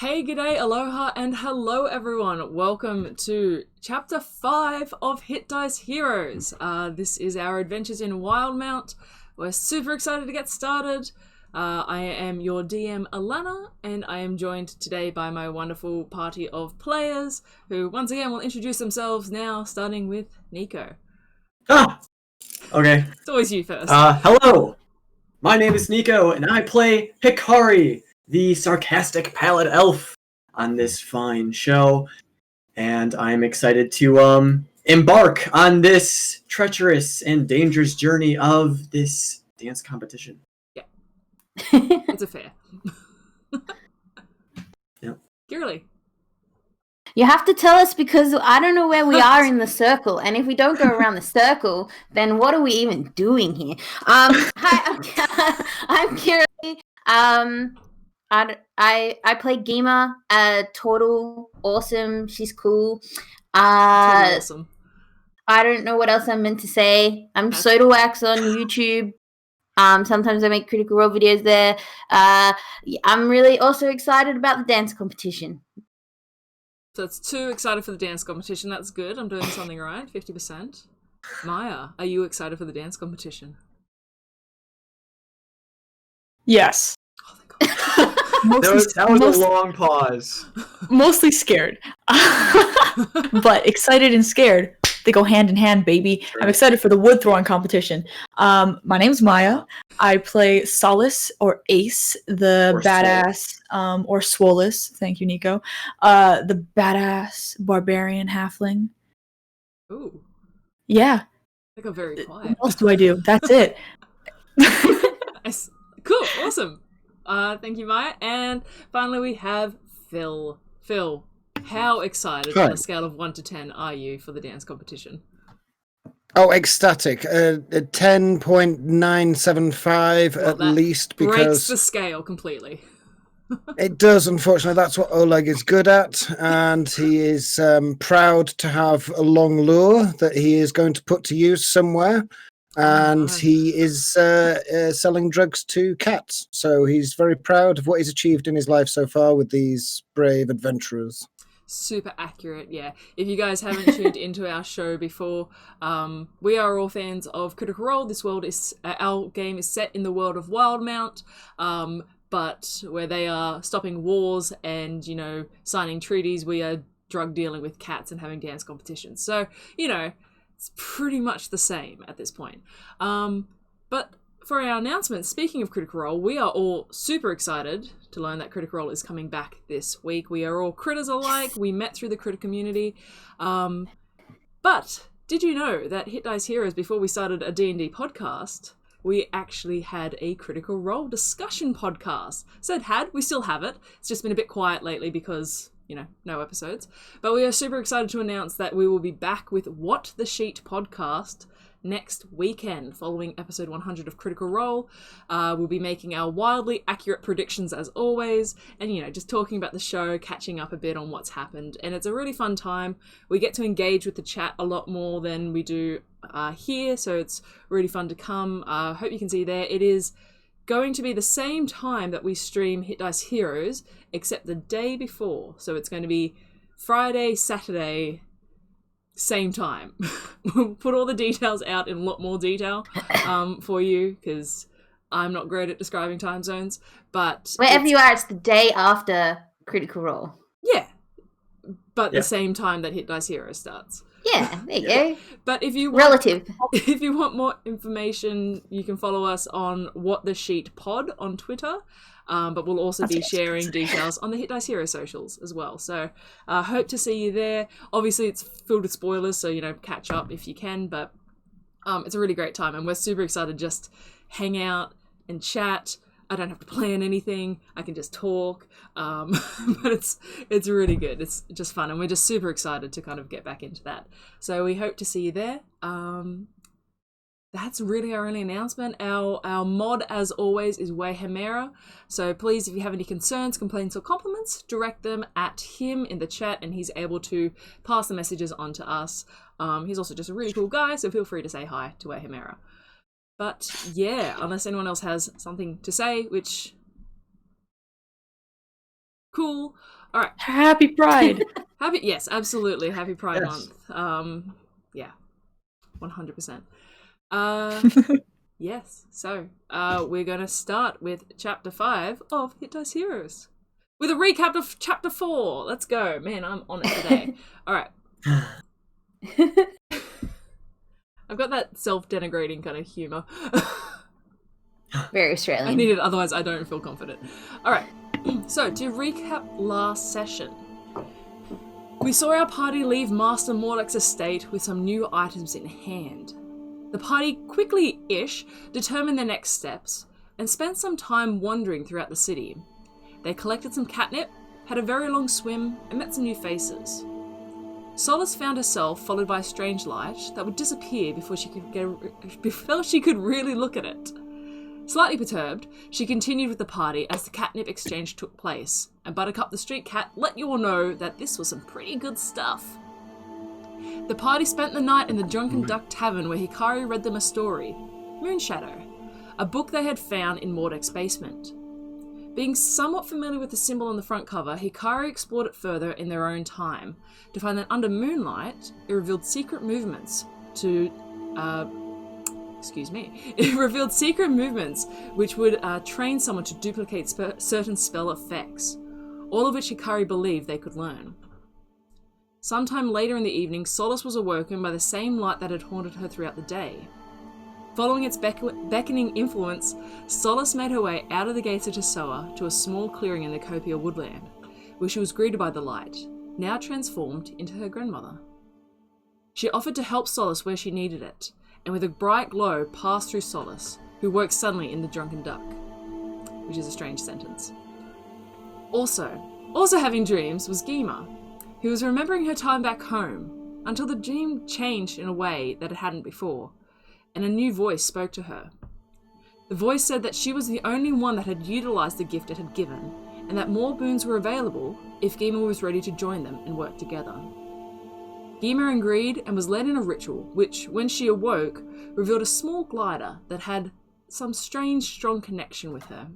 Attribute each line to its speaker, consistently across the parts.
Speaker 1: Hey, g'day, aloha, and hello everyone. Welcome to Chapter 5 of Hit Dice Heroes. This is our adventures in Wildemount. We're super excited to get started. I am your DM, Alana, and I am joined today by my wonderful party of players, who once again will introduce themselves now, starting with Nico.
Speaker 2: Okay.
Speaker 1: It's always you first.
Speaker 2: Hello! My name is Nico, and I play Hikari, the sarcastic palette elf on this fine show. And I'm excited to embark on this treacherous and dangerous journey of this dance competition.
Speaker 1: Yeah. It's a fair.
Speaker 2: Yep.
Speaker 1: Girly.
Speaker 3: You have to tell us because I don't know where we are in the circle, and if we don't go around the circle, then what are we even doing here? Hi, I'm Kiri. I play Gima. Total awesome. She's cool.
Speaker 1: Totally awesome.
Speaker 3: I don't know what else I'm meant to say. I'm Soda Wax on YouTube. Sometimes I make Critical Role videos there. I'm really also excited about the dance competition.
Speaker 1: So it's 2 excited for the dance competition. That's good. I'm doing something right. 50%. Maya, are you excited for the dance competition?
Speaker 4: Yes.
Speaker 1: Oh, thank God.
Speaker 2: That was a long pause.
Speaker 4: Mostly scared. But excited and scared. They go hand in hand, baby.
Speaker 2: Right.
Speaker 4: I'm excited for the wood throwing competition. My name's Maya. I play Solace or Ace, the
Speaker 2: Or
Speaker 4: badass, or Solace. Thank you, Nico. The badass barbarian halfling.
Speaker 1: Ooh,
Speaker 4: Yeah.
Speaker 1: they got very
Speaker 4: What
Speaker 1: quiet.
Speaker 4: else do I do? That's it.
Speaker 1: Nice. Cool, awesome. Thank you, Maya. And finally we have Phil. Phil, how excited
Speaker 5: Hi.
Speaker 1: on a scale of 1 to 10 are you for the dance competition?
Speaker 5: Oh, ecstatic. 10.975
Speaker 1: Well,
Speaker 5: at
Speaker 1: that
Speaker 5: least,
Speaker 1: breaks
Speaker 5: because
Speaker 1: the scale completely.
Speaker 5: it does, unfortunately. That's what Oleg is good at, and he is proud to have a long lure that he is going to put to use somewhere. And
Speaker 1: nice.
Speaker 5: he is selling drugs to cats. So he's very proud of what he's achieved in his life so far with these brave adventurers.
Speaker 1: Super accurate, yeah. If you guys haven't tuned into our show before, we are all fans of Critical Role. This world is our game is set in the world of Wildemount, but where they are stopping wars and signing treaties, we are drug dealing with cats and having dance competitions. So it's pretty much the same at this point. But for our announcement, speaking of Critical Role, we are all super excited to learn that Critical Role is coming back this week. We are all critters alike. We met through the critter community. But did you know that Hit Dice Heroes, before we started a D&D podcast, we actually had a Critical Role discussion podcast? We still have it. It's just been a bit quiet lately because no episodes. But we are super excited to announce that we will be back with What the Sheet podcast next weekend, following episode 100 of Critical Role. We'll be making our wildly accurate predictions as always, and just talking about the show, catching up a bit on what's happened. And it's a really fun time. We get to engage with the chat a lot more than we do here, so it's really fun to come. Hope you can see there. It is going to be the same time that we stream Hit Dice Heroes, except the day before. So it's going to be Friday, Saturday, same time. We'll put all the details out in a lot more detail for you, because I'm not great at describing time zones. But
Speaker 3: Wherever you are, it's the day after Critical Role.
Speaker 1: Yeah. But the same time that Hit Dice Heroes starts.
Speaker 3: Yeah, there you go.
Speaker 1: But if you want more information, you can follow us on What the Sheet Pod on Twitter. But we'll also be sharing details on the Hit Dice Hero socials as well. So hope to see you there. Obviously, it's filled with spoilers, so catch up if you can. But it's a really great time, and we're super excited to just hang out and chat. I don't have to plan anything. I can just talk. But it's really good. It's just fun, and we're just super excited to kind of get back into that. So we hope to see you there. That's really our only announcement. Our mod, as always, is Wildemount. So please, if you have any concerns, complaints, or compliments, direct them at him in the chat, and he's able to pass the messages on to us. He's also just a really cool guy, so feel free to say hi to Wildemount. But yeah, unless anyone else has something to say, which cool. All right.
Speaker 4: Happy Pride.
Speaker 1: Yes, absolutely. Happy Pride
Speaker 2: Yes.
Speaker 1: Month. Yeah, 100%. Yes. So, we're gonna start with Chapter 5 of Hit Dice Heroes with a recap of Chapter 4. Let's go, man. I'm on it today. All right. I've got that self-denigrating kind of humor.
Speaker 3: Very Australian.
Speaker 1: I need it, otherwise I don't feel confident. All right. So, to recap last session, we saw our party leave Master Mordek's estate with some new items in hand. The party quickly-ish determined their next steps and spent some time wandering throughout the city. They collected some catnip, had a very long swim, and met some new faces. Solace found herself followed by a strange light that would disappear before she could really look at it. Slightly perturbed, she continued with the party as the catnip exchange took place, and Buttercup the street cat let you all know that this was some pretty good stuff. The party spent the night in the Drunken Duck Tavern where Hikari read them a story, Moonshadow, a book they had found in Mordek's basement. Being somewhat familiar with the symbol on the front cover, Hikari explored it further in their own time, to find that under moonlight, it revealed secret movements which would train someone to duplicate certain spell effects, all of which Hikari believed they could learn. Sometime later in the evening, Solace was awoken by the same light that had haunted her throughout the day. Following its beckoning influence, Solace made her way out of the gates of Tussoa to a small clearing in the Copia woodland, where she was greeted by the light, now transformed into her grandmother. She offered to help Solace where she needed it, and with a bright glow passed through Solace, who woke suddenly in the Drunken Duck, which is a strange sentence. Also having dreams was Gema, who was remembering her time back home, until the dream changed in a way that it hadn't before, and a new voice spoke to her. The voice said that she was the only one that had utilised the gift it had given, and that more boons were available if Gema was ready to join them and work together. Gema agreed and was led in a ritual, which, when she awoke, revealed a small glider that had some strange, strong connection with her.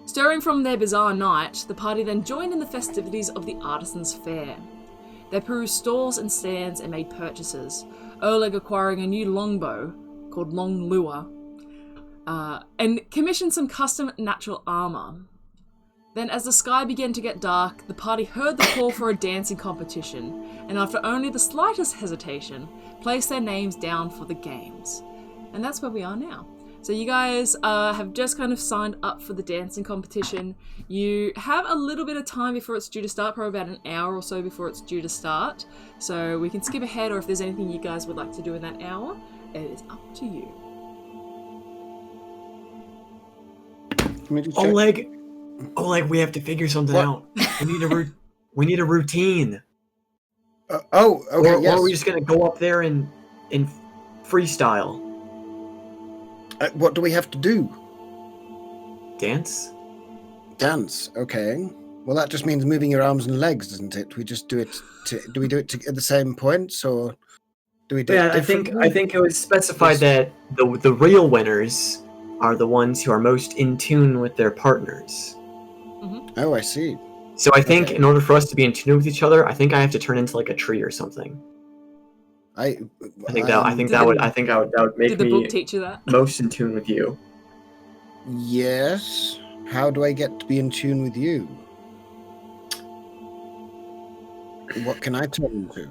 Speaker 1: Stirring from their bizarre night, the party then joined in the festivities of the Artisan's Faire. They perused stalls and stands and made purchases, Oleg acquiring a new longbow, called Long Lure, and commissioned some custom natural armour. Then, as the sky began to get dark, the party heard the call for a dancing competition, and after only the slightest hesitation, placed their names down for the games. And that's where we are now. So you guys have just kind of signed up for the dancing competition. You have a little bit of time before it's due to start, probably about an hour or so before it's due to start. So we can skip ahead, or if there's anything you guys would like to do in that hour, it is up to you.
Speaker 2: Oleg, we have to figure something out. We need a routine.
Speaker 5: Okay,
Speaker 2: or
Speaker 5: yes.
Speaker 2: are we just gonna go up there and freestyle?
Speaker 5: What do we have to do?
Speaker 2: Dance?
Speaker 5: Dance. Okay. Well, that just means moving your arms and legs, doesn't it? We just do it. Do we do it at the same points, or do we do it differently?
Speaker 2: I think it was specified that the real winners are the ones who are most in tune with their partners.
Speaker 1: Mm-hmm.
Speaker 5: Oh, I see.
Speaker 2: So I think in order for us to be in tune with each other, I think I have to turn into like a tree or something. I think that would make
Speaker 1: Did the
Speaker 2: me
Speaker 1: book teach you that?
Speaker 2: most in tune with you.
Speaker 5: Yes. How do I get to be in tune with you? What can I turn into?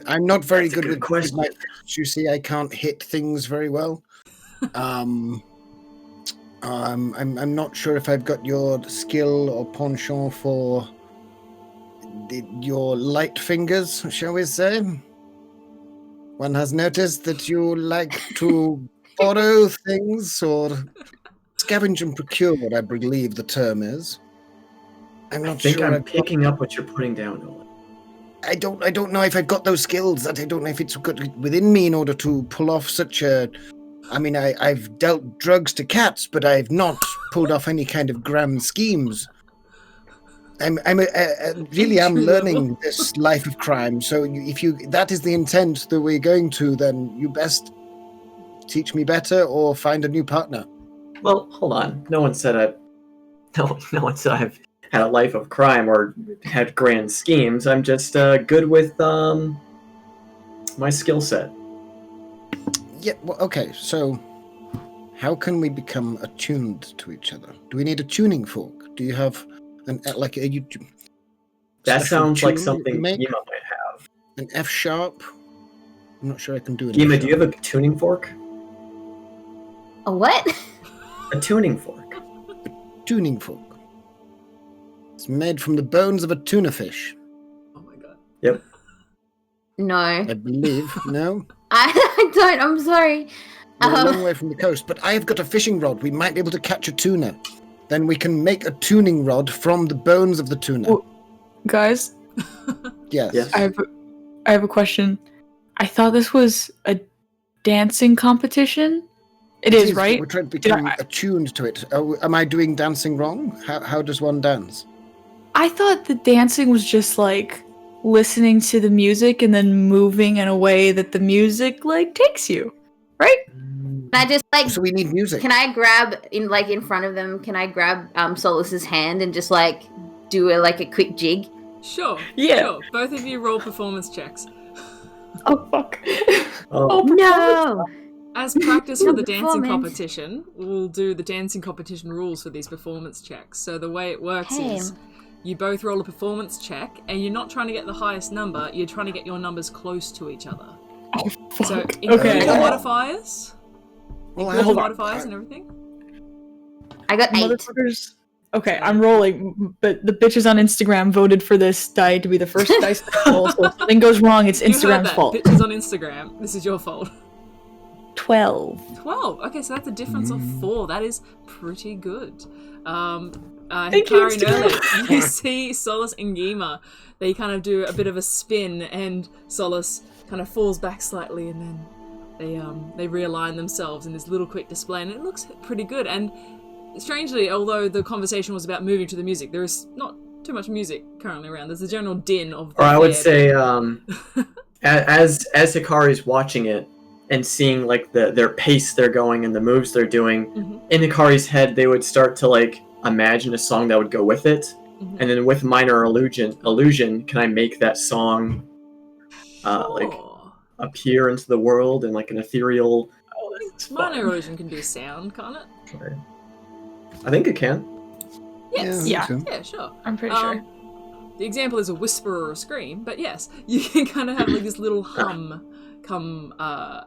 Speaker 5: I'm not very good with
Speaker 2: question.
Speaker 5: my fists. You see, I can't hit things very well. I'm not sure if I've got your skill or penchant for your light fingers, shall we say. One has noticed that you like to borrow things or scavenge and procure, what I believe the term is. I'm not sure.
Speaker 2: I'm picking up what you're putting down, Oleg.
Speaker 5: I don't know if I've got those skills. I don't know if it's good within me in order to pull off such a... I mean, I've dealt drugs to cats, but I've not pulled off any kind of grand schemes. I really am learning this life of crime. So if that is the intent that we're going to, then you best teach me better or find a new partner.
Speaker 2: Well, hold on. No one said Once I've had a life of crime or had grand schemes. I'm just good with my skill set.
Speaker 5: Yeah, well, okay, so how can we become attuned to each other? Do we need a tuning fork? Do you have
Speaker 2: That sounds like
Speaker 5: tune
Speaker 2: something
Speaker 5: you make?
Speaker 2: Yima might have.
Speaker 5: An F sharp? I'm not sure I can do it.
Speaker 2: Yima, do you have a tuning fork?
Speaker 3: A what?
Speaker 2: A tuning fork.
Speaker 5: Tuning fork. It's made from the bones of a tuna fish,
Speaker 1: Oh my god.
Speaker 2: Yep.
Speaker 3: No.
Speaker 5: I believe. No?
Speaker 3: I don't. I'm sorry.
Speaker 5: We're a long way from the coast, but I have got a fishing rod. We might be able to catch a tuna. Then we can make a tuning rod from the bones of the tuna.
Speaker 4: Oh. Guys,
Speaker 5: Yes.
Speaker 2: Yes.
Speaker 4: I have a question. I thought this was a dancing competition. It is, right?
Speaker 5: We're trying to become attuned to it. Am I doing dancing wrong? How does one dance?
Speaker 4: I thought the dancing was just like listening to the music and then moving in a way that the music like takes you, right?
Speaker 3: Can I just like?
Speaker 5: So we need music.
Speaker 3: Can I grab in front of them? Can I grab Solace's hand and just like do a quick jig?
Speaker 1: Sure.
Speaker 4: Yeah.
Speaker 1: Sure. Both of you roll performance checks.
Speaker 4: Oh fuck!
Speaker 2: Oh.
Speaker 3: No.
Speaker 1: As practice for the dancing
Speaker 3: Performance.
Speaker 1: competition, we'll do the dancing competition rules for these performance checks. So the way it works is you both roll a performance check, and you're not trying to get the highest number, you're trying to get your numbers close to each other.
Speaker 4: Oh fuck!
Speaker 1: So include
Speaker 4: Okay.
Speaker 1: the modifiers.
Speaker 5: Well,
Speaker 1: Include the
Speaker 4: hold on.
Speaker 1: modifiers and everything.
Speaker 3: I got 8.
Speaker 4: Motherfuckers. Okay, I'm rolling, but the bitches on Instagram voted for this die to be the first dice to roll, so if something goes wrong, it's
Speaker 1: You heard
Speaker 4: Instagram's
Speaker 1: that.
Speaker 4: fault.
Speaker 1: Bitches on Instagram. This is your fault.
Speaker 4: 12.
Speaker 1: 12. Okay, so that's a difference of 4. That is pretty good.
Speaker 4: Thank you,
Speaker 1: Hikari and
Speaker 4: Instagram.
Speaker 1: Early, you see Solace and Gima. They kind of do a bit of a spin, and Solace kind of falls back slightly, and then they realign themselves in this little quick display, and it looks pretty good. And strangely, although the conversation was about moving to the music, there is not too much music currently around. There's a general din of the
Speaker 2: Or I would
Speaker 1: fair.
Speaker 2: say, as Hikari's watching it and seeing like their pace they're going and the moves they're doing, in Hikari's head they would start to like imagine a song that would go with it, and then with minor illusion, can I make that song like appear into the world in like an ethereal?
Speaker 1: Minor illusion can do sound, can't it?
Speaker 2: I think it can.
Speaker 1: Yes.
Speaker 4: Yeah.
Speaker 1: Yeah, sure.
Speaker 4: I'm pretty sure.
Speaker 1: The example is a whisper or a scream, but yes, you can kind of have like this little hum come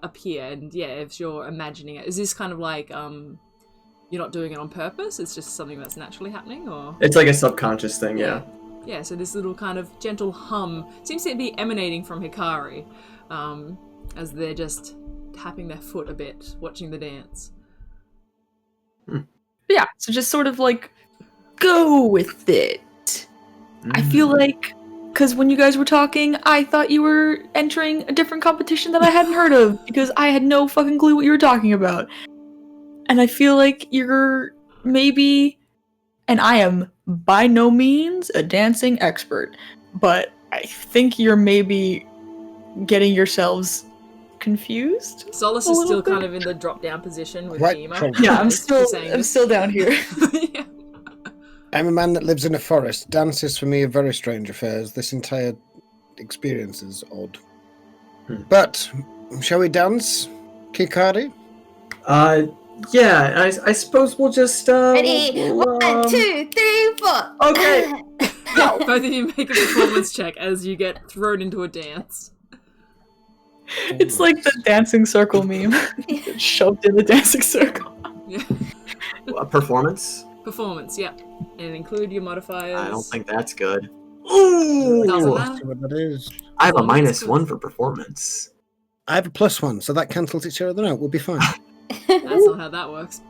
Speaker 1: appear, and yeah, if you're imagining it, is this kind of like you're not doing it on purpose? It's just something that's naturally happening, or
Speaker 2: It's like a subconscious thing, yeah.
Speaker 1: yeah. So this little kind of gentle hum seems to be emanating from Hikari, as they're just tapping their foot a bit, watching the dance.
Speaker 4: Yeah, so just sort of like go with it. I feel like, because when you guys were talking, I thought you were entering a different competition that I hadn't heard of, because I had no fucking clue what you were talking about. And I feel like you're maybe, and I am by no means a dancing expert, but I think you're maybe getting yourselves confused.
Speaker 1: Solace
Speaker 4: A
Speaker 1: is
Speaker 4: little
Speaker 1: still
Speaker 4: bit.
Speaker 1: kind of in the drop down position with
Speaker 5: Right,
Speaker 1: Gima.
Speaker 5: probably.
Speaker 4: Yeah, I'm
Speaker 1: Just saying
Speaker 4: I'm
Speaker 1: this.
Speaker 4: still down here.
Speaker 1: Yeah.
Speaker 5: I'm a man that lives in a forest. Dances for me are very strange affairs. This entire experience is odd. But shall we dance, Kikari?
Speaker 2: Yeah, I suppose we'll just
Speaker 3: Ready?
Speaker 2: we'll,
Speaker 3: 1, 2, 3, 4.
Speaker 2: Okay.
Speaker 1: Both of you make a performance check as you get thrown into a dance.
Speaker 4: It's like the dancing circle meme. Shoved in the dancing circle.
Speaker 1: Yeah.
Speaker 2: A performance?
Speaker 1: Performance, yeah. And include your modifiers.
Speaker 2: I don't think that's good. Ooh!
Speaker 1: Doesn't
Speaker 5: Let's
Speaker 1: matter.
Speaker 5: see what that is.
Speaker 2: I have a
Speaker 1: Performance
Speaker 2: -1 for performance.
Speaker 5: I have a +1, so that cancels each other out. We'll be fine.
Speaker 1: That's not how that works.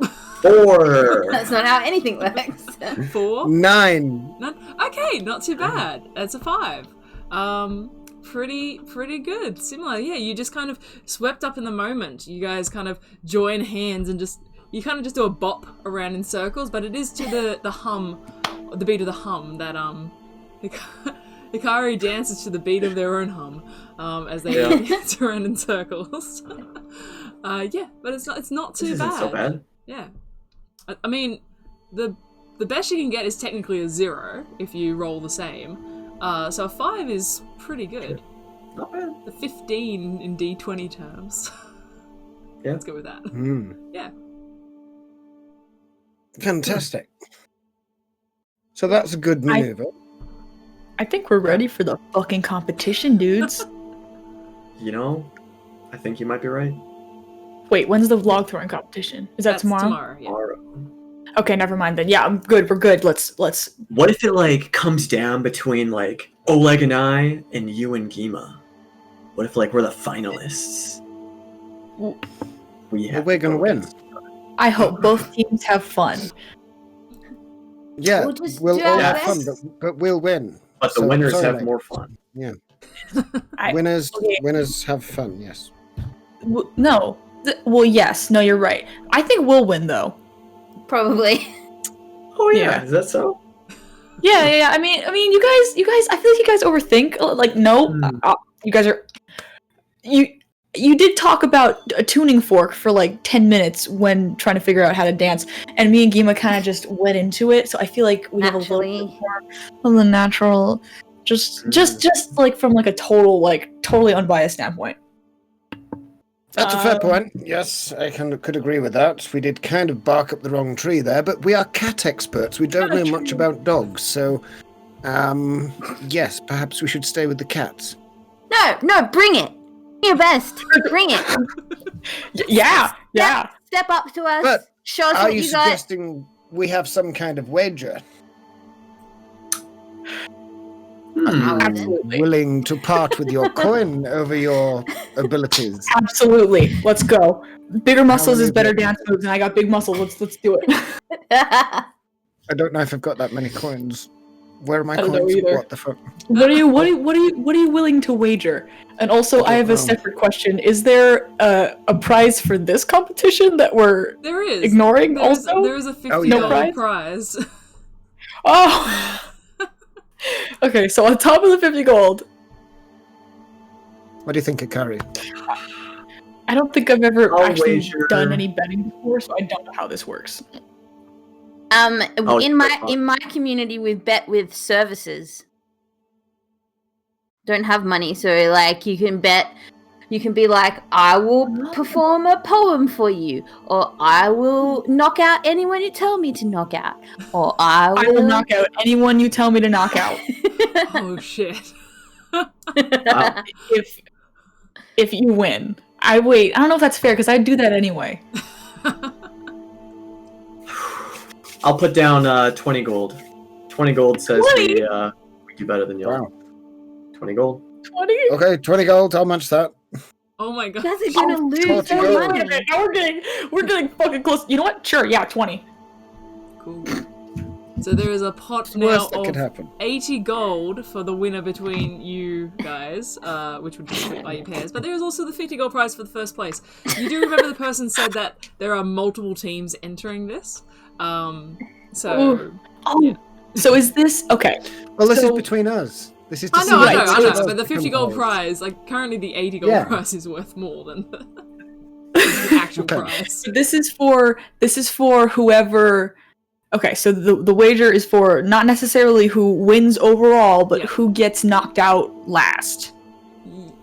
Speaker 2: 4.
Speaker 3: That's not how anything works.
Speaker 1: 4?
Speaker 5: 9.
Speaker 1: None? Okay, not too bad. That's a 5. Pretty good. Similar, yeah. You just kind of swept up in the moment. You guys kind of join hands and you kind of just do a bop around in circles, but it is to the hum, the beat of the hum that Hikari dances to the beat of their own hum as they dance around in circles. Yeah, but it's not too
Speaker 2: This
Speaker 1: bad.
Speaker 2: isn't so bad.
Speaker 1: Yeah, I mean the the best you can get is technically a 0 if you roll the same. So a 5 is pretty good.
Speaker 2: Not bad.
Speaker 1: The 15 in D20 terms.
Speaker 2: Yeah.
Speaker 1: Let's go with that. Yeah.
Speaker 5: Fantastic. So that's a good maneuver.
Speaker 4: I think we're ready for the fucking competition, dudes.
Speaker 2: You know, I think you might be right.
Speaker 4: Wait, when's the log throwing competition? Is that
Speaker 1: That's
Speaker 4: tomorrow?
Speaker 1: Tomorrow, yeah.
Speaker 2: Tomorrow.
Speaker 4: Okay, never mind then. Yeah, I'm good. We're good. Let's.
Speaker 2: What if it like comes down between like Oleg and I and you and Gima? What if like we're the finalists?
Speaker 5: We're gonna win.
Speaker 4: I hope both teams have fun.
Speaker 5: Yeah,
Speaker 3: We'll just
Speaker 5: we'll
Speaker 3: do
Speaker 5: all
Speaker 3: our
Speaker 5: have
Speaker 3: best.
Speaker 5: fun, but we'll win.
Speaker 2: But the
Speaker 5: So,
Speaker 2: winners
Speaker 5: sorry,
Speaker 2: have
Speaker 5: mate.
Speaker 2: more fun.
Speaker 5: Yeah.
Speaker 4: I-
Speaker 5: Winners
Speaker 4: okay.
Speaker 5: winners have fun, yes.
Speaker 4: No. Well, yes. No, you're right. I think we'll win though.
Speaker 3: Probably.
Speaker 2: Oh yeah,
Speaker 4: Yeah.
Speaker 2: is that so?
Speaker 4: Yeah. I mean, you guys. I feel like you guys overthink. Like, no, you guys are. You did talk about a tuning fork for like 10 minutes when trying to figure out how to dance, and me and Gima kind of just went into it. So I feel like we have a little bit more of the natural, just like from like a totally unbiased standpoint.
Speaker 5: That's a fair point. Yes, I could agree with that. We did kind of bark up the wrong tree there, but we are cat experts. We don't know much about dogs, so yes, perhaps we should stay with the cats.
Speaker 3: No, bring it. Do your best. Bring it.
Speaker 4: Yeah.
Speaker 3: Step up to us.
Speaker 5: But
Speaker 3: show us
Speaker 5: are
Speaker 3: what
Speaker 5: you
Speaker 3: you got.
Speaker 5: suggesting we have some kind of wager?
Speaker 4: Absolutely.
Speaker 5: Willing to part with your coin over your abilities?
Speaker 4: Absolutely. Let's go. Bigger muscles
Speaker 5: many
Speaker 4: is better
Speaker 5: big-
Speaker 4: dance moves, and I got big muscles. Let's do it.
Speaker 5: I don't know if I've got that many coins. Where are my
Speaker 4: I don't know
Speaker 5: coins?
Speaker 4: either.
Speaker 5: What the fuck?
Speaker 4: What are you willing to wager? And also, I have a separate question. Is there a prize for this competition that we're
Speaker 1: There is.
Speaker 4: ignoring also?
Speaker 1: There is a $50
Speaker 5: yeah.
Speaker 1: prize.
Speaker 4: Oh! Okay, so on top of the 50 gold,
Speaker 5: What do you think, Akari?
Speaker 4: I don't think I've ever
Speaker 2: I'll
Speaker 4: actually
Speaker 2: wager-
Speaker 4: done any betting before, so I don't know how this works.
Speaker 2: Oh,
Speaker 3: in
Speaker 2: that's fine.
Speaker 3: my community, we bet with services. Don't have money, so like you can bet. You can be like, I will perform a poem for you, or I will knock out anyone you tell me to knock out, or I will
Speaker 4: knock out anyone you tell me to knock out.
Speaker 1: Oh shit.
Speaker 2: Wow.
Speaker 4: If you win. I don't know if that's fair, because I'd do that anyway.
Speaker 2: I'll put down 20 gold. 20 gold says
Speaker 4: 20?
Speaker 2: we do better than y'all.
Speaker 5: Wow.
Speaker 2: 20 gold.
Speaker 4: 20?
Speaker 5: Okay, 20 gold. I'll match that.
Speaker 1: Oh my god.
Speaker 3: You guys are gonna lose
Speaker 5: 40
Speaker 3: your
Speaker 5: gold.
Speaker 3: money.
Speaker 4: We're getting fucking close. You know what? Sure, yeah, 20.
Speaker 1: Cool. So there is a pot now
Speaker 5: Worst that could
Speaker 1: of
Speaker 5: happen.
Speaker 1: 80 gold for the winner between you guys, which would be split by your pairs. But there is also the 50 gold prize for the first place. You do remember the person said that there are multiple teams entering this. So yeah.
Speaker 4: So is this okay?
Speaker 5: Well, this is
Speaker 4: So-
Speaker 5: between us. This is to
Speaker 1: I
Speaker 5: see
Speaker 1: know,
Speaker 5: which
Speaker 1: I
Speaker 5: of
Speaker 1: know,
Speaker 5: us
Speaker 1: but the 50 gold
Speaker 5: becomes-
Speaker 1: prize, like currently the 80 gold
Speaker 5: Yeah.
Speaker 1: prize is worth more than the actual
Speaker 5: Okay.
Speaker 1: prize.
Speaker 4: This is for whoever. Okay, so the wager is for not necessarily who wins overall, but
Speaker 1: Yeah.
Speaker 4: who gets knocked out last.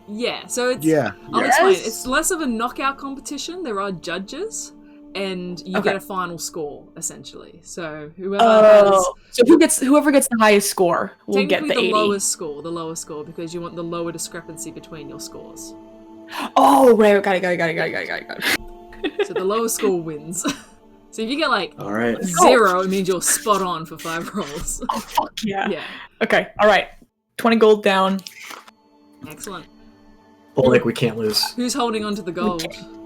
Speaker 1: Yeah, so it's
Speaker 5: Yeah.
Speaker 1: I'll
Speaker 4: Yes.
Speaker 1: explain. It's less of a knockout competition. There are judges, and you
Speaker 4: Okay.
Speaker 1: get a final score essentially. So whoever has
Speaker 4: So whoever gets the highest score will get
Speaker 1: technically
Speaker 4: the 80.
Speaker 1: lowest score, because you want the lower discrepancy between your scores.
Speaker 4: Oh, right, got it.
Speaker 1: So the lowest score wins. So if you get like
Speaker 2: All right.
Speaker 1: 0, it means you're spot on for 5 rolls.
Speaker 4: Oh, fuck yeah.
Speaker 1: Yeah,
Speaker 4: Okay, all right. 20 gold down.
Speaker 1: excellent.
Speaker 2: Oleg, we can't lose.
Speaker 1: Who's holding on to the gold?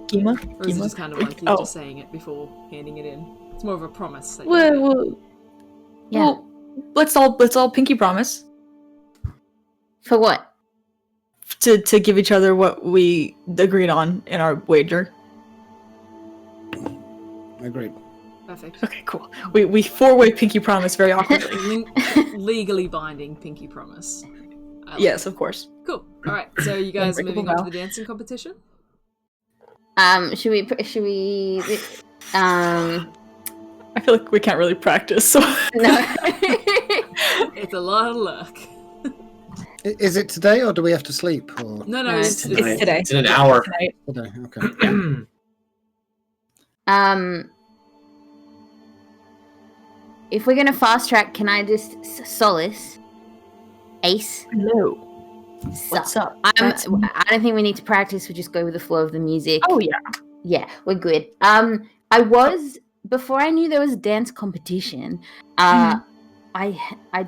Speaker 4: Gima?
Speaker 1: Or is it
Speaker 4: Gima?
Speaker 1: just kind of like you're
Speaker 4: Oh.
Speaker 1: just saying it before handing it in? It's more of a promise. That you
Speaker 3: Yeah.
Speaker 4: Well, let's all pinky promise
Speaker 3: For what?
Speaker 4: to give each other what we agreed on in our wager.
Speaker 5: Agreed.
Speaker 1: Perfect.
Speaker 4: Okay, cool. We four-way pinky promise very awkwardly.
Speaker 1: Legally binding pinky promise. I like
Speaker 4: Yes,
Speaker 1: it.
Speaker 4: of course.
Speaker 1: Cool. All right. So you guys are
Speaker 4: Unbreakable
Speaker 1: moving on to
Speaker 4: vow.
Speaker 1: the dancing competition.
Speaker 3: Should we
Speaker 4: I feel like we can't really practice, so...
Speaker 3: No.
Speaker 1: It's a lot of luck.
Speaker 5: Is it today, or do we have to sleep? Or...
Speaker 1: No,
Speaker 3: It's
Speaker 1: it's
Speaker 4: today.
Speaker 2: It's in an hour.
Speaker 4: Tonight.
Speaker 5: Today, okay.
Speaker 3: If we're gonna fast track, can I just Solace, Ace?
Speaker 4: Hello.
Speaker 3: Sup.
Speaker 4: What's up?
Speaker 3: I don't think we need to practice. We just go with the flow of the music.
Speaker 4: Oh, yeah.
Speaker 3: Yeah, we're good. I was before I knew there was a dance competition. I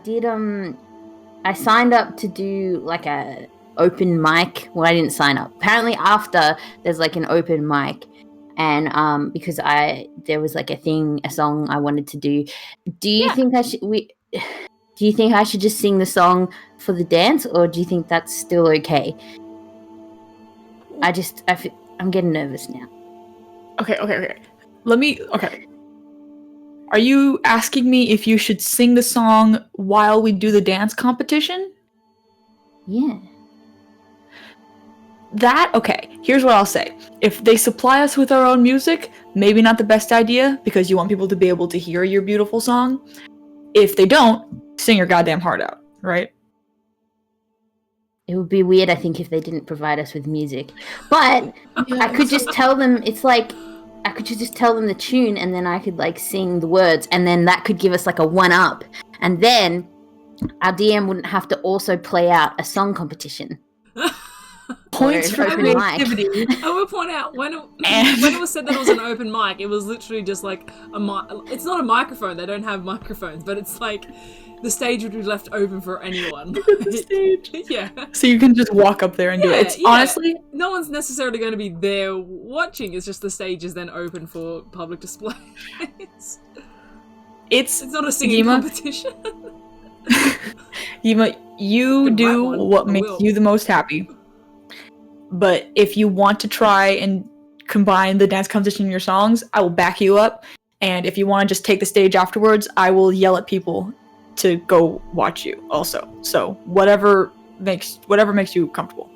Speaker 3: did I signed up to do like a open mic. Well, I didn't sign up. Apparently, after there's like an open mic, and because there was like a song I wanted to do. Do you think I should Do you think I should just sing the song for the dance, or do you think that's still okay? I'm getting nervous now.
Speaker 4: Okay. Okay. Are you asking me if you should sing the song while we do the dance competition?
Speaker 3: Yeah.
Speaker 4: Okay, here's what I'll say. If they supply us with our own music, maybe not the best idea, because you want people to be able to hear your beautiful song. If they don't, sing your goddamn heart out, right?
Speaker 3: It would be weird, I think, if they didn't provide us with music. But I could just tell them, I could just tell them the tune, and then I could, like, sing the words, and then that could give us, like, a one-up. And then our DM wouldn't have to also play out a song competition.
Speaker 4: Points for creativity.
Speaker 1: I will point out, when it was said that it was an open mic, it was literally just like it's not a microphone, they don't have microphones, but it's like the stage would be left open for anyone.
Speaker 4: The stage.
Speaker 1: Yeah.
Speaker 4: So you can just walk up there and do it. It's honestly...
Speaker 1: No one's necessarily going to be there watching, it's just the stage is then open for public display. It's not a singing competition.
Speaker 4: Yima, you do what makes you the most happy. But if you want to try and combine the dance competition in your songs, I will back you up. And if you want to just take the stage afterwards, I will yell at people to go watch you also. So whatever makes you comfortable.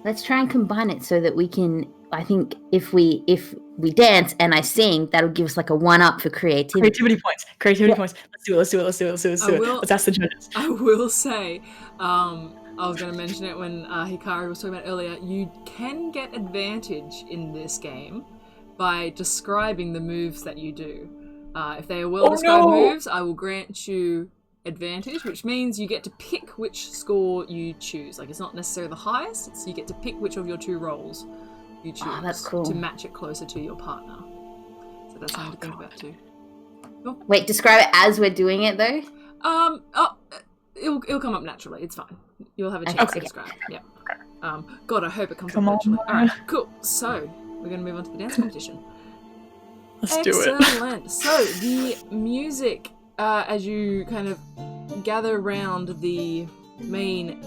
Speaker 3: Let's try and combine it so that we can, I think if we dance and I sing, that'll give us like a one-up for creativity.
Speaker 4: Creativity points. Let's do it. Let's ask the judges.
Speaker 1: I will say, I was going to mention it when Hikari was talking about earlier, you can get advantage in this game by describing the moves that you do. If they are well-described moves, I will grant you advantage, which means you get to pick which score you choose. Like, it's not necessarily the highest, it's you get to pick which of your two rolls you choose.
Speaker 3: Oh, that's cool.
Speaker 1: To match it closer to your partner. So that's something to think about too. Cool.
Speaker 3: Wait, describe it as we're doing it though?
Speaker 1: It'll come up naturally. It's fine. You'll have a chance to describe. Yeah. God, I hope it comes up
Speaker 4: on.
Speaker 1: naturally. All right, cool. So we're going to move on to the dance competition.
Speaker 4: Let's do it.
Speaker 1: Excellent. So the music, as you kind of gather around the main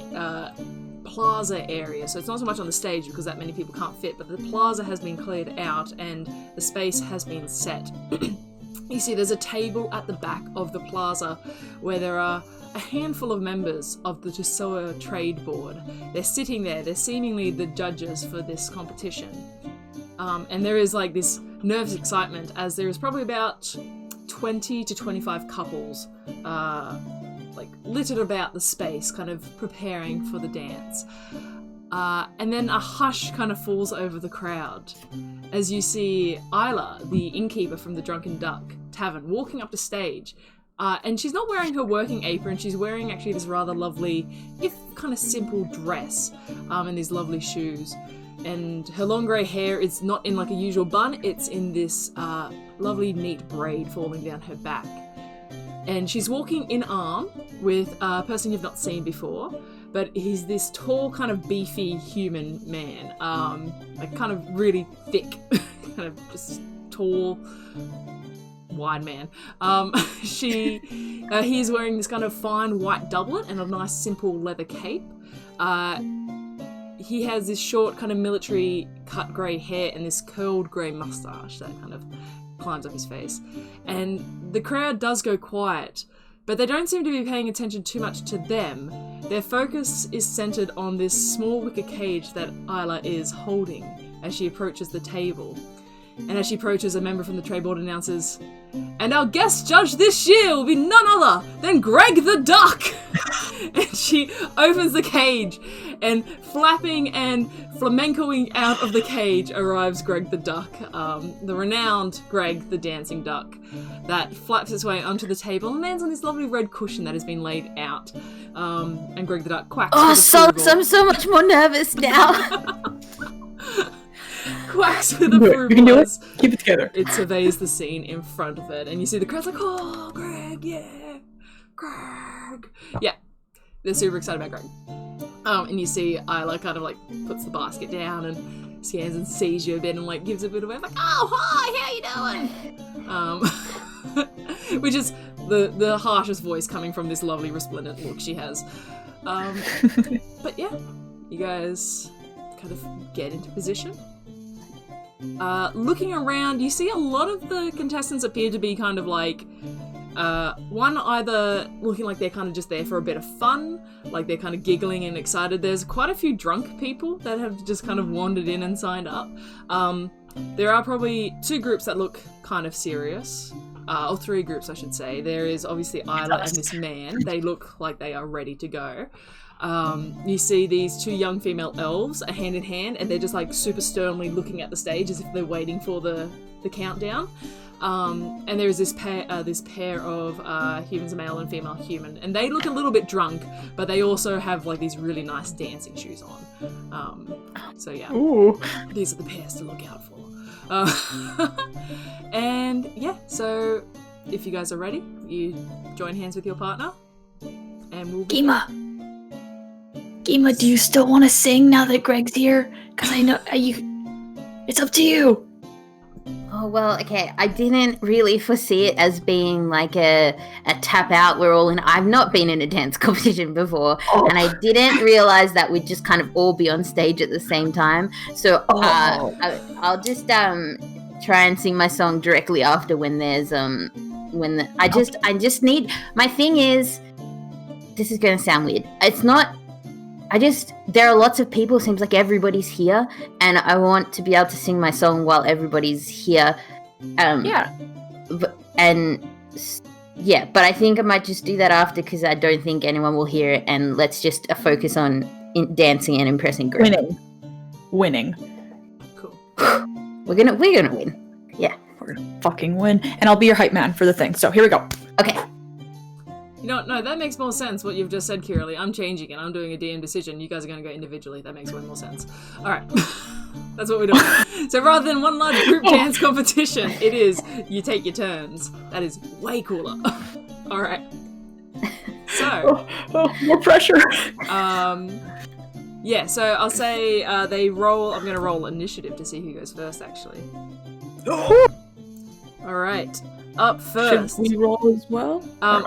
Speaker 1: plaza area. So it's not so much on the stage because that many people can't fit, but the plaza has been cleared out and the space has been set. You see, there's a table at the back of the plaza where there are a handful of members of the Tussoa Trade Board. They're sitting there. They're seemingly the judges for this competition. And there is like this nervous excitement as there is probably about 20 to 25 couples like littered about the space, kind of preparing for the dance. And then a hush kind of falls over the crowd as you see Isla, the innkeeper from the Drunken Duck Tavern, walking up to stage. And she's not wearing her working apron, she's wearing actually this rather lovely, if kind of simple dress, and these lovely shoes. And her long grey hair is not in like a usual bun, it's in this lovely neat braid falling down her back. And she's walking in arm with a person you've not seen before, but he's this tall, kind of beefy human man, like kind of really thick, kind of just tall, wide man. He is wearing this kind of fine white doublet and a nice simple leather cape. He has this short kind of military cut grey hair and this curled grey moustache that kind of climbs up his face. And the crowd does go quiet, but they don't seem to be paying attention too much to them. Their focus is centered on this small wicker cage that Isla is holding as she approaches the table. And as she approaches, a member from the trade board announces, "And our guest judge this year will be none other than Greg the Duck!" And she opens the cage, and flapping and flamencoing out of the cage arrives Greg the Duck, the renowned Greg the Dancing Duck, that flaps its way onto the table and lands on this lovely red cushion that has been laid out. And Greg the Duck quacks.
Speaker 3: Oh, Solace, I'm so much more nervous now.
Speaker 1: Quacks with
Speaker 4: You can do
Speaker 1: approval
Speaker 4: it.
Speaker 1: as
Speaker 4: Keep it together.
Speaker 1: it surveys the scene in front of it, and you see the crowd's like, "Oh, Greg, yeah, Greg." Yeah, they're super excited about Greg. And you see Isla kind of like puts the basket down and scans and sees you a bit and like gives a bit of a like, "Oh, hi, how you doing?" Which is the harshest voice coming from this lovely resplendent look she has. But yeah, you guys kind of get into position. Looking around, you see a lot of the contestants appear to be kind of like, one either looking like they're kind of just there for a bit of fun, like they're kind of giggling and excited. There's quite a few drunk people that have just kind of wandered in and signed up. There are probably 2 groups that look kind of serious, or 3 groups I should say. There is obviously Isla and this man. They look like they are ready to go. You see these 2 young female elves are hand in hand, and they're just like super sternly looking at the stage as if they're waiting for the countdown. And there is this pair of humans, a male and female human, and they look a little bit drunk, but they also have like these really nice dancing shoes on. So yeah,
Speaker 4: Ooh.
Speaker 1: these are the pairs to look out for. And yeah, so if you guys are ready, you join hands with your partner, and we'll be
Speaker 4: Gima, do you still want to sing now that Greg's here? Because I know it's up to you.
Speaker 3: Oh, well, okay. I didn't really foresee it as being like a tap out. We're all in. I've not been in a dance competition before, and I didn't realize that we'd just kind of all be on stage at the same time. So I'll just try and sing my song directly after when there's I just need. My thing is, this is going to sound weird. It's not. There are lots of people, seems like everybody's here, and I want to be able to sing my song while everybody's here. But I think I might just do that after, because I don't think anyone will hear it, and let's just focus on dancing and impressing Greg.
Speaker 4: Winning.
Speaker 1: cool.
Speaker 3: We're gonna win. Yeah.
Speaker 4: We're gonna fucking win. And I'll be your hype man for the thing. So here we go.
Speaker 3: Okay.
Speaker 1: You know what? No, that makes more sense, what you've just said, Kiralee. I'm changing it. I'm doing a DM decision. You guys are going to go individually. That makes way more sense. All right. That's what we're doing. So rather than one large group dance competition, it is you take your turns. That is way cooler. All right. So.
Speaker 4: More pressure.
Speaker 1: Yeah, so I'll say they roll. I'm going to roll initiative to see who goes first, actually. All right. Up first.
Speaker 4: Should we roll as well?
Speaker 1: I've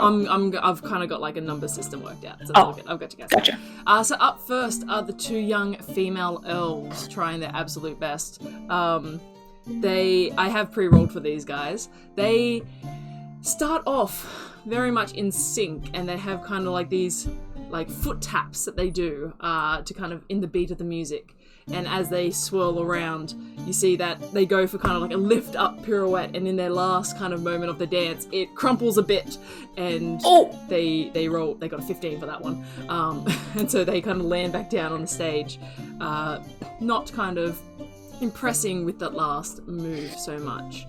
Speaker 1: kind of got like a number system worked out. So I've got you guys.
Speaker 4: Gotcha.
Speaker 1: So up first are the 2 young female elves trying their absolute best. I have pre-rolled for these guys. They start off very much in sync, and they have kind of like these like foot taps that they do to kind of in the beat of the music. And as they swirl around, you see that they go for kind of like a lift up pirouette, and in their last kind of moment of the dance, it crumples a bit, and they roll. They got a 15 for that one, and so they kind of land back down on the stage, not kind of impressing with that last move so much.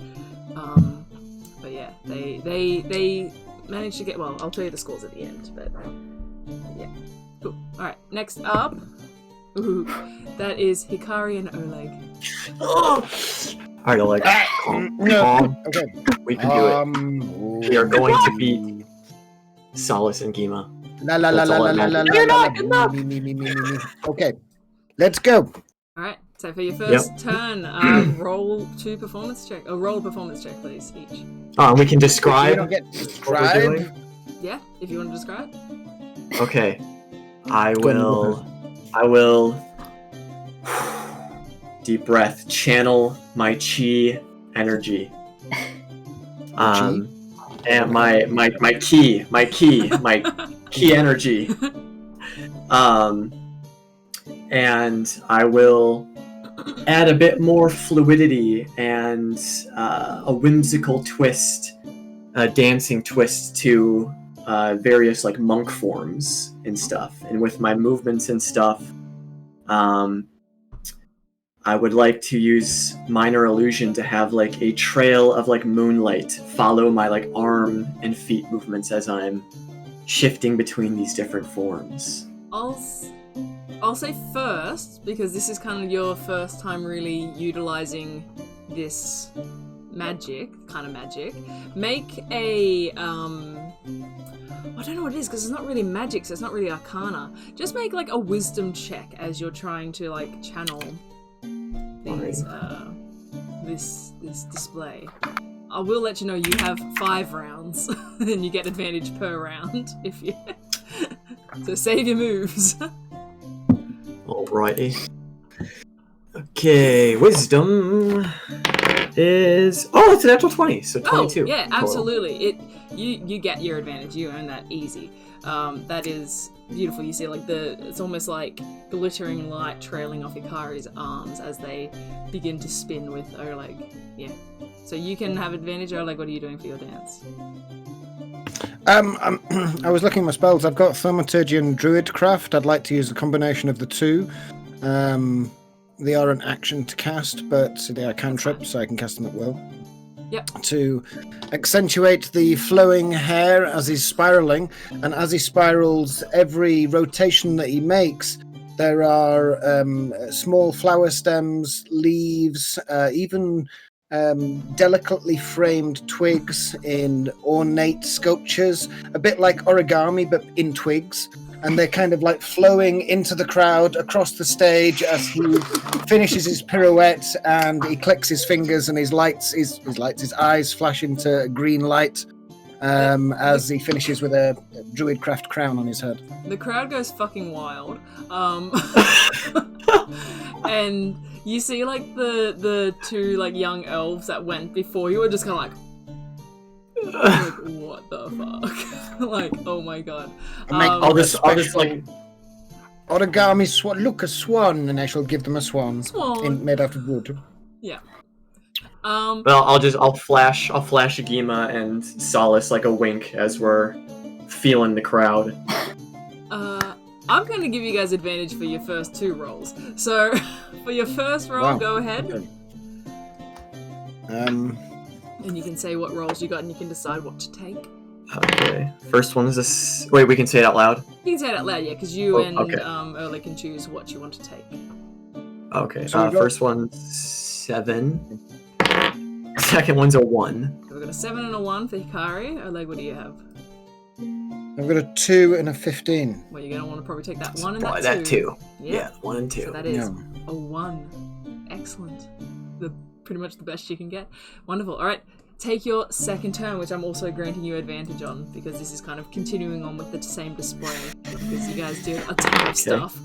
Speaker 1: But yeah, they managed to get. Well, I'll tell you the scores at the end, but yeah, cool. All right, next up. Ooh, that is Hikari and Oleg.
Speaker 2: Alright, Oleg. Calm.
Speaker 5: Okay.
Speaker 2: We can do it. We are going to beat Solace and Gima.
Speaker 5: La.
Speaker 4: You're not good enough.
Speaker 5: Me. Okay. Let's go.
Speaker 1: Alright, so for your first turn, roll 2 performance check. Roll a performance check, please, each.
Speaker 2: We can
Speaker 5: You
Speaker 2: describe
Speaker 5: don't get
Speaker 2: what we're
Speaker 5: describe.
Speaker 2: doing.
Speaker 1: Yeah, if you want to describe.
Speaker 2: Okay. I will deep breath, channel my chi energy. And my key energy. And I will add a bit more fluidity and a whimsical twist, a dancing twist to various like monk forms and stuff. And with my movements and stuff, I would like to use minor illusion to have like a trail of like moonlight follow my like arm and feet movements as I'm shifting between these different forms.
Speaker 1: I'll say first, because this is kind of your first time really utilizing this kind of magic. Make a I don't know what it is because it's not really magic, so it's not really arcana. Just make like a wisdom check as you're trying to like channel these this display. I will let you know you have 5 rounds, and you get advantage per round if you. So save your moves.
Speaker 2: Alrighty. Okay, wisdom is it's a natural 20, so 22.
Speaker 1: Oh, yeah,
Speaker 2: total.
Speaker 1: absolutely. You get your advantage. You earn that easy. That is beautiful. You see, like it's almost like glittering light trailing off Hikari's arms as they begin to spin with Oleg. Yeah. So you can have advantage. Oleg, what are you doing for your dance?
Speaker 5: I was looking at my spells. I've got Thaumaturgy and Druidcraft. I'd like to use a combination of the two. They are an action to cast, but they are cantrips, so I can cast them at will.
Speaker 1: Yep.
Speaker 5: To accentuate the flowing hair as he's spiraling, and as he spirals, every rotation that he makes, there are small flower stems, leaves, even delicately framed twigs in ornate sculptures, a bit like origami but in twigs, and they're kind of like flowing into the crowd across the stage as he finishes his pirouette, and he clicks his fingers and his eyes flash into green light as he finishes with a druidcraft crown on his head.
Speaker 1: The crowd goes fucking wild. And you see like the 2 like young elves that went before you are just kind of like what the fuck? Like, oh my god.
Speaker 2: I'll just like
Speaker 5: origami swan. Look, a swan, and I shall give them a swan. Made out of wood.
Speaker 1: Yeah.
Speaker 2: Well, I'll flash Agima and Solace like a wink as we're feeling the crowd.
Speaker 1: I'm going to give you guys advantage for your first 2 rolls. So, for your first roll, Go ahead. And you can say what rolls you got, and you can decide what to take.
Speaker 2: Okay. First one is this. Wait, we can say it out loud?
Speaker 1: You can say it out loud, yeah, because you Erle can choose what you want to take.
Speaker 2: Okay. So first one's 7. Second one's a 1.
Speaker 1: So we've got a 7 and a 1 for Hikari. Oleg, what do you have?
Speaker 5: I've got a 2 and a 15.
Speaker 1: Well, you're going to want to probably take that 1 and
Speaker 2: probably
Speaker 1: that 2.
Speaker 2: Yeah, 1 and 2.
Speaker 1: So that is a 1. Excellent. Pretty much the best you can get. Wonderful. All right, take your second turn, which I'm also granting you advantage on, because this is kind of continuing on with the same display, because you guys do a ton of stuff.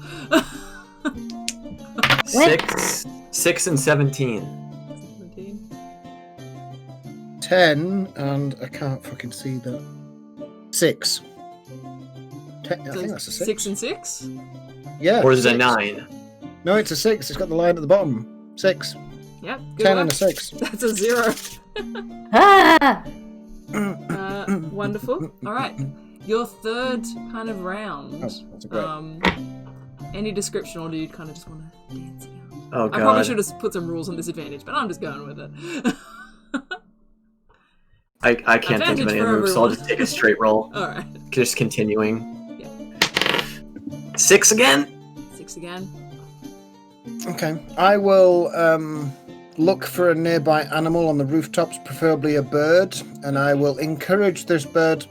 Speaker 2: 6 and 17.
Speaker 5: 10, and I can't fucking see that. 6. I think that's a 6.
Speaker 1: 6 and 6?
Speaker 5: Yeah.
Speaker 2: Or is it a 9?
Speaker 5: No, it's a 6. It's got the line at the bottom. 6.
Speaker 1: Yep.
Speaker 5: 10 and a 6.
Speaker 1: That's a 0.
Speaker 3: Ah!
Speaker 1: Wonderful. All right. Your third kind of round.
Speaker 5: Oh, that's great.
Speaker 1: Any description, or do you kind of just want to dance again?
Speaker 2: Oh, God.
Speaker 1: I probably should have put some rules on disadvantage, but I'm just going with it.
Speaker 2: I can't think of any other moves, so I'll just take a straight roll.
Speaker 1: Alright.
Speaker 2: Just continuing.
Speaker 1: Yeah.
Speaker 2: 6 again?
Speaker 1: 6 again.
Speaker 5: Okay. I will look for a nearby animal on the rooftops, preferably a bird, and I will encourage this bird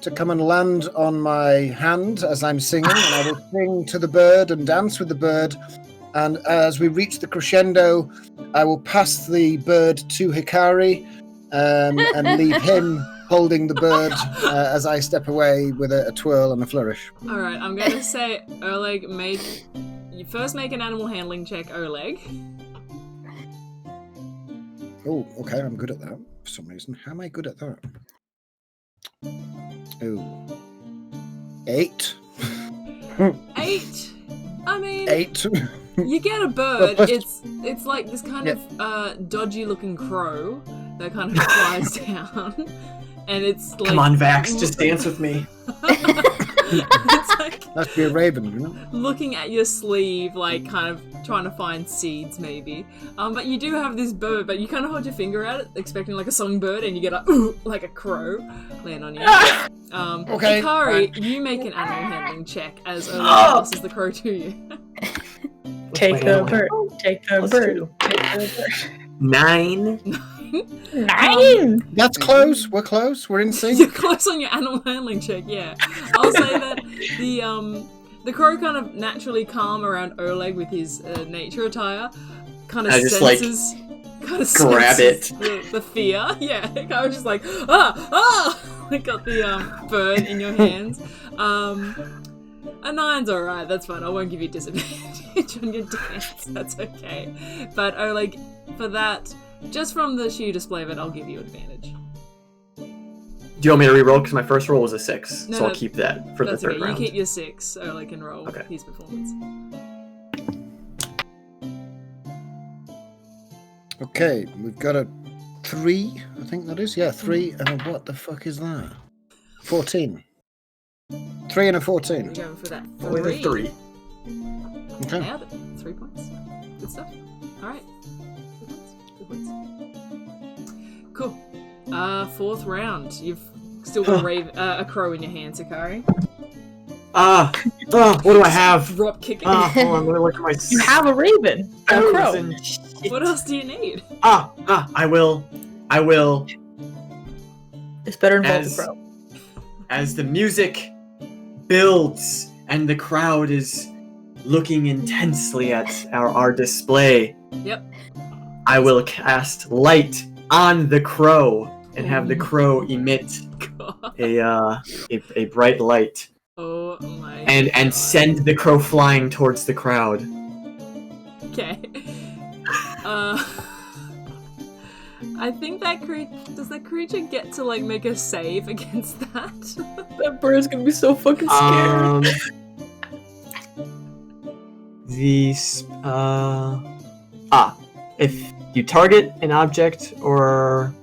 Speaker 5: to come and land on my hand as I'm singing, and I will sing to the bird and dance with the bird. And as we reach the crescendo, I will pass the bird to Hikari and leave him holding the bird as I step away with a twirl and a flourish.
Speaker 1: All right, I'm going to say, Oleg, you first make an animal handling check, Oleg.
Speaker 5: Oh, okay, I'm good at that for some reason. How am I good at that? Oh. 8.
Speaker 1: 8. I mean...
Speaker 5: 8.
Speaker 1: You get a bird.
Speaker 5: Well,
Speaker 1: It's like this kind of dodgy looking crow that kind of flies down, and it's like,
Speaker 2: Come on, Vax, just dance with me.
Speaker 1: It's like
Speaker 5: Must be a raven, you know?
Speaker 1: looking at your sleeve, like kind of trying to find seeds, maybe. But you do have this bird, but you kind of hold your finger at it, expecting like a songbird, and you get like a crow land on you.
Speaker 5: Okay,
Speaker 1: Hikari, you make an animal handling check as Oleg passes the crow to you.
Speaker 4: Take the bird. Take the
Speaker 6: Plus
Speaker 4: bird.
Speaker 6: 2.
Speaker 4: Take the bird.
Speaker 6: 9.
Speaker 4: 9!
Speaker 5: That's close. We're close. We're in sync.
Speaker 1: You're close on your animal handling check, yeah. I'll say that the crow kind of naturally calm around Oleg with his nature attire, kind of
Speaker 2: I just,
Speaker 1: senses,
Speaker 2: grab
Speaker 1: the fear. Yeah, I was just like, like got the bird in your hands. A 9's alright, that's fine. I won't give you disadvantage on your dance. That's okay. But Oleg, for that, just from the sheer display of it, I'll give you advantage.
Speaker 2: Do you want me to re-roll? Because my first roll was a 6,
Speaker 1: No,
Speaker 2: so I'll keep that for the
Speaker 1: That's
Speaker 2: third
Speaker 1: okay.
Speaker 2: round.
Speaker 1: You keep your 6, Oleg can roll
Speaker 2: Okay.
Speaker 1: his performance.
Speaker 5: Okay, we've got a 3, I think that is. Yeah, 3, and a what the fuck is that? 14. 3 and a 14.
Speaker 1: We're going for that
Speaker 2: With a 3.
Speaker 5: Okay.
Speaker 1: Nailed it. 3 points. Good stuff. Alright. Good points. Cool. 4th round. You've still got a crow in your hand, Hikari.
Speaker 2: What do I have?
Speaker 1: Drop kicking.
Speaker 2: Hold on, let me look at my
Speaker 4: You have a raven. A crow.
Speaker 2: and shit.
Speaker 1: What else do you need?
Speaker 2: I will.
Speaker 4: It's better involved
Speaker 2: As-
Speaker 4: the crow.
Speaker 2: As the music builds and the crowd is looking intensely at our display,
Speaker 1: Yep.
Speaker 2: I will cast light on the crow and have the crow emit
Speaker 1: God.
Speaker 2: a bright light
Speaker 1: Oh my
Speaker 2: and
Speaker 1: God.
Speaker 2: send the crow flying towards the crowd.
Speaker 1: Okay. I think does that creature get to like make a save against that?
Speaker 4: That bird's gonna be so fucking scared.
Speaker 2: If you target an object or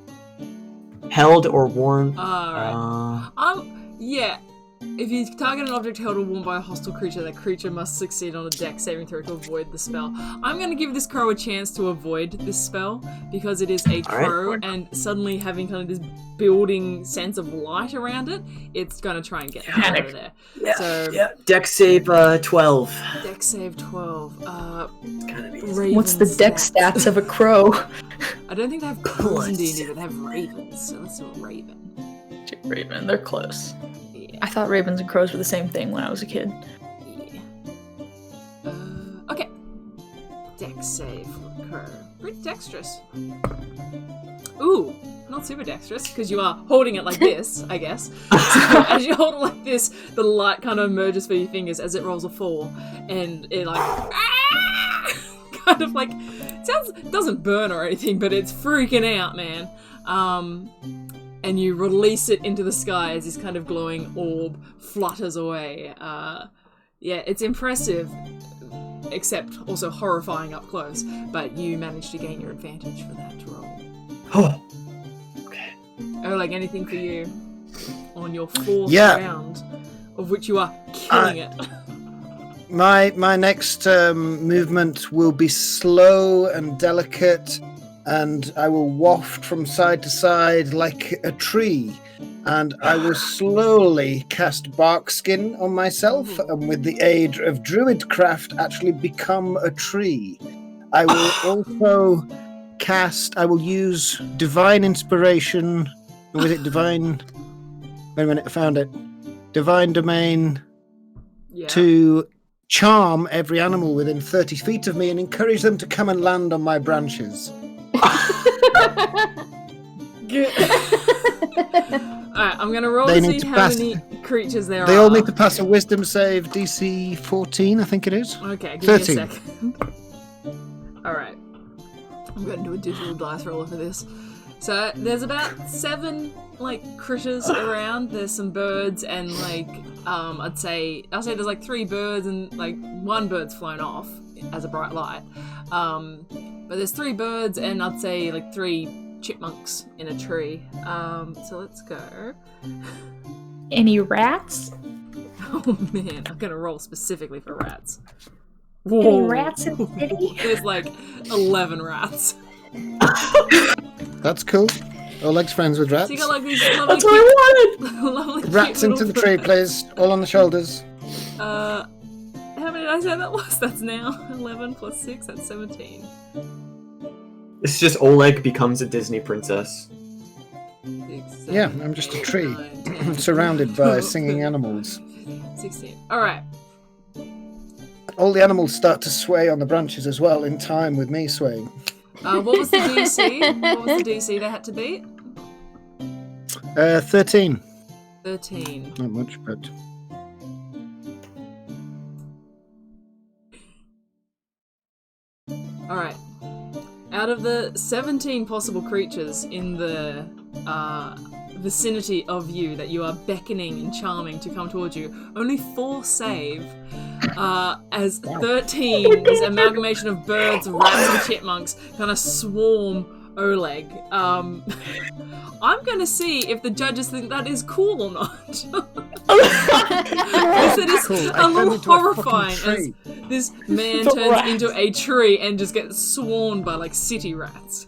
Speaker 2: held or worn,
Speaker 1: Alright. Yeah. If you target an object held or worn by a hostile creature, that creature must succeed on a dex saving throw to avoid the spell. I'm going to give this crow a chance to avoid this spell because it is a crow, and suddenly having kind of this building sense of light around it, it's going to try and get the hell out of there. So,
Speaker 2: dex save 12.
Speaker 1: dex save 12.
Speaker 2: Kind of easy.
Speaker 1: Raven
Speaker 4: What's the dex stats of a crow?
Speaker 1: I don't think they have crows in D&D, but they have ravens. So let's do a raven.
Speaker 4: Raven, they're close.
Speaker 1: Yeah.
Speaker 4: I thought ravens and crows were the same thing when I was a kid.
Speaker 1: Yeah. Okay. Dex save for the crow. Pretty dexterous. Ooh, not super dexterous, because you are holding it like this, I guess. So as you hold it like this, the light kind of emerges for your fingers as it rolls a 4, and it like kind of like doesn't burn or anything, but it's freaking out, man. And you release it into the sky as this kind of glowing orb flutters away. Yeah, it's impressive, except also horrifying up close, but you managed to gain your advantage for that roll.
Speaker 2: Oh. Okay.
Speaker 1: Oh, like anything for you on your 4th round, of which you are killing it.
Speaker 5: My next movement will be slow and delicate, and I will waft from side to side like a tree. And I will slowly cast bark skin on myself, and with the aid of druidcraft, actually become a tree. I will also I will use divine inspiration. Was it divine? Wait a minute, I found it. Divine domain to charm every animal within 30 feet of me and encourage them to come and land on my branches.
Speaker 1: Alright, I'm gonna roll
Speaker 5: They
Speaker 1: to
Speaker 5: need
Speaker 1: see
Speaker 5: to
Speaker 1: how
Speaker 5: pass-
Speaker 1: many creatures there are.
Speaker 5: They all need to pass a wisdom save, DC 14, I think it is.
Speaker 1: Okay, give
Speaker 5: 13.
Speaker 1: me a second. Alright. I'm going to do a digital dice roller for this. So, there's about 7, critters around. There's some birds and, I'll say there's, 3 birds and, 1 bird's flown off. as a bright light. But there's 3 birds and I'd say like 3 chipmunks in a tree. So let's go.
Speaker 4: Any rats?
Speaker 1: Oh man, I'm gonna roll specifically for rats.
Speaker 4: Any rats in the city?
Speaker 1: There's like 11 rats.
Speaker 5: That's cool. Oleg's friends with rats.
Speaker 1: So you got like these lovely
Speaker 4: That's what I wanted!
Speaker 1: lovely
Speaker 5: Rats
Speaker 1: cute
Speaker 5: into the
Speaker 1: little
Speaker 5: tree,
Speaker 1: birds.
Speaker 5: please. All on the shoulders.
Speaker 1: How many did I say that was? That's now 11 plus 6, that's 17.
Speaker 2: It's just Oleg becomes a Disney princess.
Speaker 1: 6,
Speaker 5: Yeah,
Speaker 1: 7,
Speaker 5: I'm just a
Speaker 1: 8,
Speaker 5: tree.
Speaker 1: 9, 10,
Speaker 5: Surrounded by singing animals.
Speaker 1: 16. Alright.
Speaker 5: All the animals start to sway on the branches as well, in time with me swaying.
Speaker 1: What was the DC? What was the DC they had to beat?
Speaker 5: 13.
Speaker 1: 13.
Speaker 5: Not much, but...
Speaker 1: Alright. Out of the 17 possible creatures in the vicinity of you that you are beckoning and charming to come towards you, only 4 save, as 13, this amalgamation of birds, rats, and chipmunks kind of swarm Oleg. I'm gonna see if the judges think that is cool or not. Because it is
Speaker 5: Cool.
Speaker 1: a little horrifying as
Speaker 5: Tree.
Speaker 1: this man
Speaker 4: The
Speaker 1: turns
Speaker 4: rats.
Speaker 1: into a tree and just gets swarmed by like city rats.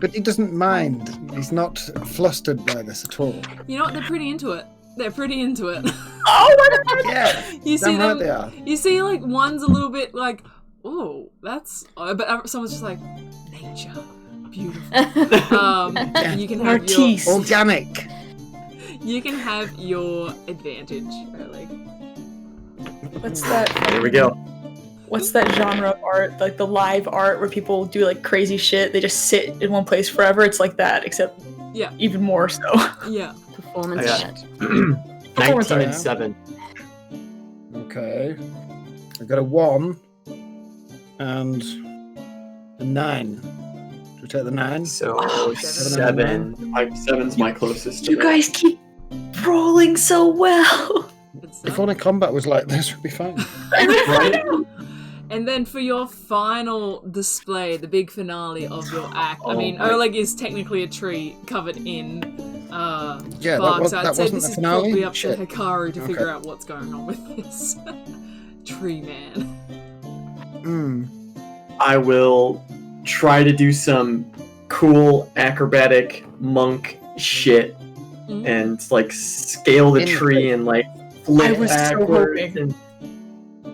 Speaker 5: But he doesn't mind. He's not flustered by this at all.
Speaker 1: You know what? They're pretty into it. They're pretty into it.
Speaker 4: Oh my god!
Speaker 5: Yeah,
Speaker 1: You see
Speaker 5: damn right
Speaker 1: them.
Speaker 5: they are.
Speaker 1: You see, like one's a little bit like, oh, that's. But someone's just like, nature, beautiful. You can have your.
Speaker 4: Artiste.
Speaker 5: Organic.
Speaker 1: You can have your advantage, Oleg.
Speaker 4: What's that?
Speaker 2: Here we go.
Speaker 4: What's that genre of art? Like the live art where people do like crazy shit. They just sit in one place forever. It's like that, except
Speaker 1: Yeah.
Speaker 4: even more so.
Speaker 1: Yeah.
Speaker 3: Performance
Speaker 2: I got
Speaker 3: art.
Speaker 2: 19 and 7.
Speaker 5: Okay. I got a 1 and a 9. Do we take the 9?
Speaker 2: So
Speaker 1: Oh,
Speaker 2: 7. 7's my closest to
Speaker 4: You
Speaker 2: that.
Speaker 4: guys keep rolling so well.
Speaker 1: Good stuff.
Speaker 5: If only combat was like this, we'd be fine.
Speaker 2: Right?
Speaker 1: And then for your final display, the big finale of your act. I
Speaker 2: Oh
Speaker 1: mean,
Speaker 2: my-
Speaker 1: Oleg is technically a tree covered in
Speaker 5: Yeah,
Speaker 1: bark,
Speaker 5: that
Speaker 1: so I'd
Speaker 5: that
Speaker 1: say
Speaker 5: wasn't
Speaker 1: this
Speaker 5: the
Speaker 1: is
Speaker 5: finale.
Speaker 1: probably up
Speaker 5: Shit.
Speaker 1: to Hikaru to figure
Speaker 5: Okay.
Speaker 1: out what's going on with this tree man.
Speaker 2: I will try to do some cool acrobatic monk shit
Speaker 1: Mhm.
Speaker 2: and like scale the
Speaker 5: In-
Speaker 2: tree and like flip
Speaker 4: I was so
Speaker 2: backwards
Speaker 4: hoping.
Speaker 2: and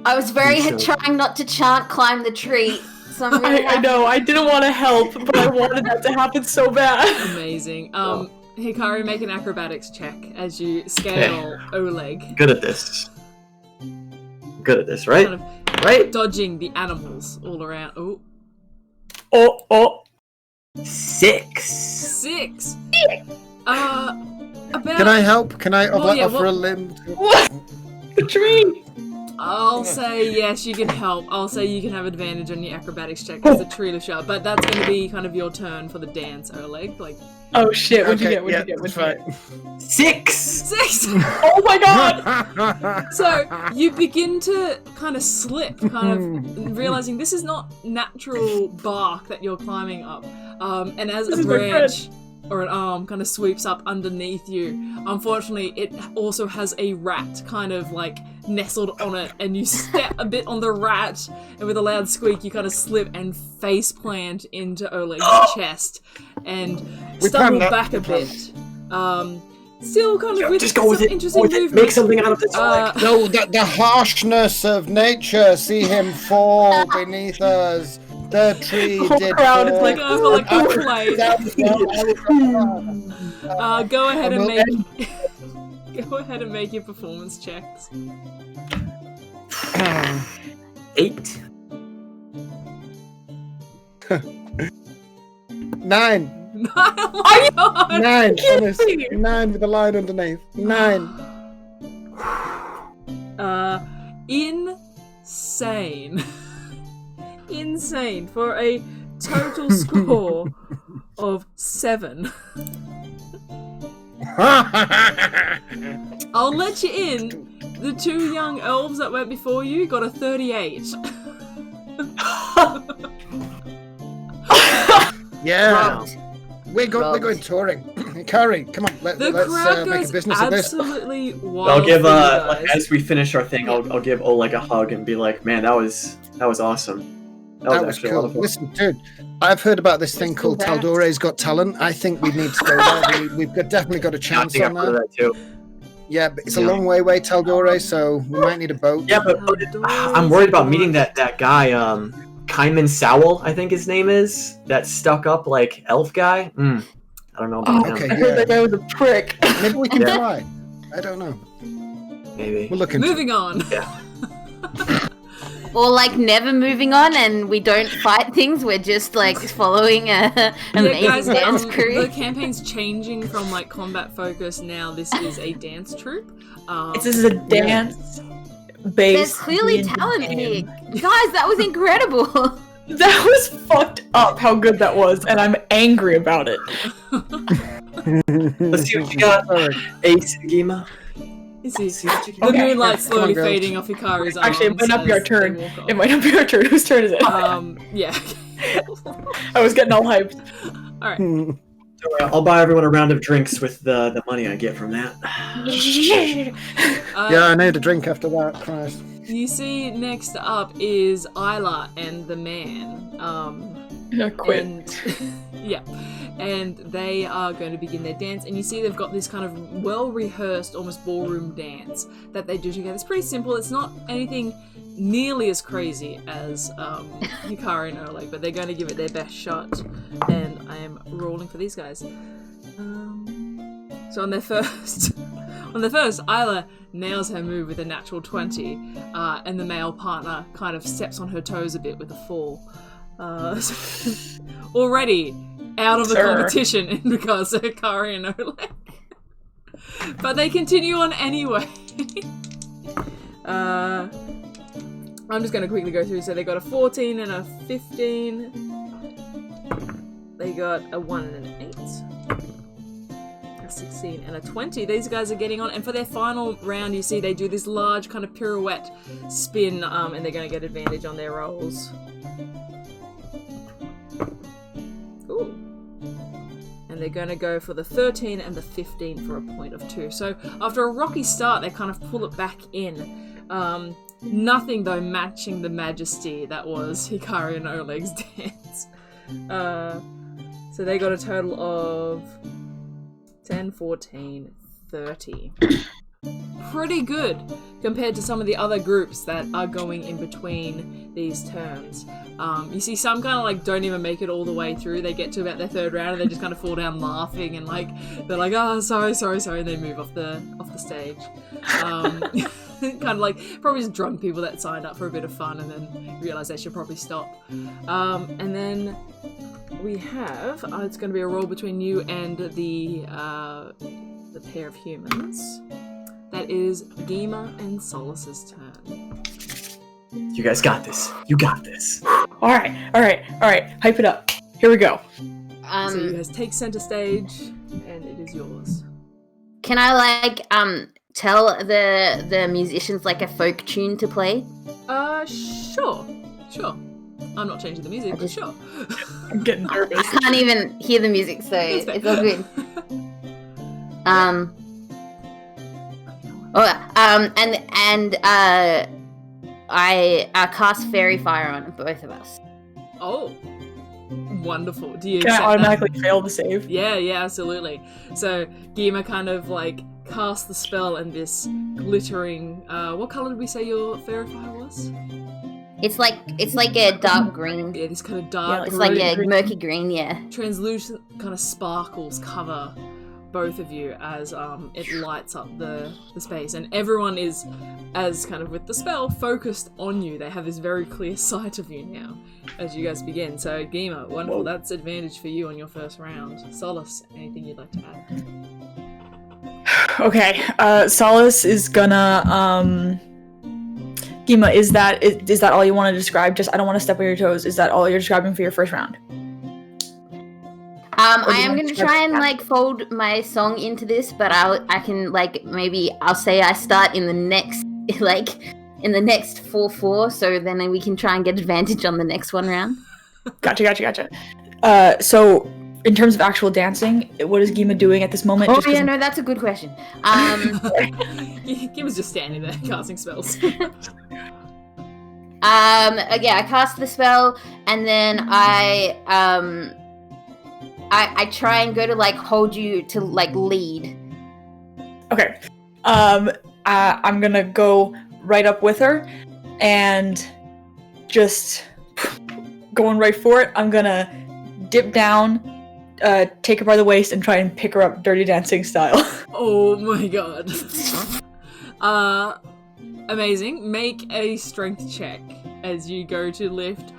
Speaker 3: I was very
Speaker 2: So-
Speaker 3: trying not to chant climb the tree. So I'm really
Speaker 4: I
Speaker 3: happy.
Speaker 4: know, I didn't want to help, but I wanted that to happen so bad.
Speaker 1: Amazing. Hikaru, make an acrobatics check as you scale Oleg,
Speaker 2: good at this. Good at this, right?
Speaker 1: kind of
Speaker 2: Right?
Speaker 1: dodging the animals all around. Oh,
Speaker 4: Oh.
Speaker 2: 6.
Speaker 1: 6. About.
Speaker 5: Can I help? Can I
Speaker 1: Well, yeah,
Speaker 5: offer
Speaker 1: what-
Speaker 5: a limb?
Speaker 4: What? The tree!
Speaker 1: I'll say yes, you can help. I'll say you can have advantage on your acrobatics check because the tree looks sharp. But that's going to be kind of your turn for the dance, Oleg. Like
Speaker 4: Oh shit, what'd you
Speaker 5: Okay,
Speaker 4: get? What'd
Speaker 5: yeah,
Speaker 4: you get?
Speaker 5: that's
Speaker 4: What'd you get?
Speaker 5: fine.
Speaker 2: 6.
Speaker 1: 6.
Speaker 4: Oh my god!
Speaker 1: So you begin to kind of slip, kind of realizing this is not natural bark that you're climbing up. And as
Speaker 4: This
Speaker 1: a
Speaker 4: is my
Speaker 1: branch or an arm kind of sweeps up underneath you, unfortunately, it also has a rat kind of like nestled on it, and you step a bit on the rat, and with a loud squeak, you kind of slip and face plant into Oleg's chest and
Speaker 5: We
Speaker 1: stumble
Speaker 5: planned that,
Speaker 1: back a
Speaker 5: we planned.
Speaker 1: bit. Still kind of with
Speaker 2: Just go with
Speaker 1: some
Speaker 2: it.
Speaker 1: interesting
Speaker 2: Go with it.
Speaker 1: movement.
Speaker 2: Make something out of this, Oleg.
Speaker 5: No, the harshness of nature. See him fall beneath us. The tree
Speaker 4: The whole
Speaker 5: did
Speaker 4: crowd is
Speaker 5: fall.
Speaker 4: like,
Speaker 1: Go for like
Speaker 5: I
Speaker 1: a
Speaker 5: was
Speaker 1: play.
Speaker 5: down.
Speaker 1: Go ahead and
Speaker 5: I will
Speaker 1: make. Go ahead and make your performance checks.
Speaker 2: 8.
Speaker 5: 9.
Speaker 1: Oh my god!
Speaker 5: 9. Honest.
Speaker 4: me.
Speaker 5: 9 with a line underneath. 9.
Speaker 1: Insane. Insane for a total score of 7. I'll let you in. The 2 young elves that went before you got a 38.
Speaker 5: Yeah,
Speaker 3: Robbed.
Speaker 5: we're going touring. Curry, come on, let's
Speaker 1: The crowd
Speaker 5: make a
Speaker 1: goes
Speaker 5: business of this.
Speaker 1: absolutely wild.
Speaker 2: I'll give
Speaker 1: for you guys.
Speaker 2: as we finish our thing, I'll give Oleg a hug and be like, man, that was awesome.
Speaker 5: That was
Speaker 2: actually a
Speaker 5: cool.
Speaker 2: lot of fun.
Speaker 5: Listen, dude, I've heard about this thing called
Speaker 4: Congrats.
Speaker 5: Tal'Dore's Got Talent. I think we need to go there. We've definitely got a
Speaker 2: I
Speaker 5: chance
Speaker 2: think
Speaker 5: on
Speaker 2: I've heard
Speaker 5: that.
Speaker 2: of that too.
Speaker 5: Yeah, but it's a
Speaker 2: Yeah.
Speaker 5: long way away, Tal'Dore, so we might need a boat.
Speaker 2: Yeah, but I'm worried about meeting that guy, Kaiman Sowell, I think his name is, that stuck up like elf guy. I don't know about him.
Speaker 5: Okay,
Speaker 4: I heard that guy was a prick.
Speaker 5: Maybe we can
Speaker 2: Yeah.
Speaker 5: try. I don't know.
Speaker 2: Maybe.
Speaker 5: We'll look into
Speaker 1: Moving on.
Speaker 3: Or like never moving on, and we don't fight things. We're just like following a amazing
Speaker 1: guys,
Speaker 3: dance
Speaker 1: the
Speaker 3: crew.
Speaker 1: campaign's changing from like combat focus. Now this is a dance troupe.
Speaker 4: This is a dance
Speaker 3: There's
Speaker 4: based.
Speaker 3: clearly talent here, guys. That was incredible.
Speaker 4: That was fucked up how good that was, and I'm angry about it.
Speaker 2: Let's see what you got,
Speaker 5: Sorry.
Speaker 2: Ace Gima.
Speaker 1: Is he?
Speaker 2: See what you
Speaker 1: The
Speaker 2: got.
Speaker 4: Okay.
Speaker 1: moonlight
Speaker 5: Come on,
Speaker 1: slowly
Speaker 5: girls.
Speaker 1: fading off Hikari's arms.
Speaker 4: Actually, it might not be our
Speaker 1: as
Speaker 4: turn.
Speaker 1: they walk off.
Speaker 4: It might not be our turn. Whose turn is it?
Speaker 1: Yeah.
Speaker 4: I was getting all hyped.
Speaker 1: All right.
Speaker 2: So, I'll buy everyone a round of drinks with the money I get from that.
Speaker 5: Yeah, I need a drink after that. Christ.
Speaker 1: You see, next up is Isla and the man.
Speaker 4: I quit.
Speaker 1: And yeah, and they are going to begin their dance. And you see, they've got this kind of well-rehearsed, almost ballroom dance that they do together. It's pretty simple. It's not anything nearly as crazy as Hikari and Oleg, but they're going to give it their best shot. And I am rolling for these guys. So on their first, Isla nails her move with a natural 20, and the male partner kind of steps on her toes a bit with a fall. Already out of the competition in regards to Hikari and Oleg. But they continue on anyway. I'm just going to quickly go through. So they got a 14 and a 15. They got a 1 and an 8. A 16 and a 20. These guys are getting on. And for their final round, you see they do this large kind of pirouette spin, and they're going to get advantage on their rolls. Ooh. And they're going to go for the 13 and the 15 for a point of 2. So after a rocky start, they kind of pull it back in. Nothing, though, matching the majesty that was Hikari and Oleg's dance. So they got a total of 10, 14, 30. Pretty good compared to some of the other groups that are going in between these turns. You see some kind of like don't even make it all the way through. They get to about their third round and they just kind of fall down laughing and like they're like, oh, sorry, and they move off the stage. Kind of like probably just drunk people that signed up for a bit of fun and then realize they should probably stop. And then we have it's going to be a roll between you and the pair of humans. That is Gima and Solace's turn.
Speaker 2: You guys got this. You got this.
Speaker 4: All right. Hype it up. Here we go.
Speaker 1: So you guys take center stage, and it is yours.
Speaker 3: Can I like tell the musicians like a folk tune to play?
Speaker 1: Sure. I'm not changing the music, but sure.
Speaker 4: I'm getting nervous.
Speaker 3: I can't even hear the music, so
Speaker 1: It's
Speaker 3: it's
Speaker 1: fair.
Speaker 3: all good. I cast Fairy Fire on both of us.
Speaker 1: Oh, wonderful. Do you
Speaker 4: Can I
Speaker 1: accept that?
Speaker 4: automatically fail the save?
Speaker 1: Yeah, absolutely. So Gima kind of like casts the spell and this glittering. What color did we say your fairy fire was?
Speaker 3: It's like a dark green.
Speaker 1: Yeah, this kind of dark.
Speaker 3: It's like a
Speaker 1: green,
Speaker 3: murky green, yeah.
Speaker 1: translucent kind of sparkles cover both of you as it lights up the space, and everyone is, as kind of with the spell, focused on you. They have this very clear sight of you now as you guys begin. So Gima, wonderful.
Speaker 2: Whoa.
Speaker 1: That's advantage for you on your first round. Solace, anything you'd like to add?
Speaker 4: Okay. Solace is gonna Gima, is that all you want to describe? Just I don't want to step on your toes. Is that all you're describing for your first round?
Speaker 3: I am gonna try and like fold my song into this, but I can like maybe I'll say I start in the next like in the next 4-4, so then we can try and get advantage on the next one round.
Speaker 4: Gotcha. So in terms of actual dancing, what is Gima doing at this moment?
Speaker 3: Oh yeah, no, that's a good question.
Speaker 1: Gima's just standing there casting spells.
Speaker 3: I cast the spell, and then I try and go to like hold you to like lead.
Speaker 4: Okay. I'm gonna go right up with her, and just going right for it. I'm gonna dip down, take her by the waist, and try and pick her up Dirty Dancing style.
Speaker 1: Oh my god. Amazing. Make a strength check as you go to lift.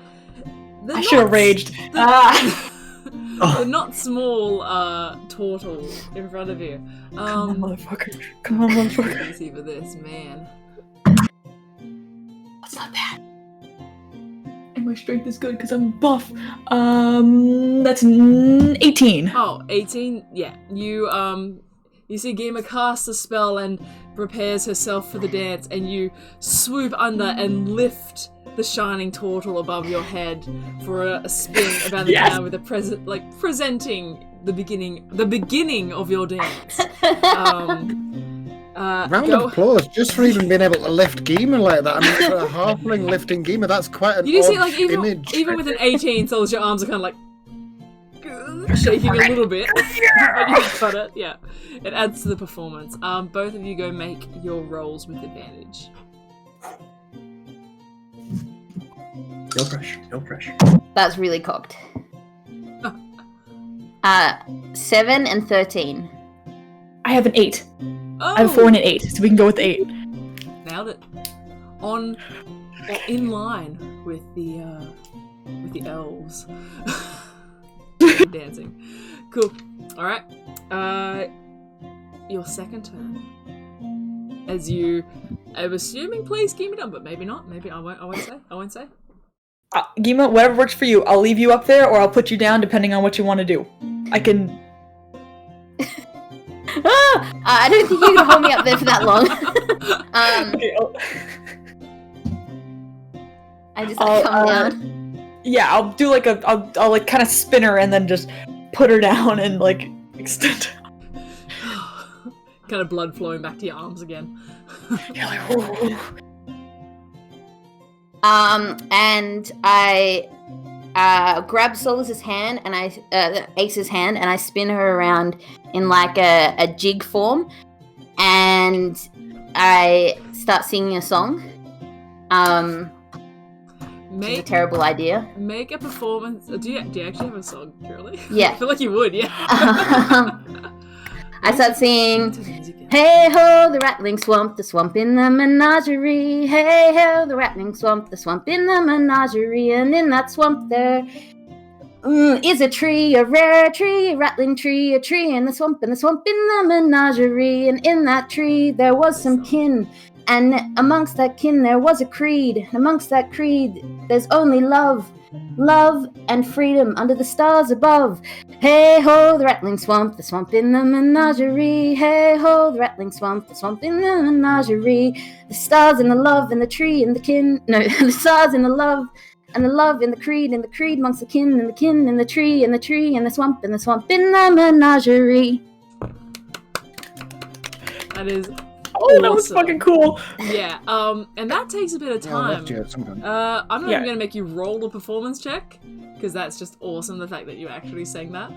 Speaker 4: I should have raged.
Speaker 1: The not small turtle in front of you.
Speaker 4: Come on, motherfucker.
Speaker 1: Easy for this, man.
Speaker 3: That's not bad.
Speaker 4: And my strength is good because I'm buff. That's 18.
Speaker 1: Oh, 18? Yeah. You see Gima cast a spell and prepares herself for the dance, and you swoop under and lift the shining turtle above your head for a spin around the town with a presenting the beginning of your dance.
Speaker 5: Round of applause just for even being able to lift Gima like that. I mean, for a halfling lifting Gima, that's quite an odd image.
Speaker 1: Even with an 18, so your arms are kind of like shaking a little bit, but you've got it. Yeah, it adds to the performance. Both of you go make your rolls with advantage.
Speaker 2: No pressure.
Speaker 3: That's really cocked. 7 and 13.
Speaker 4: I have an 8.
Speaker 1: Oh.
Speaker 4: I have a 4 and an 8, so we can go with the 8.
Speaker 1: Nailed it. In line with the elves. Dancing. Cool. Alright. Your second turn. As you, I'm assuming please give me down, but maybe not. Maybe I won't say.
Speaker 4: Gima, whatever works for you. I'll leave you up there, or I'll put you down, depending on what you want to do. I can...
Speaker 3: I don't think you can hold me up there for that long. I just come down.
Speaker 4: Yeah, I'll do like I'll like kind of spin her and then just put her down and like extend.
Speaker 1: Kind of blood flowing back to your arms again.
Speaker 4: Yeah, like, whoa.
Speaker 3: And I grab Solace's hand and Ace's hand, and I spin her around in like a jig form, and I start singing a song. Which is a terrible idea.
Speaker 1: Make a performance. Do you actually have a song, Curly?
Speaker 3: Yeah.
Speaker 1: I feel like you would, yeah.
Speaker 3: I start singing, hey ho, the rattling swamp, the swamp in the menagerie. Hey ho, the rattling swamp, the swamp in the menagerie. And in that swamp there is a tree, a rare tree, a rattling tree, a tree in the swamp in the menagerie. And in that tree there was some kin. And amongst that kin there was a creed. And amongst that creed there's only love. Love and freedom under the stars above. Hey ho, the rattling swamp, the swamp in the menagerie. Hey ho, the rattling swamp, the swamp in the menagerie. The stars and the love and the tree and the kin. No, the stars and the love and the creed amongst the kin and the tree and the swamp in the menagerie.
Speaker 1: That is
Speaker 4: awesome. That was fucking cool.
Speaker 1: Yeah, and that takes a bit of time. I'm not even going to make you roll a performance check, because that's just awesome, the fact that you actually sang that. You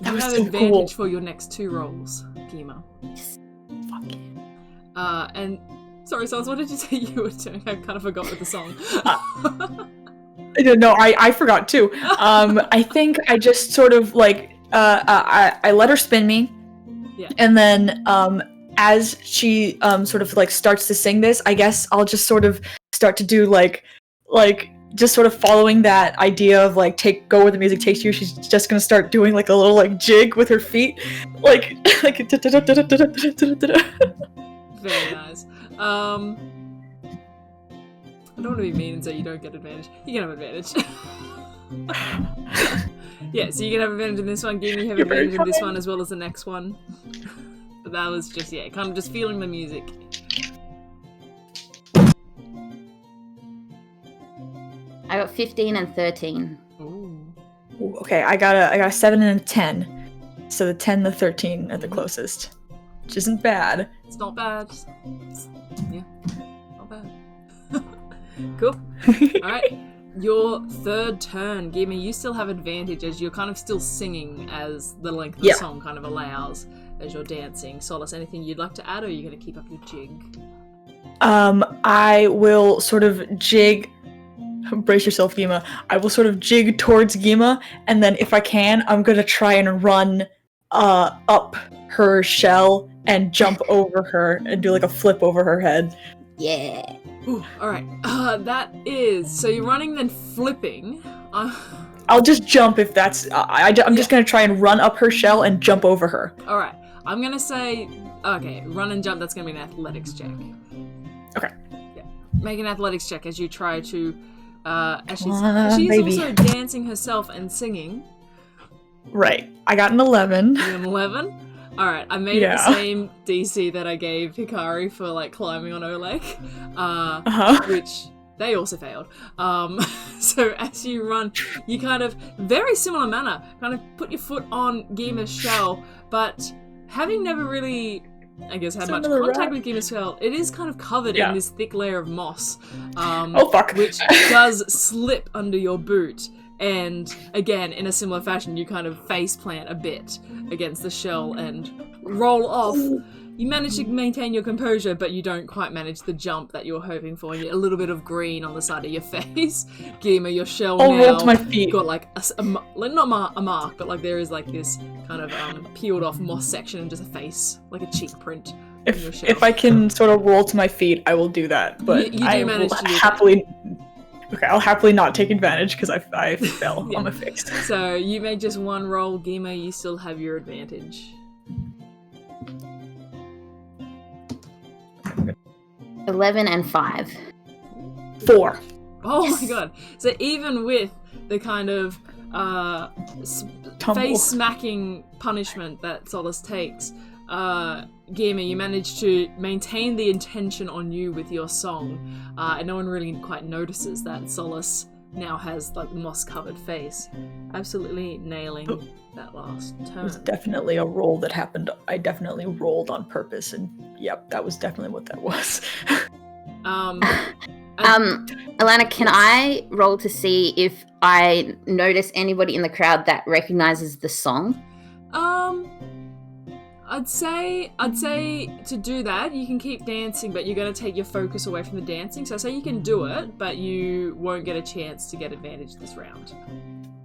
Speaker 1: have
Speaker 4: so
Speaker 1: advantage
Speaker 4: cool.
Speaker 1: for your next 2 rolls, Gima.
Speaker 3: Fuck yeah.
Speaker 1: And, sorry, Solace, what did you say you were doing? I kind of forgot with the song.
Speaker 4: No, I forgot too. I think I just sort of like, I let her spin me, and then, as she sort of like starts to sing this, I guess I'll just sort of start to do like just sort of following that idea of like go where the music takes you. She's just gonna start doing like a little like jig with her feet, like
Speaker 1: Very nice. I don't want to be mean and say you don't get advantage. You can have advantage. Yeah, so you can have advantage in this one. Gima, you have advantage in this one as well as the next one. But that was just, kind of just feeling the music.
Speaker 3: I got 15 and 13.
Speaker 1: Ooh.
Speaker 4: Ooh, okay, I got a 7 and a 10. So the 10 and the 13 are the closest. Which isn't bad.
Speaker 1: It's not bad. Yeah, not bad. Cool. Alright. Your third turn, Gimme, you still have advantage as you're kind of still singing as the length of the song kind of allows as you're dancing. Solace, anything you'd like to add, or are you going to keep up your jig?
Speaker 4: I will sort of jig. Brace yourself, Gima. I will sort of jig towards Gima, and then if I can, I'm gonna try and run up her shell and jump over her and do like a flip over her head.
Speaker 3: Yeah.
Speaker 1: Ooh, alright. That is... So you're running then flipping.
Speaker 4: I'll just jump if that's... I'm just gonna try and run up her shell and jump over her.
Speaker 1: Alright. I'm gonna say... Okay, run and jump, that's gonna be an athletics check.
Speaker 4: Okay.
Speaker 1: Yeah. Make an athletics check as you try to... she's also dancing herself and singing.
Speaker 4: Right. I got an 11.
Speaker 1: You got an 11? Alright, I made it the same DC that I gave Hikari for, like, climbing on Oleg. Which they also failed. So as you run, you kind of, very similar manner, kind of put your foot on Gima's shell, but having never really... I guess had much contact with Gima's shell, it is kind of covered in this thick layer of moss. Which does slip under your boot. And again, in a similar fashion, you kind of face plant a bit against the shell and roll off. You manage to maintain your composure, but you don't quite manage the jump that you were hoping for. And you get a little bit of green on the side of your face. Gima, your shell now
Speaker 4: my feet.
Speaker 1: Got like not a mark, but like there is like this kind of peeled off moss section and just a face, like a cheek print.
Speaker 4: If I can sort of roll to my feet, I will do that. But
Speaker 1: you
Speaker 4: I
Speaker 1: manage
Speaker 4: will
Speaker 1: to do
Speaker 4: happily. Okay, I'll happily not take advantage because I fell on my face.
Speaker 1: So you made just one roll, Gima. You still have your advantage.
Speaker 3: 11 and 5.
Speaker 4: 4.
Speaker 1: Oh my god! So even with the kind of face smacking punishment that Solace takes, Gima, you manage to maintain the intention on you with your song, and no one really quite notices that Solace now has like moss-covered face. Absolutely nailing that last turn.
Speaker 4: It was definitely a roll that happened. I definitely rolled on purpose, and yep, that was definitely what that was.
Speaker 3: Alana, can I roll to see if I notice anybody in the crowd that recognizes the song?
Speaker 1: I'd say to do that, you can keep dancing, but you're going to take your focus away from the dancing. So I say you can do it, but you won't get a chance to get advantage this round.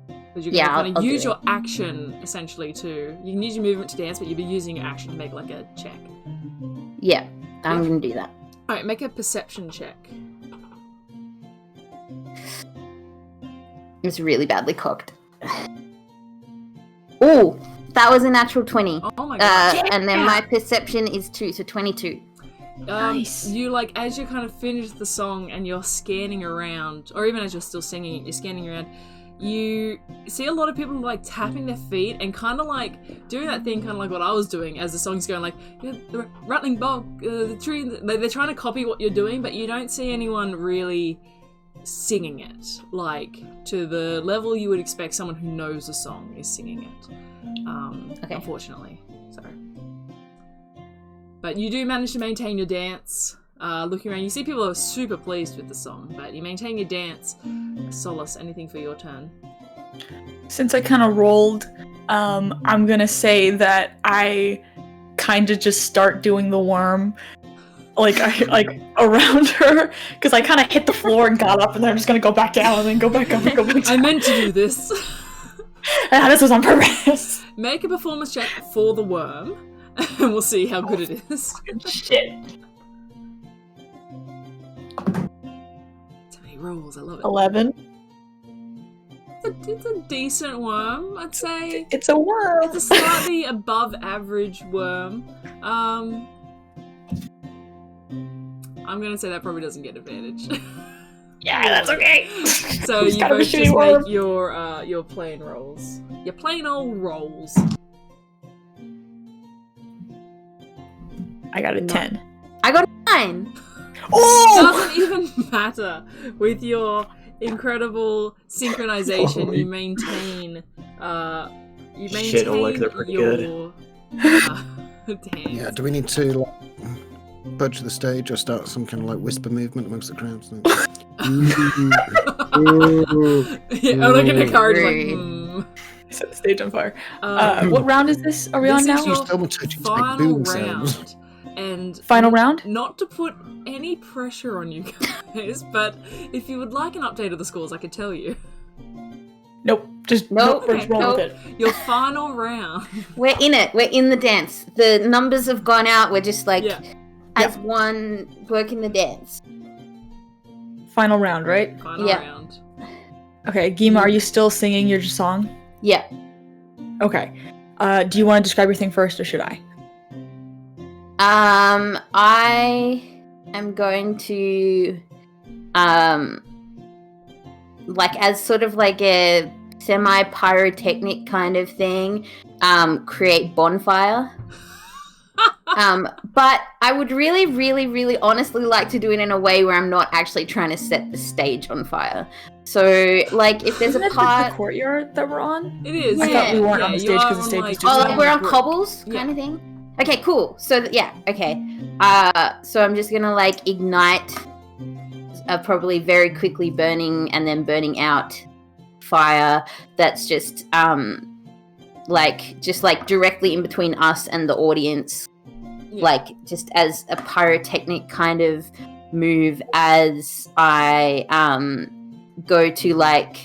Speaker 1: Because you're going to kind of use your action, essentially, to... You can use your movement to dance, but you'll be using your action to make, like, a check.
Speaker 3: Yeah, I'm going to do that.
Speaker 1: Alright, make a perception check.
Speaker 3: It's really badly cocked. Ooh! That was a natural 20.
Speaker 1: Oh my god.
Speaker 3: And then my perception is 2, so 22.
Speaker 4: Nice.
Speaker 1: You, like, as you kind of finish the song and you're scanning around, or even as you're still singing it, you're scanning around, you see a lot of people, like, tapping their feet and kind of, like, doing that thing kind of like what I was doing as the song's going, like, the rattling bog, the tree, they're trying to copy what you're doing, but you don't see anyone really singing it, like, to the level you would expect someone who knows the song is singing it. Unfortunately. Sorry. But you do manage to maintain your dance. Looking around, you see people are super pleased with the song, but you maintain your dance. Solace, anything for your turn?
Speaker 4: Since I kind of rolled, I'm gonna say that I kind of just start doing the worm, like around her, because I kind of hit the floor and got up, and then I'm just gonna go back down and then go back up and go back down.
Speaker 1: I meant to do this.
Speaker 4: This was on purpose.
Speaker 1: Make a performance check for the worm, and we'll see how good it is.
Speaker 4: Shit.
Speaker 1: So many rolls, I love it.
Speaker 4: 11.
Speaker 1: It's a decent worm, I'd say.
Speaker 4: It's a worm.
Speaker 1: It's a slightly above average worm. I'm gonna say that probably doesn't get advantage.
Speaker 4: Yeah, that's okay.
Speaker 1: So you both just make your plain rolls. Your plain old rolls.
Speaker 4: I got a 10.
Speaker 3: I got a 9.
Speaker 4: Oh!
Speaker 1: Doesn't even matter with your incredible synchronization. You maintain.
Speaker 2: Shit, oh, like they're pretty
Speaker 1: your. Dance.
Speaker 5: Yeah, do we need to like, budge the stage or start some kind of like whisper movement amongst the crowd?
Speaker 1: Yeah, I'm like in a car, just like.
Speaker 4: Set the stage on fire. What round is this? Are we on now?
Speaker 1: This is
Speaker 5: Use thaumaturgy to make
Speaker 1: final
Speaker 5: boom
Speaker 1: round.
Speaker 5: sounds.
Speaker 1: And
Speaker 4: Final round?
Speaker 1: Not to put any pressure on you guys, but if you would like an update of the scores, I could tell you.
Speaker 4: Nope. Just
Speaker 3: Nope.
Speaker 4: we're just rolling
Speaker 3: Nope.
Speaker 4: with it.
Speaker 1: Your final round.
Speaker 3: We're in it. We're in the dance. The numbers have gone out. We're just like, as one, working the dance.
Speaker 4: Final round, right?
Speaker 1: Final
Speaker 3: Yeah.
Speaker 1: round.
Speaker 4: Okay, Gima, are you still singing your song?
Speaker 3: Yeah.
Speaker 4: Okay. Do you want to describe your thing first, or should I?
Speaker 3: I am going to, like, as sort of like a semi-pyrotechnic kind of thing, create bonfire. But I would really, really, really honestly like to do it in a way where I'm not actually trying to set the stage on fire. So, like, if there's
Speaker 4: Isn't
Speaker 3: a
Speaker 4: that
Speaker 3: part...
Speaker 4: the courtyard that we're on?
Speaker 1: It is.
Speaker 3: I thought
Speaker 4: we weren't on the
Speaker 1: you
Speaker 4: stage
Speaker 1: are
Speaker 4: 'cause the
Speaker 1: on,
Speaker 4: stage
Speaker 1: like,
Speaker 4: was just
Speaker 3: Oh, like we're on
Speaker 1: brick.
Speaker 3: cobbles
Speaker 1: Yeah.
Speaker 3: kind of thing? Okay, cool. So, okay. So I'm just gonna, like, ignite a probably very quickly burning and then burning out fire that's just, directly in between us and the audience.
Speaker 1: Yeah.
Speaker 3: Like, just as a pyrotechnic kind of move as I, go to, like,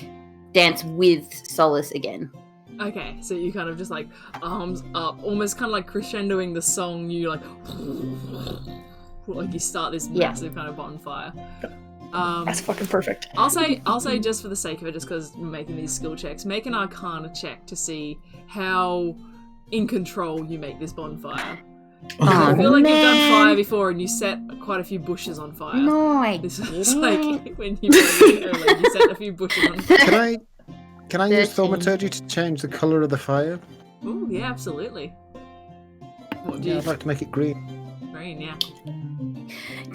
Speaker 3: dance with Solace again.
Speaker 1: Okay, so you kind of just like arms up, almost kind of like crescendoing the song. You like you start this massive kind of bonfire.
Speaker 4: That's fucking perfect.
Speaker 1: I'll say just for the sake of it, just because we're making these skill checks, make an Arcana check to see how in control you make this bonfire. I feel like you've done fire before and you set quite a few bushes on fire.
Speaker 3: No, I
Speaker 1: This is
Speaker 3: didn't.
Speaker 1: like when you set a few bushes on fire.
Speaker 5: Can I use
Speaker 3: 13.
Speaker 5: thaumaturgy to change the color of the fire?
Speaker 1: Ooh, yeah, absolutely. What do
Speaker 5: Yeah,
Speaker 1: you
Speaker 5: I'd like to make it green.
Speaker 1: green, yeah.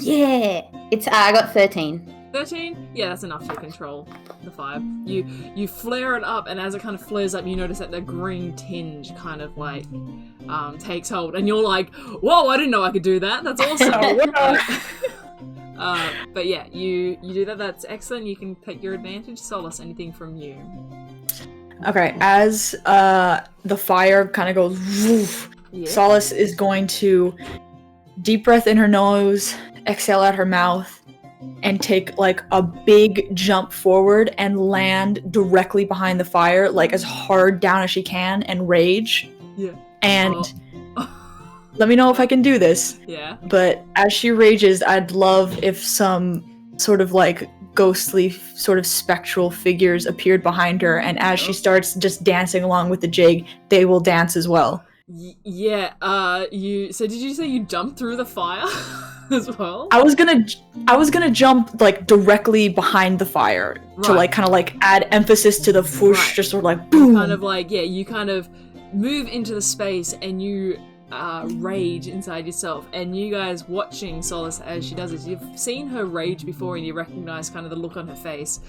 Speaker 3: Yeah. It's, I got 13.
Speaker 1: 13? Yeah, that's enough to control the fire. You flare it up, and as it kind of flares up, you notice that the green tinge kind of like takes hold, and you're like, "Whoa! I didn't know I could do that. That's awesome." But yeah, you do that. That's excellent. You can take your advantage. Solace, anything from you?
Speaker 4: Okay, as the fire kind of goes, woof,
Speaker 1: Yeah.
Speaker 4: Solace is going to deep breath in her nose, exhale out her mouth, and take like a big jump forward and land directly behind the fire, like as hard down as she can, and rage.
Speaker 1: Yeah.
Speaker 4: And let me know if I can do this.
Speaker 1: Yeah.
Speaker 4: But as she rages, I'd love if some sort of like ghostly, sort of spectral figures appeared behind her, and as she starts just dancing along with the jig, they will dance as well.
Speaker 1: Yeah. So did you say you jumped through the fire as well?
Speaker 4: I was gonna jump like directly behind the fire to
Speaker 1: Right.
Speaker 4: like kind of like add emphasis to the whoosh,
Speaker 1: Right.
Speaker 4: just sort of like boom.
Speaker 1: Kind of like, yeah, you kind of move into the space and you rage inside yourself, and you guys watching Solace as she does this, you've seen her rage before and you recognize kind of the look on her face,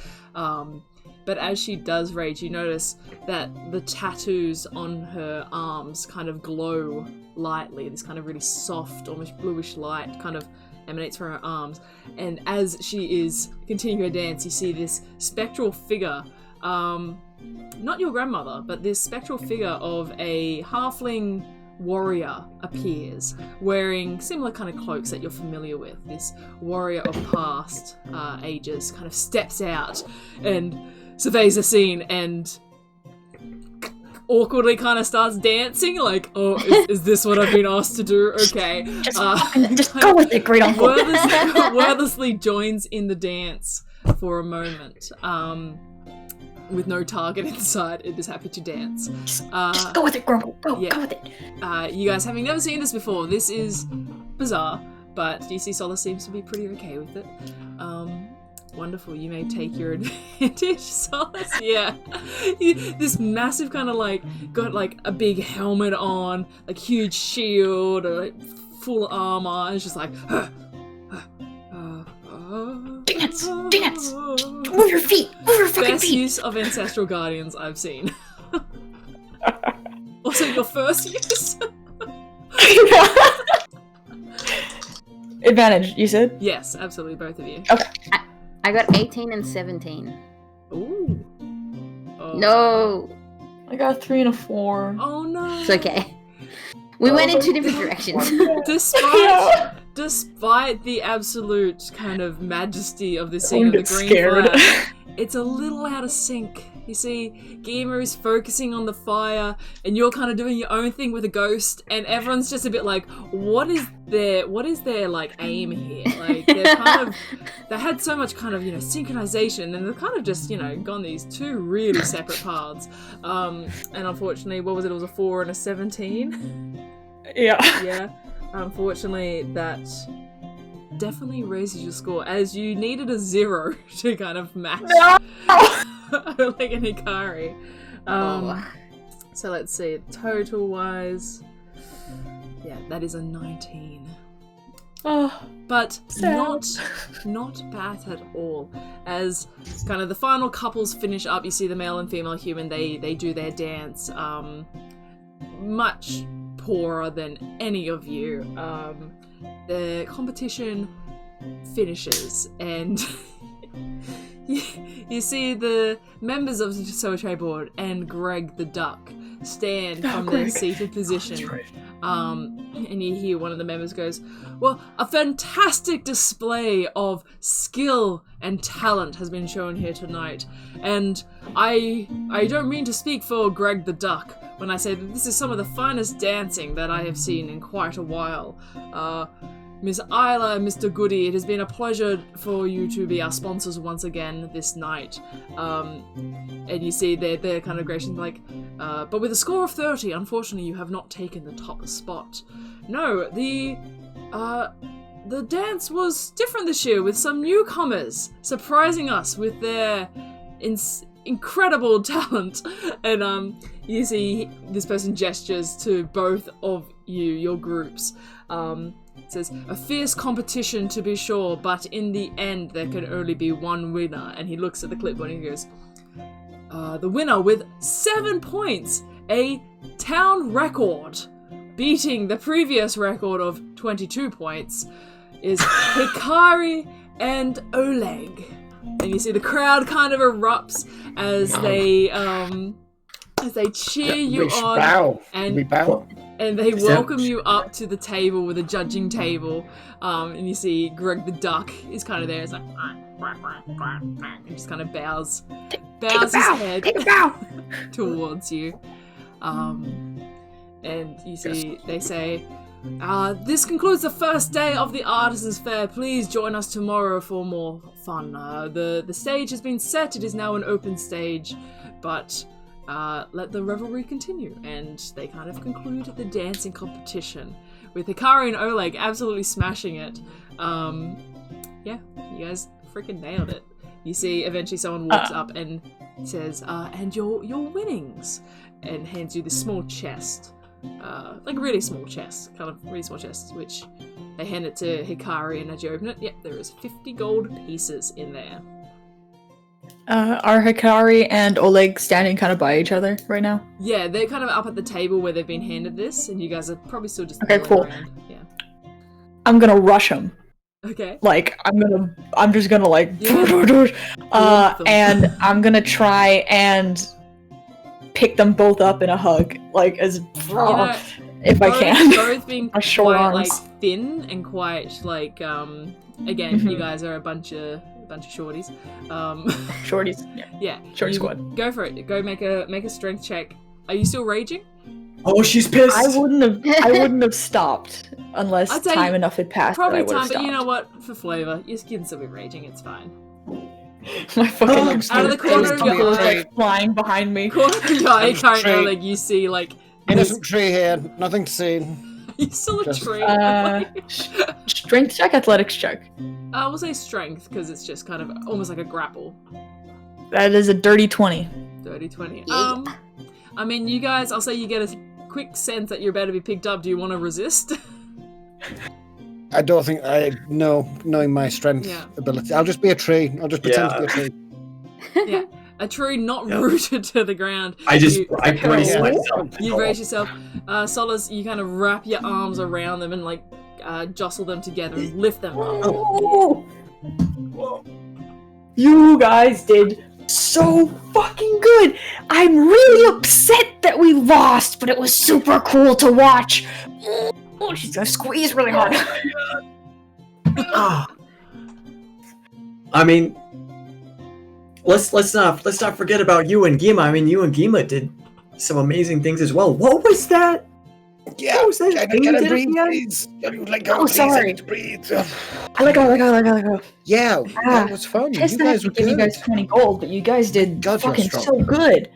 Speaker 1: but as she does rage, you notice that the tattoos on her arms kind of glow lightly. This kind of really soft, almost bluish light kind of emanates from her arms, and as she is continuing her dance, you see this spectral figure, not your grandmother, but this spectral figure of a halfling warrior appears, wearing similar kind of cloaks that you're familiar with. This warrior of past ages kind of steps out and surveys the scene and awkwardly kind of starts dancing, like, oh, is this what I've been asked to do? Okay.
Speaker 4: Just go with it, great uncle.
Speaker 1: Wordlessly joins in the dance for a moment. With no target in sight, it is happy to dance.
Speaker 4: Just go with it, Grumble. Go with it.
Speaker 1: You guys having never seen this before, this is bizarre, but DC Solace seems to be pretty okay with it. Wonderful, you may take your advantage, Solace. Yeah. This massive kind of like, got like a big helmet on, like huge shield, or like full armor, and it's just like,
Speaker 4: Dance! Dance! Move your feet! Move your fucking
Speaker 1: Best
Speaker 4: feet!
Speaker 1: use of Ancestral Guardians I've seen. Also, your first use?
Speaker 4: Advantage, you said?
Speaker 1: Yes, absolutely, both of you.
Speaker 3: I got 18 and 17.
Speaker 1: Ooh. Oh.
Speaker 3: No.
Speaker 4: I got a 3 and a 4.
Speaker 1: Oh no.
Speaker 3: It's okay. We went in two different directions.
Speaker 1: Despite the absolute kind of majesty of the scene
Speaker 4: I'm
Speaker 1: of the green
Speaker 4: scared.
Speaker 1: flag, it's a little out of sync. You see, Gima is focusing on the fire, and you're kind of doing your own thing with a ghost, and everyone's just a bit like, what is their like aim here? Like they had so much kind of, you know, synchronization, and they've kind of just, you know, gone these two really separate paths. And unfortunately, what was it? It was a 4 and a 17.
Speaker 4: Yeah.
Speaker 1: Yeah. Unfortunately, that definitely raises your score, as you needed a 0 to kind of match Oleg and Hikari. So let's see, total wise, yeah, that is a 19.
Speaker 4: Oh,
Speaker 1: But
Speaker 4: sad.
Speaker 1: not bad at all. As kind of the final couples finish up, you see the male and female human, they do their dance. Much poorer than any of you. The competition finishes, and you see the members of the Tussoa board and Greg the Duck stand from their seated position. And you hear one of the members goes, "Well, a fantastic display of skill and talent has been shown here tonight, and I don't mean to speak for Greg the Duck when I say that this is some of the finest dancing that I have seen in quite a while. Miss Isla and Mr. Goody, it has been a pleasure for you to be our sponsors once again this night." And you see they're kind of gracious, like, but with a score of 30, unfortunately you have not taken the top spot. No, the dance was different this year, with some newcomers surprising us with their incredible talent. And you see this person gestures to both of you, your groups. It says, "A fierce competition to be sure, but in the end there can only be one winner." And he looks at the clipboard and he goes, "The winner with 7 points, a town record, beating the previous record of 22 points, is Hikari and Oleg." And you see the crowd kind of erupts as they cheer you on.
Speaker 5: Bow.
Speaker 1: And
Speaker 5: we bow.
Speaker 1: And they welcome you up to the table, with a judging table. And you see Greg the Duck is kind of there. It's like, he just kind of bows his head towards you. And you see, they say, "This concludes the first day of the Artisan's Fair. Please join us tomorrow for more fun. The stage has been set. It is now an open stage, but let the revelry continue." And they kind of conclude the dancing competition with Hikari and Oleg absolutely smashing it. Yeah, you guys freaking nailed it. You see, eventually someone walks up and says, "And your winnings," and hands you this small chest. Like a really small chest, kind of really small chest, which they hand it to Hikari, and as you open it, yep, there is 50 gold pieces in there.
Speaker 4: Are Hikari and Oleg standing kind of by each other right now?
Speaker 1: Yeah, they're kind of up at the table where they've been handed this, and you guys are probably still just
Speaker 4: Okay, cool.
Speaker 1: around. Yeah.
Speaker 4: I'm gonna rush him.
Speaker 1: Okay.
Speaker 4: Like, I'm just gonna like,
Speaker 1: Yeah.
Speaker 4: and I'm gonna try and pick them both up in a hug, like, as if I can.
Speaker 1: Both being
Speaker 4: My short
Speaker 1: quite
Speaker 4: arms.
Speaker 1: like thin and quite like again, you guys are a bunch of shorties.
Speaker 4: Shorties. Yeah.
Speaker 1: Yeah.
Speaker 4: Shorty
Speaker 1: you
Speaker 4: squad.
Speaker 1: Go for it. Go make a strength check. Are you still raging?
Speaker 2: Oh, she's pissed.
Speaker 4: I wouldn't have stopped unless
Speaker 1: I'd say
Speaker 4: time enough had passed that I
Speaker 1: Probably
Speaker 4: would have
Speaker 1: time, but
Speaker 4: stopped.
Speaker 1: you know what? For flavor, you can still be raging. It's fine.
Speaker 4: My fucking
Speaker 2: Oh,
Speaker 1: out of the corner of your
Speaker 4: was
Speaker 1: eye.
Speaker 4: like flying behind me.
Speaker 1: Corner of your eye,
Speaker 5: Straight.
Speaker 1: kind of like you see like
Speaker 5: Innocent tree here, nothing to see.
Speaker 1: you still a
Speaker 5: Just-
Speaker 1: tree.
Speaker 4: Strength check, athletics check.
Speaker 1: We'll say strength because it's just kind of almost like a grapple.
Speaker 4: That is a dirty 20.
Speaker 1: 30-20.
Speaker 3: Yeah.
Speaker 1: I mean, you guys, I'll say you get a quick sense that you're about to be picked up. Do you want to resist?
Speaker 5: I don't think knowing my strength ability. I'll just be a tree. I'll just pretend to be a tree.
Speaker 1: Yeah. A tree not rooted to the ground.
Speaker 2: I brace myself.
Speaker 1: You brace yourself. Solace, you kind of wrap your arms around them and like jostle them together and lift them up.
Speaker 4: Oh. You guys did so fucking good. I'm really upset that we lost, but it was super cool to watch. Oh, she's gonna squeeze really hard.
Speaker 2: I mean, let's not forget about you and Gima. I mean, you and Gima did some amazing things as well. What was that?
Speaker 5: Yeah,
Speaker 2: what was that?
Speaker 5: can I breathe, please? Let go, please.
Speaker 4: Sorry.
Speaker 5: Breathe.
Speaker 4: I let go.
Speaker 5: Yeah, that was fun. You guys were
Speaker 4: give you
Speaker 5: good.
Speaker 4: guys 20 gold, but you guys did
Speaker 5: God, you're
Speaker 4: fucking
Speaker 5: strong.
Speaker 4: so good.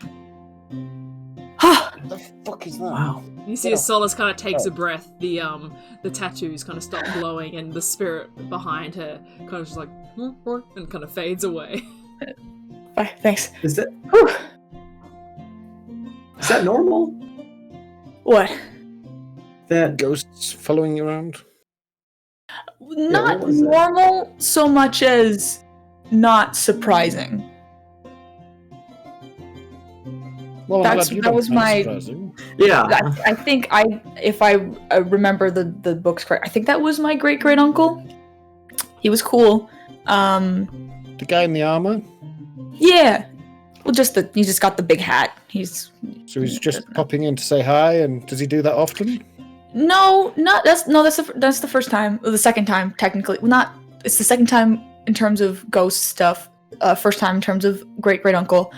Speaker 5: What the fuck is that?
Speaker 2: Wow.
Speaker 1: You see as Solace kind of takes a breath, the tattoos kind of stop glowing and the spirit behind her kind of just like and kind of fades away.
Speaker 4: Bye, thanks.
Speaker 2: Is that normal?
Speaker 4: What?
Speaker 2: That
Speaker 5: Ghosts following you around?
Speaker 4: Not
Speaker 2: what was that?
Speaker 4: normal so much as not surprising.
Speaker 5: Well,
Speaker 4: that was my.
Speaker 2: yeah.
Speaker 4: I think if I remember the books correct, I think that was my great uncle. He was cool.
Speaker 5: The guy in the armor?
Speaker 4: Yeah. Well, he just got the big hat.
Speaker 5: So he's just popping in to say hi, and does he do that often?
Speaker 4: That's the first time, or the second time technically. Well, it's the second time in terms of ghost stuff. First time in terms of great uncle.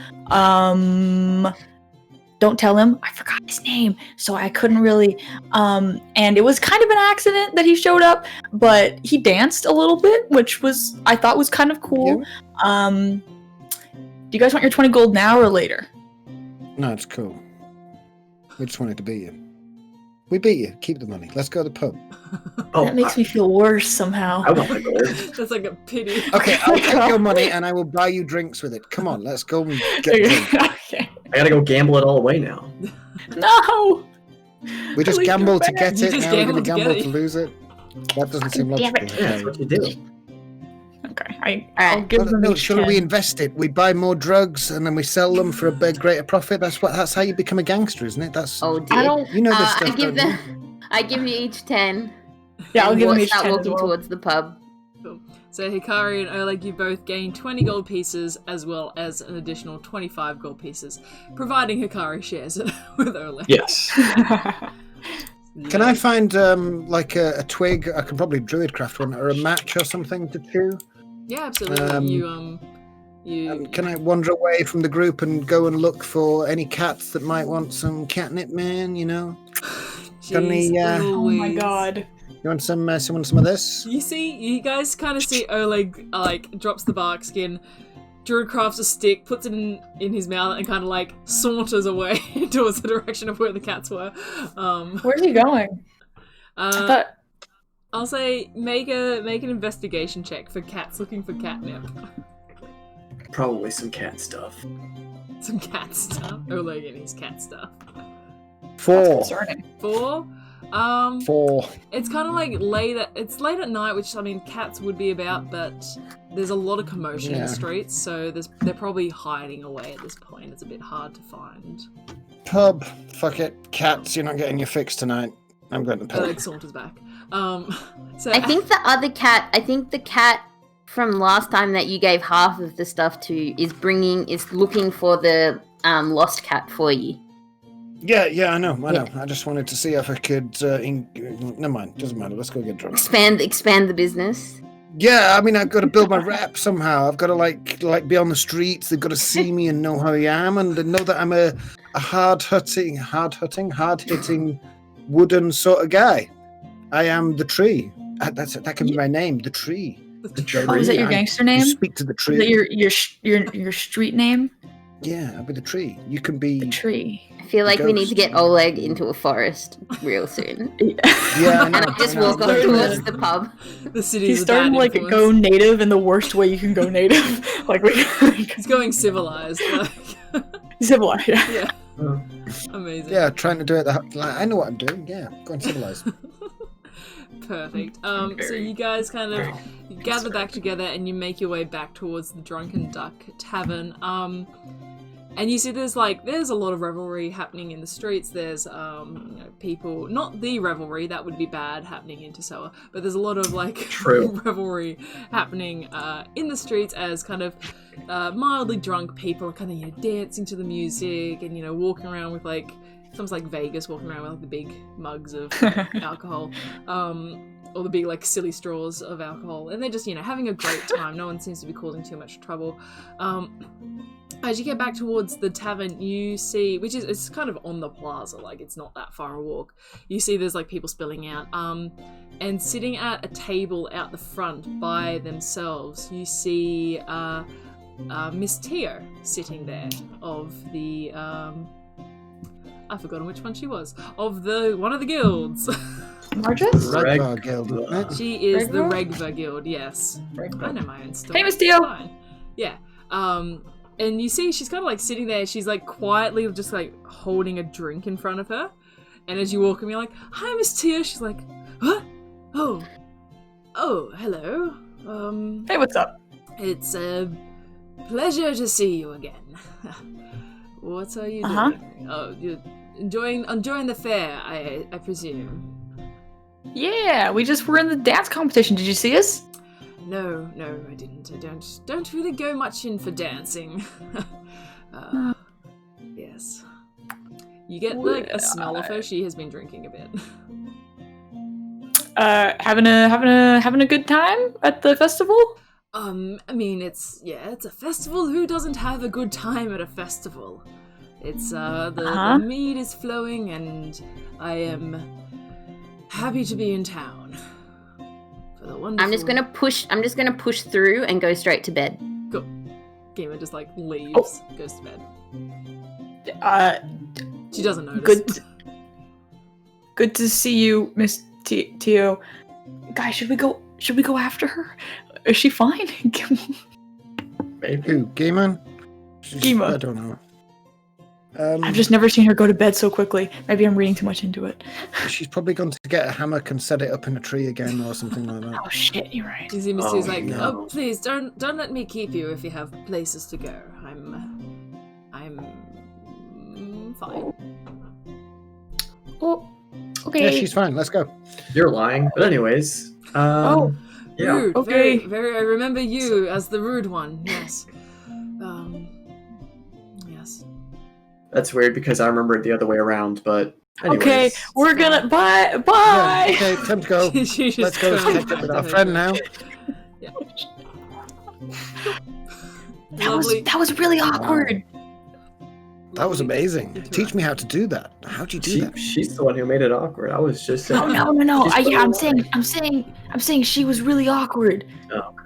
Speaker 4: Don't tell him. I forgot his name, so I couldn't really. And it was kind of an accident that he showed up, but he danced a little bit, which I thought was kind of cool. Yeah. Do you guys want your 20 gold now or later?
Speaker 5: No, it's cool. We just wanted to beat you. We beat you. Keep the money. Let's go to the pub.
Speaker 4: That makes me feel worse somehow.
Speaker 2: I want my gold.
Speaker 1: That's like a pity.
Speaker 5: Okay, I'll take your money and I will buy you drinks with it. Come on, let's go and get drunk.
Speaker 4: Okay.
Speaker 2: I gotta go gamble it all away now.
Speaker 4: No!
Speaker 5: We just gamble to get
Speaker 1: You
Speaker 5: it,
Speaker 1: just
Speaker 5: now we're going to
Speaker 1: gamble to
Speaker 5: gamble
Speaker 1: get
Speaker 5: to
Speaker 1: it.
Speaker 5: lose it. That doesn't seem
Speaker 3: Damn
Speaker 5: logical.
Speaker 3: it.
Speaker 2: Yeah, that's what you do.
Speaker 4: Okay, I'll give
Speaker 5: Well,
Speaker 4: them
Speaker 5: no,
Speaker 4: each
Speaker 5: shall
Speaker 4: 10.
Speaker 5: we invest it? We buy more drugs and then we sell them for a big greater profit. That's how you become a gangster, isn't it? That's
Speaker 3: Oh dear.
Speaker 4: I don't.
Speaker 5: you know this stuff.
Speaker 3: I give you each 10.
Speaker 4: Yeah, I'll
Speaker 3: and
Speaker 4: give them
Speaker 3: we'll
Speaker 4: each
Speaker 3: start
Speaker 4: 10 as
Speaker 3: walking
Speaker 4: well.
Speaker 3: towards the pub.
Speaker 1: So Hikari and Oleg, you both gain 20 gold pieces as well as an additional 25 gold pieces, providing Hikari shares it with Oleg.
Speaker 2: Yes.
Speaker 5: Can I find like a twig? I can probably druidcraft one or a match or something to chew.
Speaker 1: Yeah, absolutely. You
Speaker 5: Can I wander away from the group and go and look for any cats that might want some catnip, man? You know, Got any,
Speaker 1: Jeez
Speaker 4: Oh my
Speaker 1: Louise.
Speaker 4: god.
Speaker 5: you want some of this?
Speaker 1: You guys kind of see Oleg like drops the bark skin, Druid crafts a stick, puts it in his mouth, and kind of like saunters away towards the direction of where the cats were.
Speaker 4: Where's he going? I thought.
Speaker 1: I'll say make an investigation check for cats looking for catnip.
Speaker 2: Probably some cat stuff.
Speaker 1: Some cat stuff. Oleg and his cat stuff.
Speaker 5: 4.
Speaker 4: Concerning.
Speaker 1: 4.
Speaker 5: 4.
Speaker 1: It's kind of like late at night, which I mean cats would be about, but there's a lot of commotion in the streets, so they're probably hiding away at this point. It's a bit hard to find.
Speaker 5: Pub. Fuck it. Cats, you're not getting your fix tonight. I'm going to pub.
Speaker 1: Oleg saunters back. So
Speaker 3: I think the cat from last time that you gave half of the stuff to is looking for the lost cat for you.
Speaker 5: Yeah, I know. I just wanted to see if I could. Never mind. Doesn't matter. Let's go get drunk.
Speaker 3: Expand the business.
Speaker 5: Yeah, I mean, I've got to build my rep somehow. I've got to like be on the streets. They've got to see me and know how I am, and they know that I'm a hard-hitting, wooden sort of guy. I am the tree. That can be my name, the tree.
Speaker 4: Oh, is that your gangster name?
Speaker 5: You speak to the tree.
Speaker 4: Is that your street name?
Speaker 5: Yeah, I'll be the tree. You can be
Speaker 4: The tree.
Speaker 3: I feel like we need to
Speaker 5: Ghost.
Speaker 3: get Oleg into a forest real soon.
Speaker 5: Yeah,
Speaker 3: And I just walk off towards the pub.
Speaker 1: the city
Speaker 4: He's
Speaker 1: is a
Speaker 4: starting
Speaker 1: bad
Speaker 4: to like
Speaker 1: influence.
Speaker 4: go native in the worst way you can go native.
Speaker 1: He's going civilized. Like,
Speaker 4: civilized. Yeah.
Speaker 1: amazing.
Speaker 5: Yeah, trying to do it. I know what I'm doing. Yeah, go and civilize.
Speaker 1: Perfect. So you guys kind of gather back together and you make your way back towards the Drunken Duck Tavern. And you see there's a lot of revelry happening in the streets. There's people, not the revelry, that would be bad, happening in Tussoa, but there's a lot of revelry happening in the streets as kind of mildly drunk people are kind of dancing to the music and walking around with it's almost like Vegas, walking around with the big mugs of alcohol. Or the big silly straws of alcohol, and they're just having a great time. No one seems to be causing too much trouble. As you get back towards the tavern, you see, it's kind of on the plaza, it's not that far a walk. You see there's people spilling out, and sitting at a table out the front by themselves, you see Miss Tio sitting there of the I've forgotten which one she was, of one of the guilds.
Speaker 4: Margus?
Speaker 5: Regva Guild.
Speaker 1: She is the Regva Guild, yes.
Speaker 4: Regva.
Speaker 1: I know my own story.
Speaker 4: Hey, Miss Tio!
Speaker 1: Yeah. And you see she's kind of sitting there, she's quietly just holding a drink in front of her. And as you walk in, you're like, "Hi, Miss Tio." She's like, "What? Oh, hello.
Speaker 4: Hey, what's up?
Speaker 1: It's a pleasure to see you again. What are you doing? Oh, you're enjoying the fair, I presume."
Speaker 4: Yeah, we just were in the dance competition. Did you see us?
Speaker 1: No, I didn't. I don't really go much in for dancing. Yes. You get a smell of her. She has been drinking a bit.
Speaker 4: Having a good time at the festival?
Speaker 1: I mean, it's a festival. Who doesn't have a good time at a festival? It's the mead is flowing, and I am happy to be in town. For the wonderful...
Speaker 3: I'm just gonna push through and go straight to bed.
Speaker 1: Cool. Gamer just leaves, goes to bed. She doesn't notice.
Speaker 4: Good to see you, Miss Tio. Guys, should we go after her? Is she fine?
Speaker 5: Maybe. Who? Gamer?
Speaker 4: Gamer.
Speaker 5: I don't know.
Speaker 4: I've just never seen her go to bed so quickly. Maybe I'm reading too much into it.
Speaker 5: She's probably going to get a hammock and set it up in a tree again or something like that.
Speaker 4: Oh shit, you're right.
Speaker 1: You see Miss Tio's
Speaker 2: no.
Speaker 1: Please don't let me keep you if you have places to go. I'm fine.
Speaker 4: Oh, okay.
Speaker 5: Yeah, she's fine. Let's go.
Speaker 2: You're lying. But anyways, yeah.
Speaker 1: Rude.
Speaker 4: Okay.
Speaker 1: Very, very, I remember you as the rude one. Yes. Yes.
Speaker 2: That's weird because I remember it the other way around, but anyways.
Speaker 4: Okay, we're gonna bye.
Speaker 5: Yeah, okay, time to go. Let's go
Speaker 1: turned
Speaker 5: catch up with our
Speaker 1: back.
Speaker 5: friend now.
Speaker 1: Yeah.
Speaker 4: That was really awkward.
Speaker 5: That was amazing. Teach me how to do that. How'd you do that?
Speaker 2: She's the one who made it awkward. I was just saying.
Speaker 4: No. I'm saying she was really awkward.
Speaker 2: Oh, okay.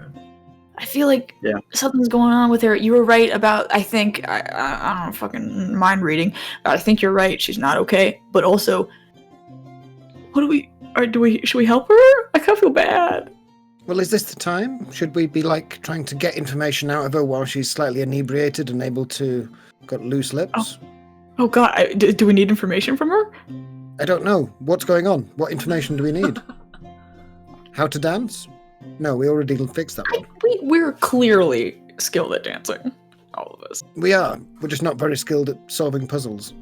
Speaker 4: I feel like something's going on with her. You were right about. I think I don't know, fucking mind reading. But I think you're right. She's not okay. But also, should we help her? I kind of feel bad.
Speaker 5: Well, is this the time? Should we be trying to get information out of her while she's slightly inebriated and able to got loose lips?
Speaker 4: Oh God, do we need information from her?
Speaker 5: I don't know. What's going on? What information do we need? How to dance? No, we already fixed that one.
Speaker 4: We're clearly skilled at dancing. All of us.
Speaker 5: We are. We're just not very skilled at solving puzzles.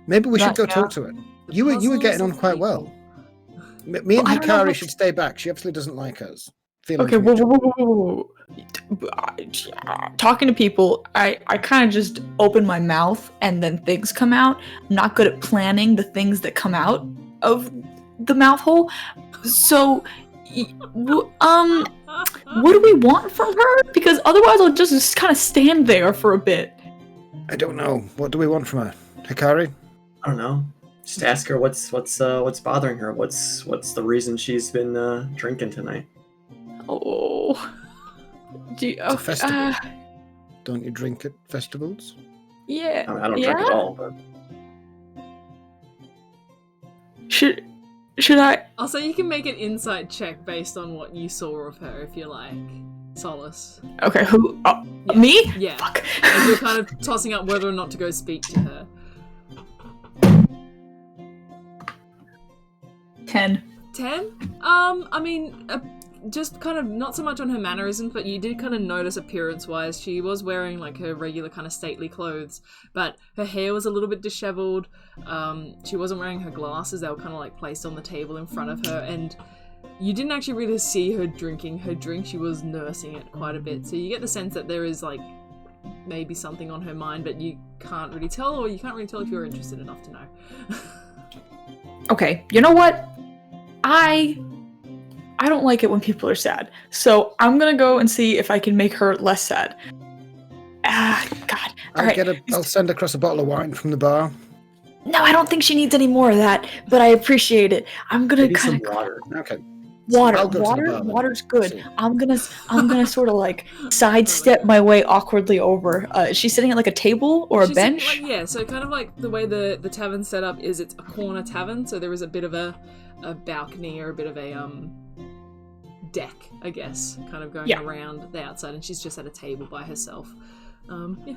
Speaker 5: Maybe we should go talk to her. You were getting on quite well. Me and Hikari should stay back. She absolutely doesn't like us.
Speaker 4: Okay, whoa. Talking to people, I kind of just open my mouth and then things come out. I'm not good at planning the things that come out of the mouth hole. So, what do we want from her? Because otherwise I'll just kind of stand there for a bit.
Speaker 5: I don't know. What do we want from her? Hikari?
Speaker 2: I don't know. Just ask her what's bothering her. What's the reason she's been drinking tonight?
Speaker 4: Oh.
Speaker 5: It's a festival. Don't you drink at festivals?
Speaker 4: Yeah.
Speaker 2: I don't drink at all, but...
Speaker 4: Should I?
Speaker 1: Also, you can make an insight check based on what you saw of her, if you like. Solace.
Speaker 4: Okay, who? Me?
Speaker 1: Yeah.
Speaker 4: Fuck.
Speaker 1: And you're kind of tossing up whether or not to go speak to her.
Speaker 4: 10.
Speaker 1: 10? I mean, just kind of not so much on her mannerisms, but you did kind of notice appearance-wise, she was wearing like her regular kind of stately clothes, but her hair was a little bit disheveled. She wasn't wearing her glasses, they were kind of like placed on the table in front of her, and you didn't actually really see her drinking her drink. She was nursing it quite a bit, so you get the sense that there is like maybe something on her mind, but you can't really tell, or you can't really tell if you're interested enough to know.
Speaker 4: Okay, you know what? I don't like it when people are sad, so I'm gonna go and see if I can make her less sad. God.
Speaker 5: I'll send across a bottle of wine from the bar.
Speaker 4: No, I don't think she needs any more of that, but I appreciate it. I'm gonna
Speaker 2: Maybe
Speaker 4: kind
Speaker 2: some
Speaker 4: of
Speaker 2: water.
Speaker 5: Okay.
Speaker 4: water's good. I'm gonna sort of like sidestep my way awkwardly over. Is she sitting at like a table or a
Speaker 1: She's
Speaker 4: bench?
Speaker 1: sitting, like, yeah, so kind of like the way the tavern's set up is it's a corner tavern, so there is a bit of a balcony or a bit of a deck, I guess, kind of going around the outside, and she's just at a table by herself. Yeah.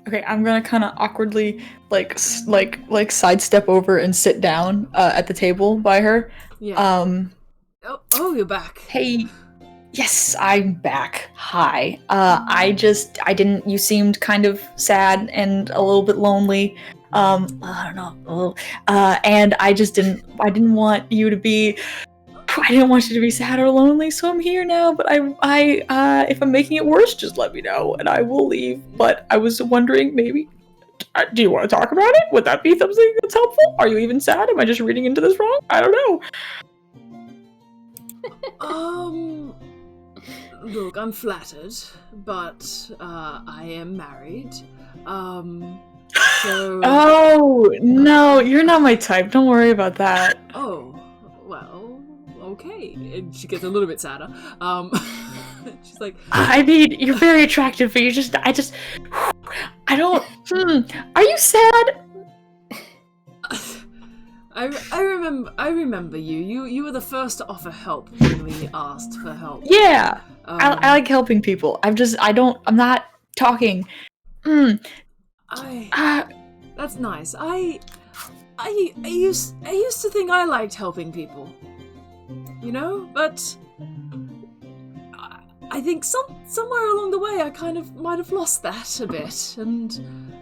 Speaker 4: Okay, I'm gonna kind of awkwardly like sidestep over and sit down at the table by her.
Speaker 1: Yeah. Oh, you're back.
Speaker 4: Hey. Yes, I'm back. Hi. You seemed kind of sad and a little bit lonely. I don't know. And I didn't want you to be sad or lonely, so I'm here now, but if I'm making it worse, just let me know and I will leave. But I was wondering, maybe, do you want to talk about it? Would that be something that's helpful? Are you even sad? Am I just reading into this wrong? I don't know.
Speaker 1: Look, I'm flattered, but I am married. So...
Speaker 4: Oh, no, you're not my type. Don't worry about that.
Speaker 1: Oh, well, okay. And she gets a little bit sadder. She's like...
Speaker 4: I mean, you're very attractive, but I don't... Are you sad?
Speaker 1: I remember you. You were the first to offer help when we asked for help.
Speaker 4: Yeah. I like helping people. I'm not talking.
Speaker 1: That's nice. I used to think I liked helping people. You know, but I think somewhere along the way I kind of might have lost that a bit, and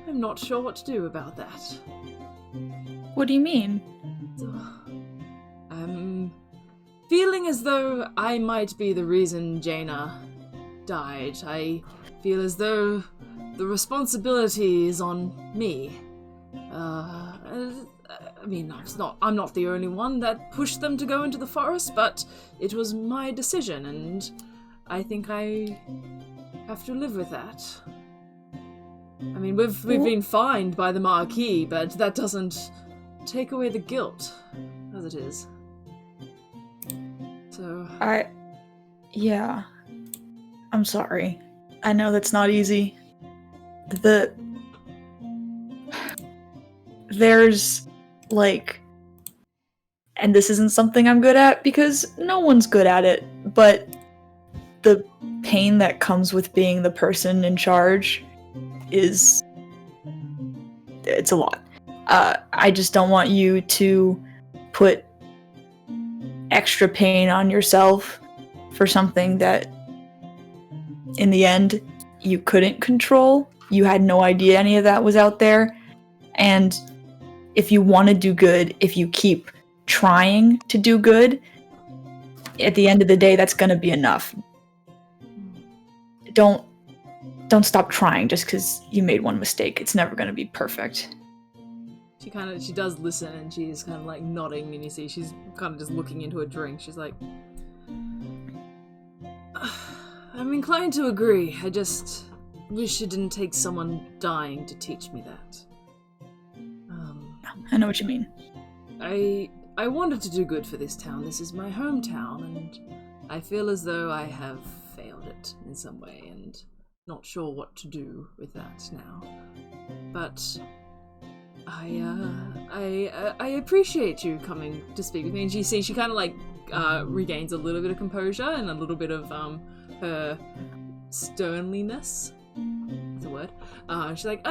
Speaker 1: I'm not sure what to do about that.
Speaker 4: What do you mean?
Speaker 1: Feeling as though I might be the reason Jaina died. I feel as though the responsibility is on me. I mean, I'm not the only one that pushed them to go into the forest, but it was my decision, and I think I have to live with that. I mean, we've been fined by the Marquis, but that doesn't take away the guilt, as it is. So...
Speaker 4: Yeah. I'm sorry. I know that's not easy. There's, like... And this isn't something I'm good at, because no one's good at it, but the pain that comes with being the person in charge it's a lot. I just don't want you to put extra pain on yourself for something that, in the end, you couldn't control. You had no idea any of that was out there. And if you want to do good, if you keep trying to do good, at the end of the day, that's going to be enough. Don't stop trying just because you made one mistake. It's never going to be perfect.
Speaker 1: She does listen, and she's kind of like nodding, and you see she's kind of just looking into a drink. She's like, I'm inclined to agree. I just wish it didn't take someone dying to teach me that.
Speaker 4: I know what you mean.
Speaker 1: I wanted to do good for this town. This is my hometown, and I feel as though I have failed it in some way, and not sure what to do with that now. But I appreciate you coming to speak with me. And she kind of like regains a little bit of composure and a little bit of her sternliness. That's a word. She's like,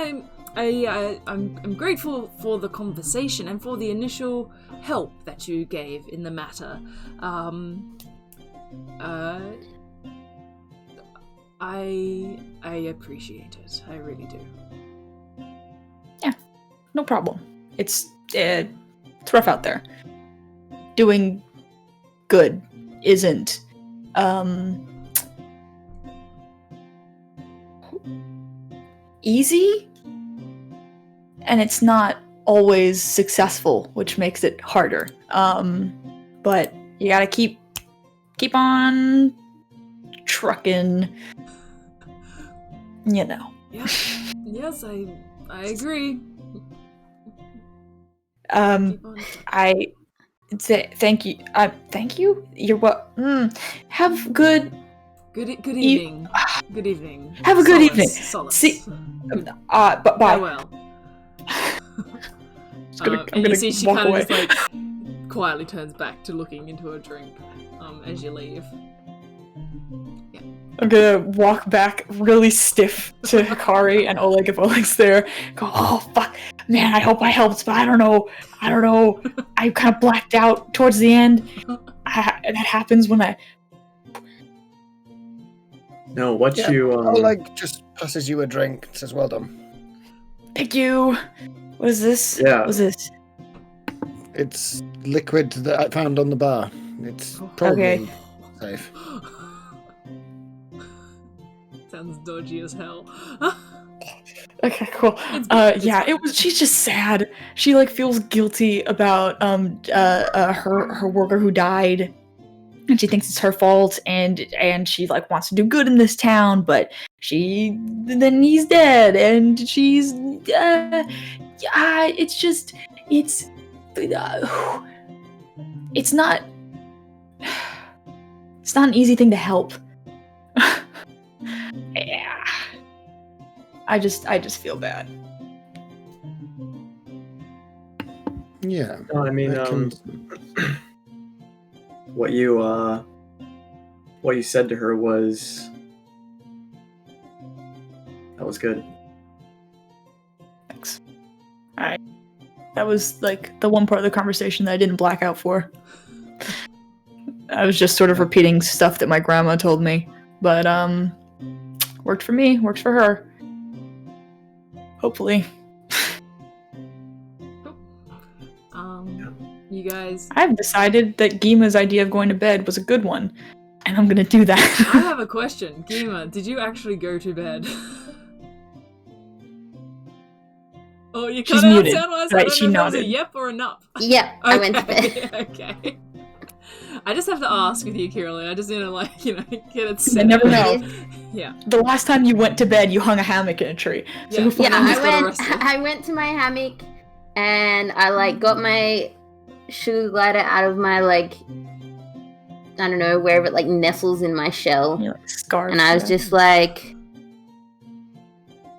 Speaker 1: I'm grateful for the conversation and for the initial help that you gave in the matter. I appreciate it. I really do.
Speaker 4: Yeah, no problem. It's rough out there. Doing good isn't easy, and it's not always successful, which makes it harder. But you gotta keep on trucking, you know.
Speaker 1: Yeah. Yes, I agree.
Speaker 4: I say thank you. Thank you. You're what? Have good.
Speaker 1: Good evening. Good evening.
Speaker 4: Have a good evening.
Speaker 1: Solace.
Speaker 4: See. Bye.
Speaker 1: Farewell.
Speaker 4: I'm
Speaker 1: and
Speaker 4: gonna
Speaker 1: you see she
Speaker 4: walk
Speaker 1: kind of
Speaker 4: away.
Speaker 1: just like quietly turns back to looking into her drink as you leave.
Speaker 4: I'm gonna walk back really stiff to Hikari and Oleg if Oleg's there. Go, oh fuck, man, I hope I helped, but I don't know. I kind of blacked out towards the end. That happens when I...
Speaker 2: No, what
Speaker 5: Yeah,
Speaker 2: you
Speaker 5: Oleg just passes you a drink and says, well done.
Speaker 4: Thank you. What is this?
Speaker 2: Yeah.
Speaker 4: What is this?
Speaker 5: It's liquid that I found on the bar. It's probably safe.
Speaker 1: Sounds dodgy as hell.
Speaker 4: Okay, cool.
Speaker 1: It's
Speaker 4: Yeah,
Speaker 1: fine.
Speaker 4: it was. She's just sad. She like feels guilty about her worker who died, and she thinks it's her fault. And she like wants to do good in this town, but then he's dead, and she's it's not an easy thing to help. Yeah. I just feel bad.
Speaker 5: Yeah.
Speaker 2: No, I mean,
Speaker 5: I can-
Speaker 2: what you said to her was good.
Speaker 4: Thanks. Alright. That was like the one part of the conversation that I didn't black out for. I was just sort of repeating stuff that my grandma told me. But worked for me, works for her. Hopefully.
Speaker 1: You guys,
Speaker 4: I've decided that Gima's idea of going to bed was a good one, and I'm gonna do that.
Speaker 1: I have a question. Gima, did you actually go to bed? Oh, you
Speaker 4: She's
Speaker 1: cut out
Speaker 4: muted.
Speaker 1: sound-wise?
Speaker 4: Right,
Speaker 1: I don't
Speaker 4: she
Speaker 1: know if that was a
Speaker 4: nodded.
Speaker 1: yep or a nup.
Speaker 3: Yep, I went to bed.
Speaker 1: Okay. I just have to ask with you, Kiralee. I just need to, get it set.
Speaker 4: You never know.
Speaker 1: Yeah.
Speaker 4: The last time you went to bed, you hung a hammock in a tree. So
Speaker 1: Yeah.
Speaker 4: who fucking
Speaker 1: Yeah,
Speaker 4: knows?
Speaker 1: got arrested.
Speaker 3: I went to my hammock and I got my sugar glider out of my I don't know, wherever it nestles in my shell.
Speaker 4: You're like scarred.
Speaker 3: And I was just like,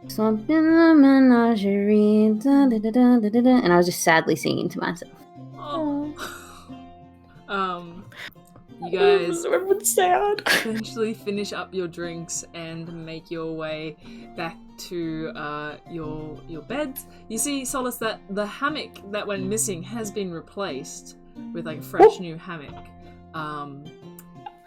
Speaker 3: something in the menagerie, da, da, da, da, da, da, da, and I was just sadly singing to myself.
Speaker 1: Oh. You guys
Speaker 4: Everyone's sad.
Speaker 1: eventually finish up your drinks and make your way back to your beds. You see, Solace, that the hammock that went missing has been replaced with a fresh new hammock.
Speaker 4: A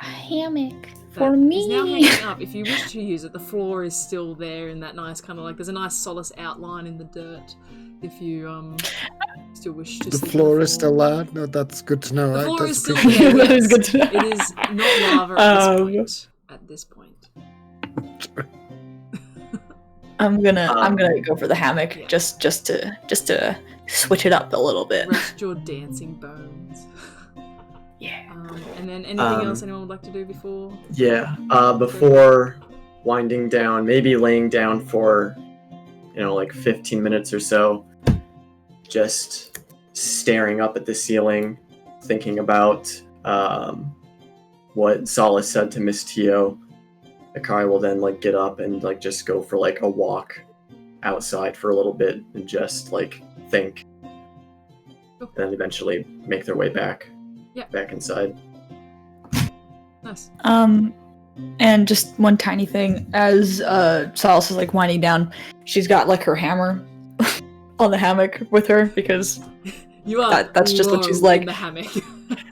Speaker 4: hammock
Speaker 1: that
Speaker 4: for
Speaker 1: is
Speaker 4: me.
Speaker 1: now hanging up. If you wish to use it, the floor is still there in that nice kind of there's a nice Solace outline in the dirt. If you still wish to
Speaker 5: The
Speaker 1: sleep on
Speaker 5: floor is still there? No, that's good to know,
Speaker 1: The
Speaker 5: right?
Speaker 1: floor
Speaker 5: That's
Speaker 1: is still
Speaker 5: appreciated.
Speaker 1: there.
Speaker 4: That is
Speaker 1: Yes.
Speaker 4: good to know.
Speaker 1: It is not lava at this point.
Speaker 4: I'm gonna go for the hammock
Speaker 1: Yeah.
Speaker 4: just to switch it up a little bit.
Speaker 1: Rest your dancing bones.
Speaker 4: Yeah.
Speaker 1: And then anything else anyone would like to do before?
Speaker 2: Yeah. Before winding down, maybe laying down for 15 minutes or so, just staring up at the ceiling, thinking about what Solace said to Miss Tio. Akari will then get up and just go for a walk outside for a little bit and just think, and then eventually make their way back inside.
Speaker 1: Nice.
Speaker 4: And just one tiny thing, as Solace is winding down, she's got her hammer on the hammock with her because
Speaker 1: You are
Speaker 4: that's just what she's
Speaker 1: low
Speaker 4: like.
Speaker 1: in the hammock.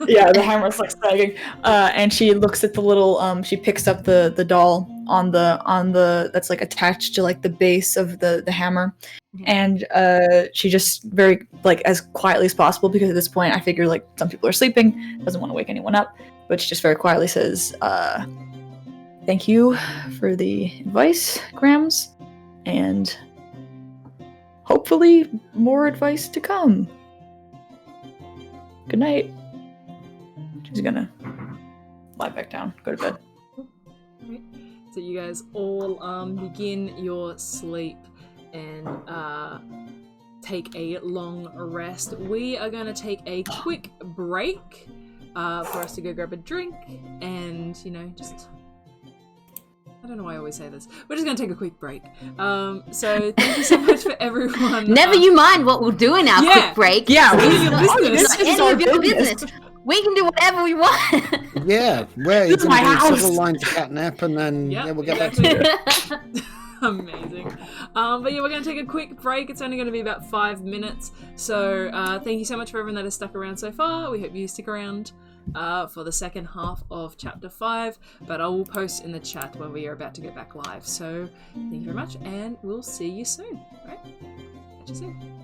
Speaker 4: Yeah, the hammer's like sagging. And she looks at the little she picks up the doll on the that's like attached to like the base of the hammer. And she just very like as quietly as possible, because at this point I figure like some people are sleeping, doesn't want to wake anyone up, but she just very quietly says, thank you for the advice, Grams, and hopefully more advice to come. Good night. She's gonna lie back down, go to bed.
Speaker 1: Right. So you guys all begin your sleep and take a long rest. We are going to take a quick break for us to go grab a drink and, just... I don't know why I always say this. We're just going to take a quick break. So thank you so much for everyone.
Speaker 3: Never you mind what we'll do in our quick break.
Speaker 4: Yeah,
Speaker 3: It's not any of your business. We can do whatever we want.
Speaker 5: Yeah, well, you
Speaker 4: This is
Speaker 5: can
Speaker 4: my
Speaker 5: do
Speaker 4: house.
Speaker 5: several lines of catnap, and then we'll get back to
Speaker 1: exactly.
Speaker 5: it.
Speaker 1: Amazing. But yeah, we're going to take a quick break. It's only going to be about 5 minutes. So thank you so much for everyone that has stuck around so far. We hope you stick around for the second half of Chapter 5. But I will post in the chat when we are about to go back live. So thank you very much, and we'll see you soon. All right? Catch you soon.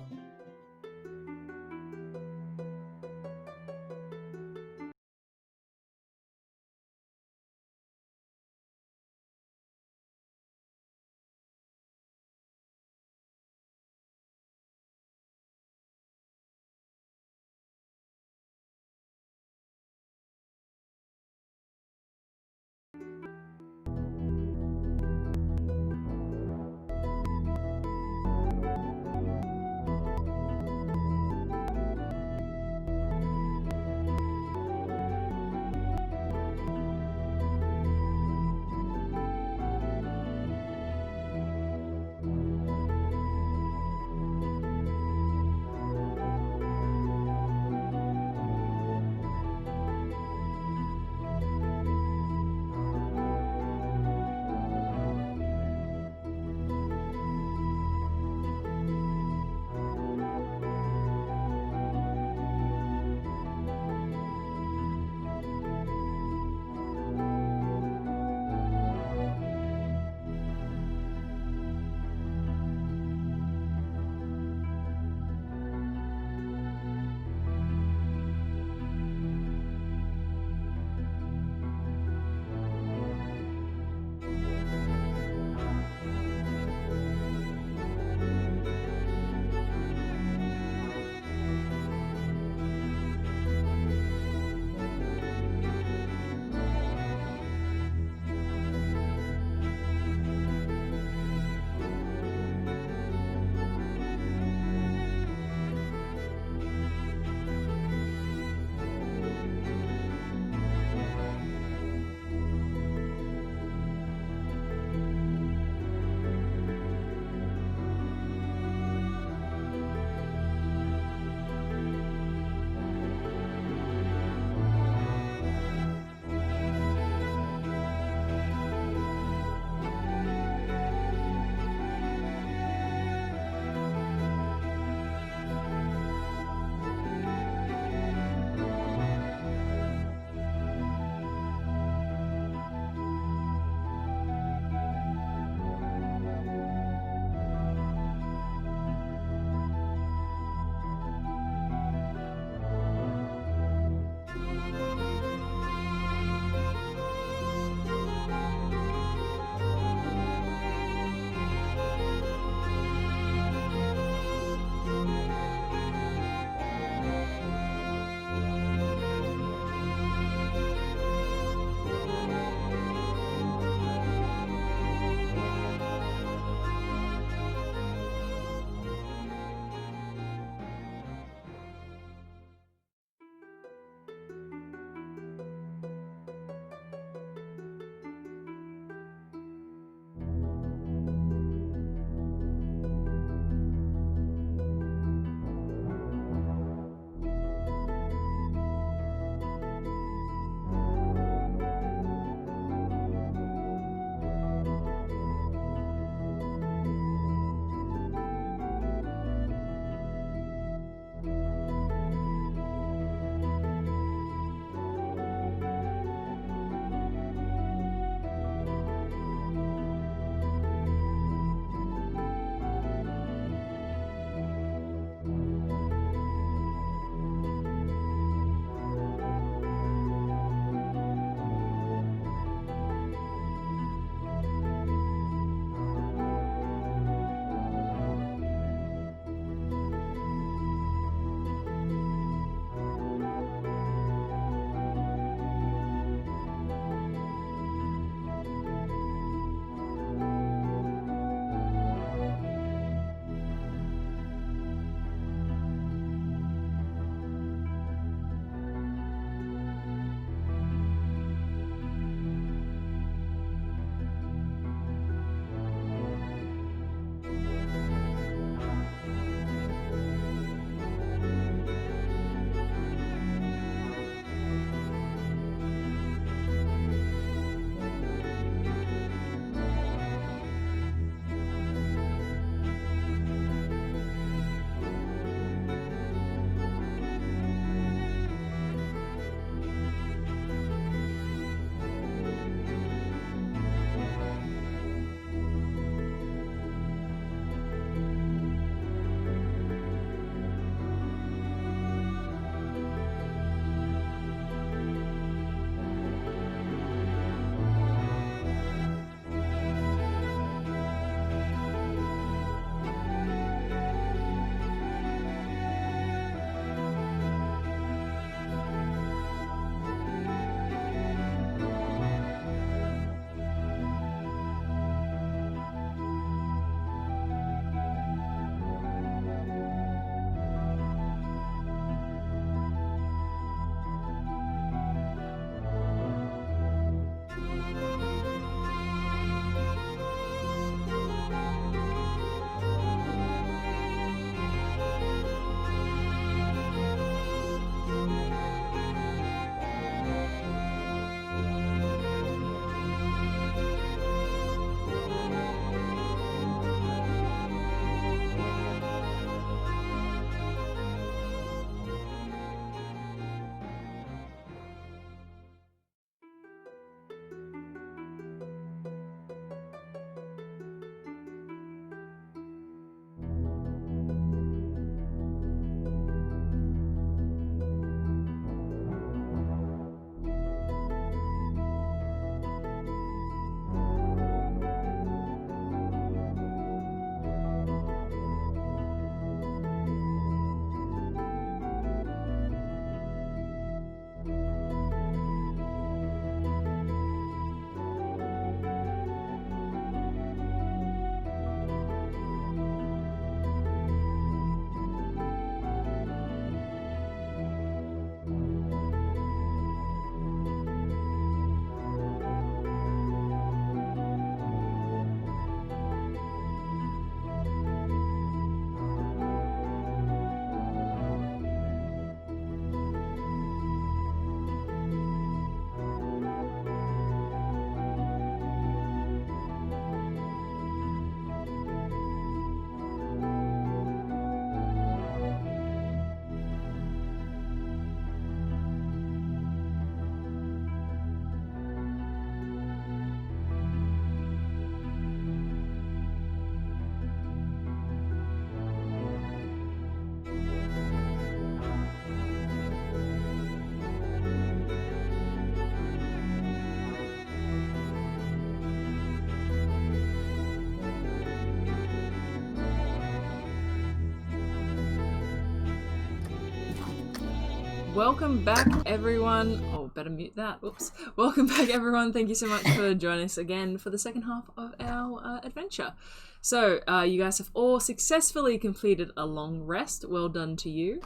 Speaker 1: welcome back, everyone. Oh, better mute that. Whoops. Welcome back, everyone. Thank you so much for joining us again for the second half of our adventure. So, you guys have all successfully completed a long rest. Well done to you.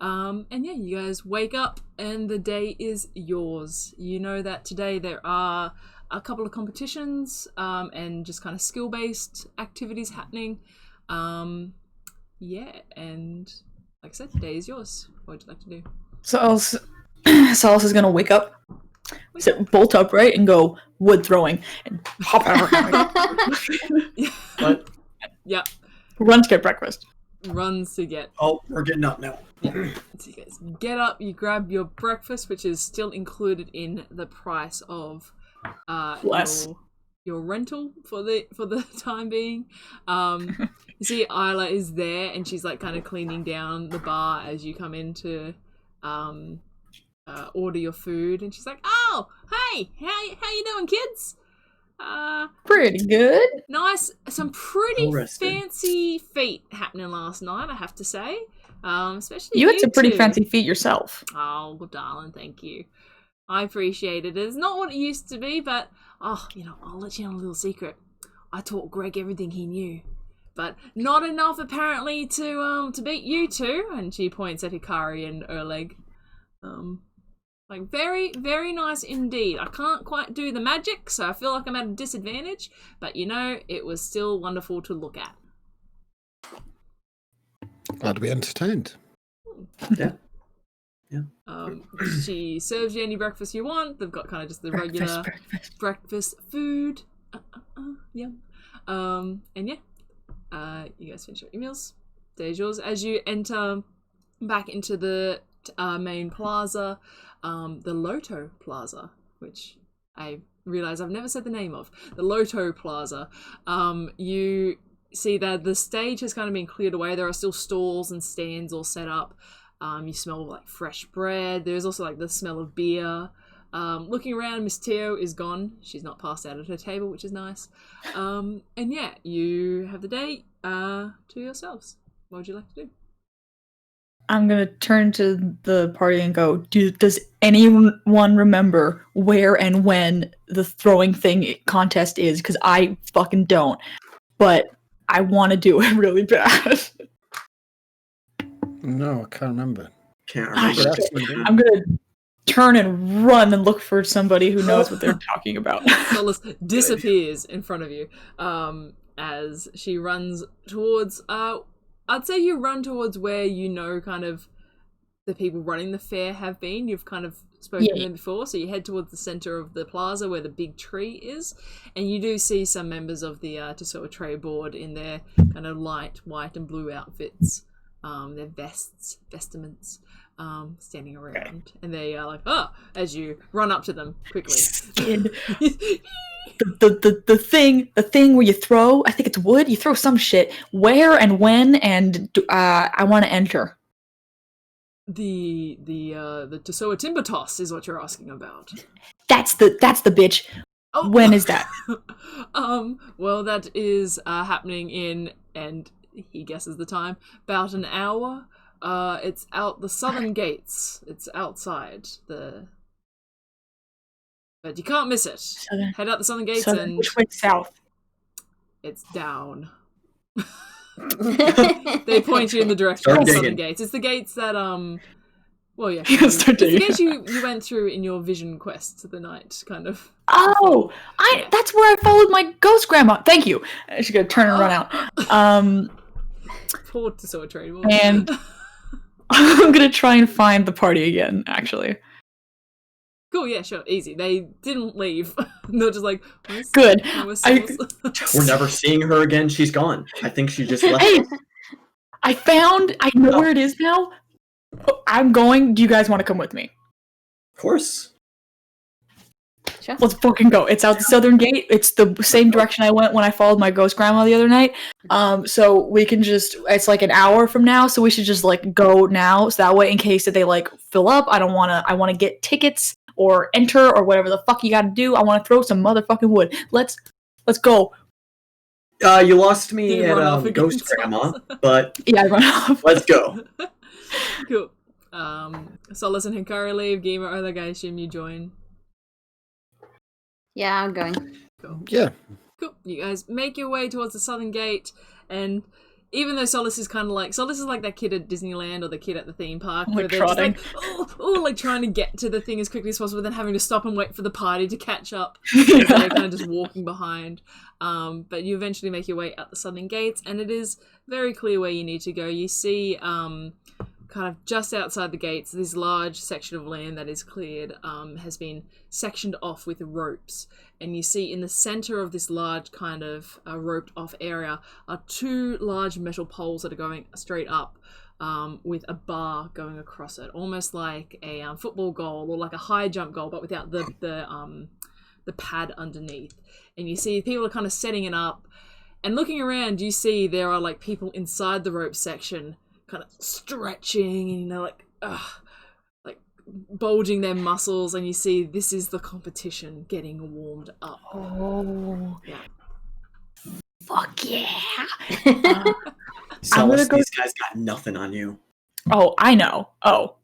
Speaker 1: And yeah, you guys wake up and the day is yours. You know that today there are a couple of competitions and just kind of skill-based activities happening. Yeah, and like I said, today is yours. What would you like to do?
Speaker 4: Solace is gonna wake up, sit bolt upright, and go wood throwing, and hop out of
Speaker 2: What?
Speaker 1: Yeah.
Speaker 4: Run to get breakfast.
Speaker 1: Runs to get.
Speaker 2: Oh, we're getting up now.
Speaker 1: Yeah. So you guys get up, you grab your breakfast, which is still included in the price of your rental for the time being. You see Isla is there and she's like kind of cleaning down the bar as you come in to order your food, and she's like, "Oh, hey, how you doing, kids?
Speaker 4: Pretty good.
Speaker 1: Nice, some pretty
Speaker 2: Rested.
Speaker 1: fancy feet happening last night, I have to say. Especially
Speaker 4: You had some pretty
Speaker 1: two.
Speaker 4: fancy feet yourself.
Speaker 1: Oh, well, darling, thank you. I appreciate it. It's not what it used to be, but I'll let you know a little secret. I taught Greg everything he knew, but not enough apparently to beat you two." And she points at Hikari and Oleg. Like very, very nice indeed. I can't quite do the magic, so I feel like I'm at a disadvantage, but it was still wonderful to look at.
Speaker 5: Glad to be entertained.
Speaker 2: Yeah.
Speaker 1: She serves you any breakfast you want. They've got kind of just the regular breakfast food. Yum. And yeah, you guys finish up your meals. Day's yours. As you enter back into the main plaza, the Loto Plaza, which I realize I've never said the name of. The Loto Plaza. You see that the stage has kind of been cleared away. There are still stalls and stands all set up. You smell like fresh bread. There's also like the smell of beer. Looking around, Miss Teo is gone. She's not passed out at her table, which is nice. And yeah, you have the day to yourselves. What would you like to do?
Speaker 4: I'm gonna turn to the party and go, does anyone remember where and when the throwing thing contest is? Because I fucking don't. But I want to do it really bad.
Speaker 5: No, I can't remember.
Speaker 2: Can't remember.
Speaker 4: I'm gonna turn and run and look for somebody who knows what they're talking about.
Speaker 1: Solace disappears in front of you as she runs towards... I'd say you run towards where kind of the people running the fair have been. You've kind of spoken to them before, so you head towards the center of the plaza where the big tree is, and you do see some members of the Tussoa Trade Board in their kind of light white and blue outfits, their vestiments, standing around, and they are like, "Oh!" as you run up to them quickly.
Speaker 4: The thing where you throw, I think it's wood, you throw some shit. Where and when, and I want to enter.
Speaker 1: The Tussoa Timber Toss is what you're asking about.
Speaker 4: That's the bitch.
Speaker 1: Oh.
Speaker 4: When is that?
Speaker 1: Well, that is happening in, and he guesses the time, about an hour. It's out the southern gates. It's outside the... But you can't miss it. Head out the southern gates and...
Speaker 4: Which way south?
Speaker 1: It's down. They point you in the direction of the southern gates. It's the gates that, well, yeah. It's the gates you went through in your vision quest the night, kind of.
Speaker 4: Oh! That's where I followed my ghost grandma. Thank you. She's gonna turn and run out.
Speaker 1: Poor Tussoa Trade.
Speaker 4: And I'm gonna try and find the party again, actually.
Speaker 1: Cool, yeah, sure, easy. They didn't leave. They're just like,
Speaker 4: good.
Speaker 2: We're never seeing her again. She's gone. I think she just left.
Speaker 4: Hey, I know where it is now. I'm going. Do you guys want to come with me?
Speaker 2: Of course.
Speaker 3: Sure.
Speaker 4: Let's fucking go. It's out the southern gate. It's the same direction I went when I followed my ghost grandma the other night. So we can it's like an hour from now, so we should just like go now. So that way, in case that they like fill up, I want to get tickets or enter or whatever the fuck you gotta do. I want to throw some motherfucking wood. Let's go.
Speaker 2: You lost me at Ghost Grandma, but
Speaker 4: yeah, I run off.
Speaker 2: Let's go.
Speaker 1: Cool. Solace and Hikari leave. Gima, other guy, assume you join.
Speaker 3: Yeah, I'm going.
Speaker 1: Cool.
Speaker 5: Yeah.
Speaker 1: Cool. You guys make your way towards the southern gate, and even though Solace is like that kid at Disneyland or the kid at the theme park, where they're just like, like trying to get to the thing as quickly as possible, then having to stop and wait for the party to catch up. So they're kind of just walking behind. But you eventually make your way out the southern gates, and it is very clear where you need to go. You see, kind of just outside the gates, this large section of land that is cleared has been sectioned off with ropes. And you see in the center of this large kind of roped off area are two large metal poles that are going straight up with a bar going across it, almost like a football goal or like a high jump goal, but without the pad underneath. And you see people are kind of setting it up, and looking around, you see there are like people inside the rope section kind of stretching and, like bulging their muscles, and you see this is the competition getting warmed up.
Speaker 4: Oh.
Speaker 1: Yeah.
Speaker 4: Fuck yeah.
Speaker 2: Solace, these guys got nothing on you.
Speaker 4: Oh, I know. Oh.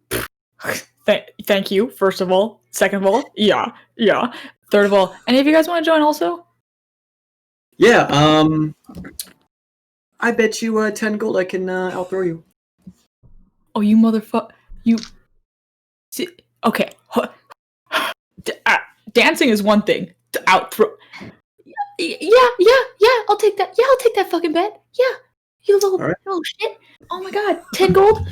Speaker 4: Thank you, first of all. Second of all, yeah. Third of all, any of you guys want to join also?
Speaker 2: Yeah, I bet you 10 gold I can outthrow you.
Speaker 4: Oh, you motherfucker. You... See, okay. Dancing is one thing. Outthrow... Yeah, I'll take that. Yeah, I'll take that fucking bet. Yeah. You little shit. Oh my god. 10 gold?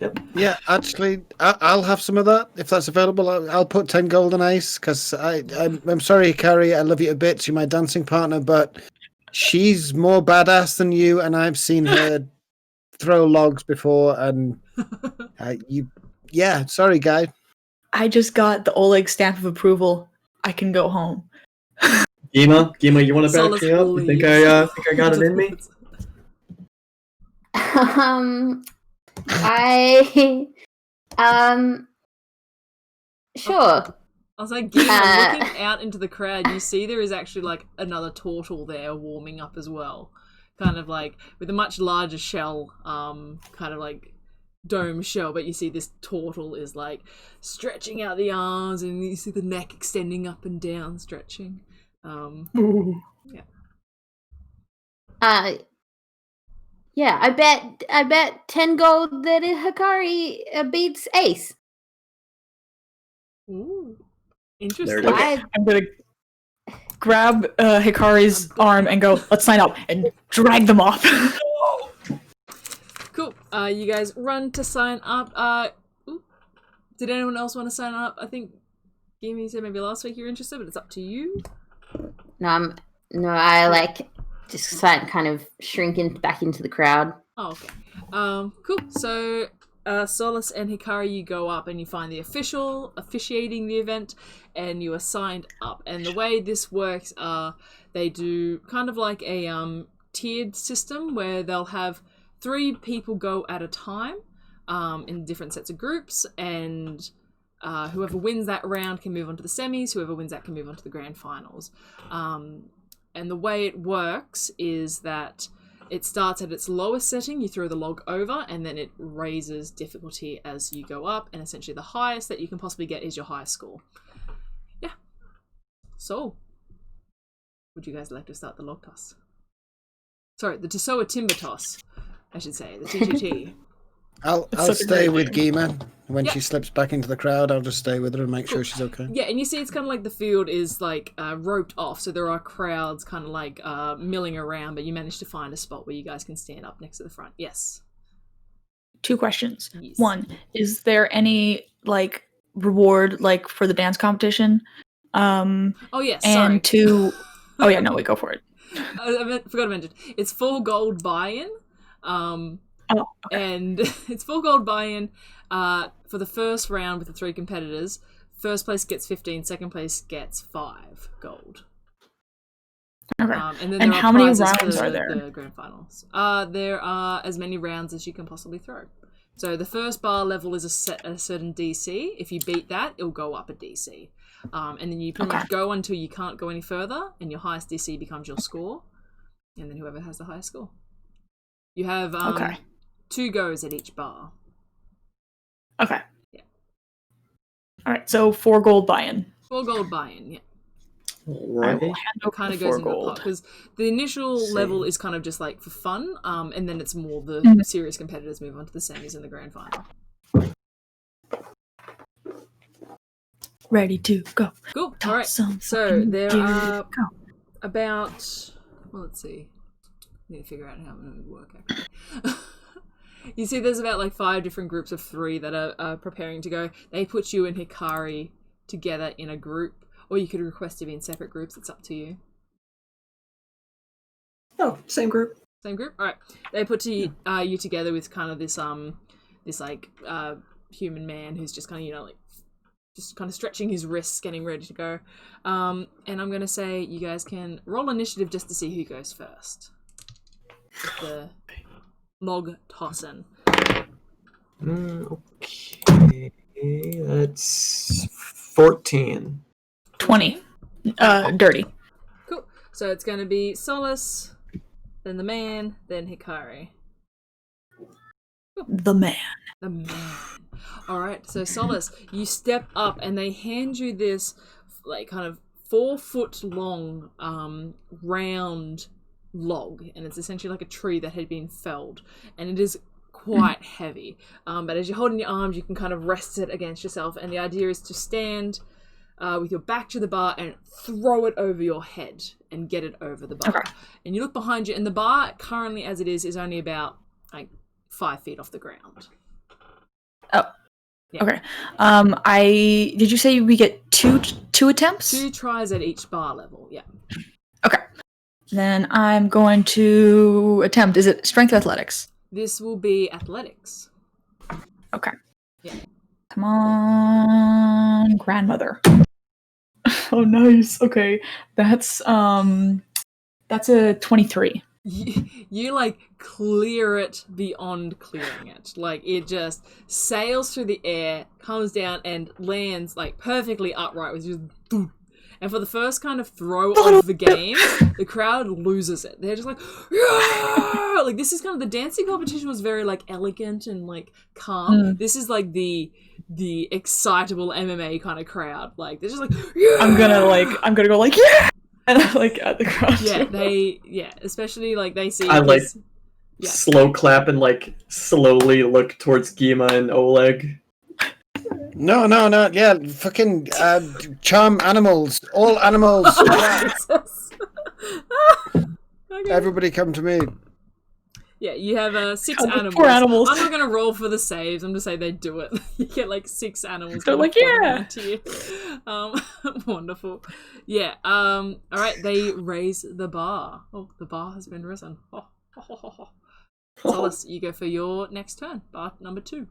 Speaker 2: Yep.
Speaker 5: Yeah, actually, I'll have some of that if that's available. I'll put 10 gold on ice because I'm sorry, Carrie. I love you to bits. You're my dancing partner, but she's more badass than you, and I've seen her throw logs before. And sorry, guy.
Speaker 4: I just got the Oleg stamp of approval. I can go home.
Speaker 2: Gima, you want to back me up? You think I got it in me?
Speaker 3: Sure.
Speaker 1: I was like, Gima, looking out into the crowd, you see there is actually like another turtle there warming up as well. Kind of like with a much larger shell, kind of like dome shell, but you see this turtle is like stretching out the arms, and you see the neck extending up and down, stretching. Yeah.
Speaker 3: Yeah, I bet 10 gold that Hikari beats Ace.
Speaker 1: Ooh. Interesting.
Speaker 2: There it is.
Speaker 4: Okay, I'm gonna grab Hikari's arm and go, let's sign up, and drag them off.
Speaker 1: Cool. You guys run to sign up. Did anyone else want to sign up? I think Gimme said maybe last week you're interested, but it's up to you.
Speaker 3: No, I like just kind of shrinking back into the crowd.
Speaker 1: Oh, okay. Cool. So, Solace and Hikari, you go up and you find the official officiating the event, and you are signed up. And the way this works, they do kind of like a tiered system where they'll have 3 people go at a time, in different sets of groups, and whoever wins that round can move on to the semis. Whoever wins that can move on to the grand finals. And the way it works is that it starts at its lowest setting, you throw the log over, and then it raises difficulty as you go up, and essentially the highest that you can possibly get is your highest score. Yeah. So, would you guys like to start the log toss? Sorry, the Tussoa Timber Toss, I should say, the TTT.
Speaker 5: I'll stay with Gima. When she slips back into the crowd, I'll just stay with her and make sure she's okay.
Speaker 1: Yeah, and you see it's kind of like the field is like roped off, so there are crowds kind of like milling around, but you managed to find a spot where you guys can stand up next to the front. Yes.
Speaker 4: 2 questions.
Speaker 1: Yes.
Speaker 4: 1, is there any like reward like for the dance competition?
Speaker 1: Oh yeah,
Speaker 4: and
Speaker 1: sorry.
Speaker 4: 2, oh yeah, no, wait, go for it.
Speaker 1: I forgot to mention, it's 4 gold buy-in.
Speaker 4: Okay.
Speaker 1: And it's 4 gold buy-in for the first round with the 3 competitors. First place gets 15, second place gets 5 gold.
Speaker 4: Okay.
Speaker 1: And then
Speaker 4: and
Speaker 1: there
Speaker 4: how
Speaker 1: are
Speaker 4: many
Speaker 1: prizes
Speaker 4: rounds
Speaker 1: for
Speaker 4: are there?
Speaker 1: the grand finals. There are as many rounds as you can possibly throw. So the first bar level is set at a certain DC. If you beat that, it'll go up a DC. And then you pretty much go until you can't go any further, and your highest DC becomes your score. And then whoever has the highest score. You have 2 goes at each bar.
Speaker 4: Okay.
Speaker 1: Yeah.
Speaker 4: All right. So 4 gold buy-in.
Speaker 1: 4 gold buy-in, yeah.
Speaker 4: I
Speaker 2: Right.
Speaker 4: will hand
Speaker 1: It
Speaker 4: over
Speaker 1: kind
Speaker 4: the
Speaker 1: of
Speaker 4: 4
Speaker 1: goes into the pot
Speaker 4: gold.
Speaker 1: because the initial
Speaker 2: Same.
Speaker 1: level is kind of just like for fun, and then it's more the
Speaker 4: Mhm.
Speaker 1: serious competitors move on to the semis and the grand final.
Speaker 4: Ready to go.
Speaker 1: Cool.
Speaker 4: Toss
Speaker 1: All right.
Speaker 4: some
Speaker 1: So
Speaker 4: fucking
Speaker 1: there
Speaker 4: gear.
Speaker 1: are
Speaker 4: Go.
Speaker 1: about. Well, let's see. Need to figure out how it would work. Actually, you see, there's about like 5 different groups of 3 that are preparing to go. They put you and Hikari together in a group, or you could request to be in separate groups. It's up to you.
Speaker 2: Oh, same group.
Speaker 1: Same group. All right. They put you together with kind of this human man who's just kind of just kind of stretching his wrists, getting ready to go. And I'm gonna say you guys can roll initiative just to see who goes first. The log tossing.
Speaker 2: Okay, that's 14.
Speaker 4: 20. Dirty.
Speaker 1: Cool. So it's gonna be Solace, then the man, then Hikari.
Speaker 4: The man.
Speaker 1: The man. All right. So Solace, you step up, and they hand you this like kind of 4-foot long round log, and it's essentially like a tree that had been felled, and it is quite heavy. But as you hold it in your arms, you can kind of rest it against yourself, and the idea is to stand with your back to the bar and throw it over your head and get it over the bar.
Speaker 4: Okay.
Speaker 1: And you look behind you, and the bar currently as it is only about like 5 feet off the ground.
Speaker 4: Oh.
Speaker 1: Yeah.
Speaker 4: Okay. Did you say we get two attempts?
Speaker 1: 2 tries at each bar level, yeah.
Speaker 4: Okay. Then I'm going to attempt. Is it strength or athletics?
Speaker 1: This will be athletics.
Speaker 4: Okay.
Speaker 1: Yeah.
Speaker 4: Come on, grandmother. Oh, nice. Okay. That's a 23.
Speaker 1: You like clear it beyond clearing it. Like it just sails through the air, comes down and lands like perfectly upright with just boom. And for the first kind of throw of the game, the crowd loses it. They're just like, yeah! Like this is kind of the dancing competition was very like elegant and like calm. This is like the excitable MMA kind of crowd. Like they're just like, yeah!
Speaker 4: I'm gonna go like, yeah! And I'm like at the crowd.
Speaker 1: Yeah, especially like they see.
Speaker 2: I like
Speaker 1: Yeah.
Speaker 2: slow clap and like slowly look towards Gima and Oleg.
Speaker 5: No, yeah, fucking charm animals, all animals. Yeah.
Speaker 1: Okay.
Speaker 5: Everybody come to me.
Speaker 1: Yeah, you have 6
Speaker 4: God, the
Speaker 1: animals.
Speaker 4: poor animals.
Speaker 1: I'm not gonna roll for the saves. I'm just saying they do it. You get like 6 animals.
Speaker 4: They're like, yeah.
Speaker 1: To you. Wonderful. Yeah. All right. They raise the bar. Oh, the bar has been risen. Solace, you go for your next turn. Bar number 2.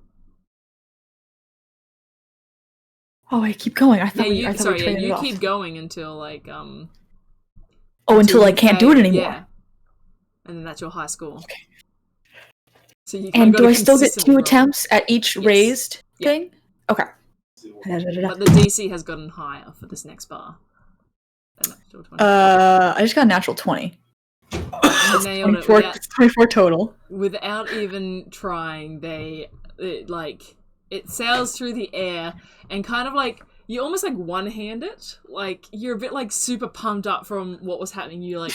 Speaker 4: Oh wait, keep going. I thought
Speaker 1: Yeah,
Speaker 4: we traded it
Speaker 1: you
Speaker 4: off.
Speaker 1: keep going until like
Speaker 4: Oh, until I can't do it anymore.
Speaker 1: Yeah. And then that's your high score.
Speaker 4: Okay.
Speaker 1: So you
Speaker 4: And
Speaker 1: gotta
Speaker 4: do I still get
Speaker 1: consistently
Speaker 4: 2
Speaker 1: roll.
Speaker 4: attempts at each
Speaker 1: Yes.
Speaker 4: raised
Speaker 1: Yeah.
Speaker 4: thing? Okay.
Speaker 1: But the DC has gotten higher for this next bar. Than natural 20.
Speaker 4: I just got a natural 20.
Speaker 1: You nailed it
Speaker 4: 24, 24 total.
Speaker 1: without even trying. It sails through the air and kind of like you almost like one-hand it. Like you're a bit like super pumped up from what was happening. You like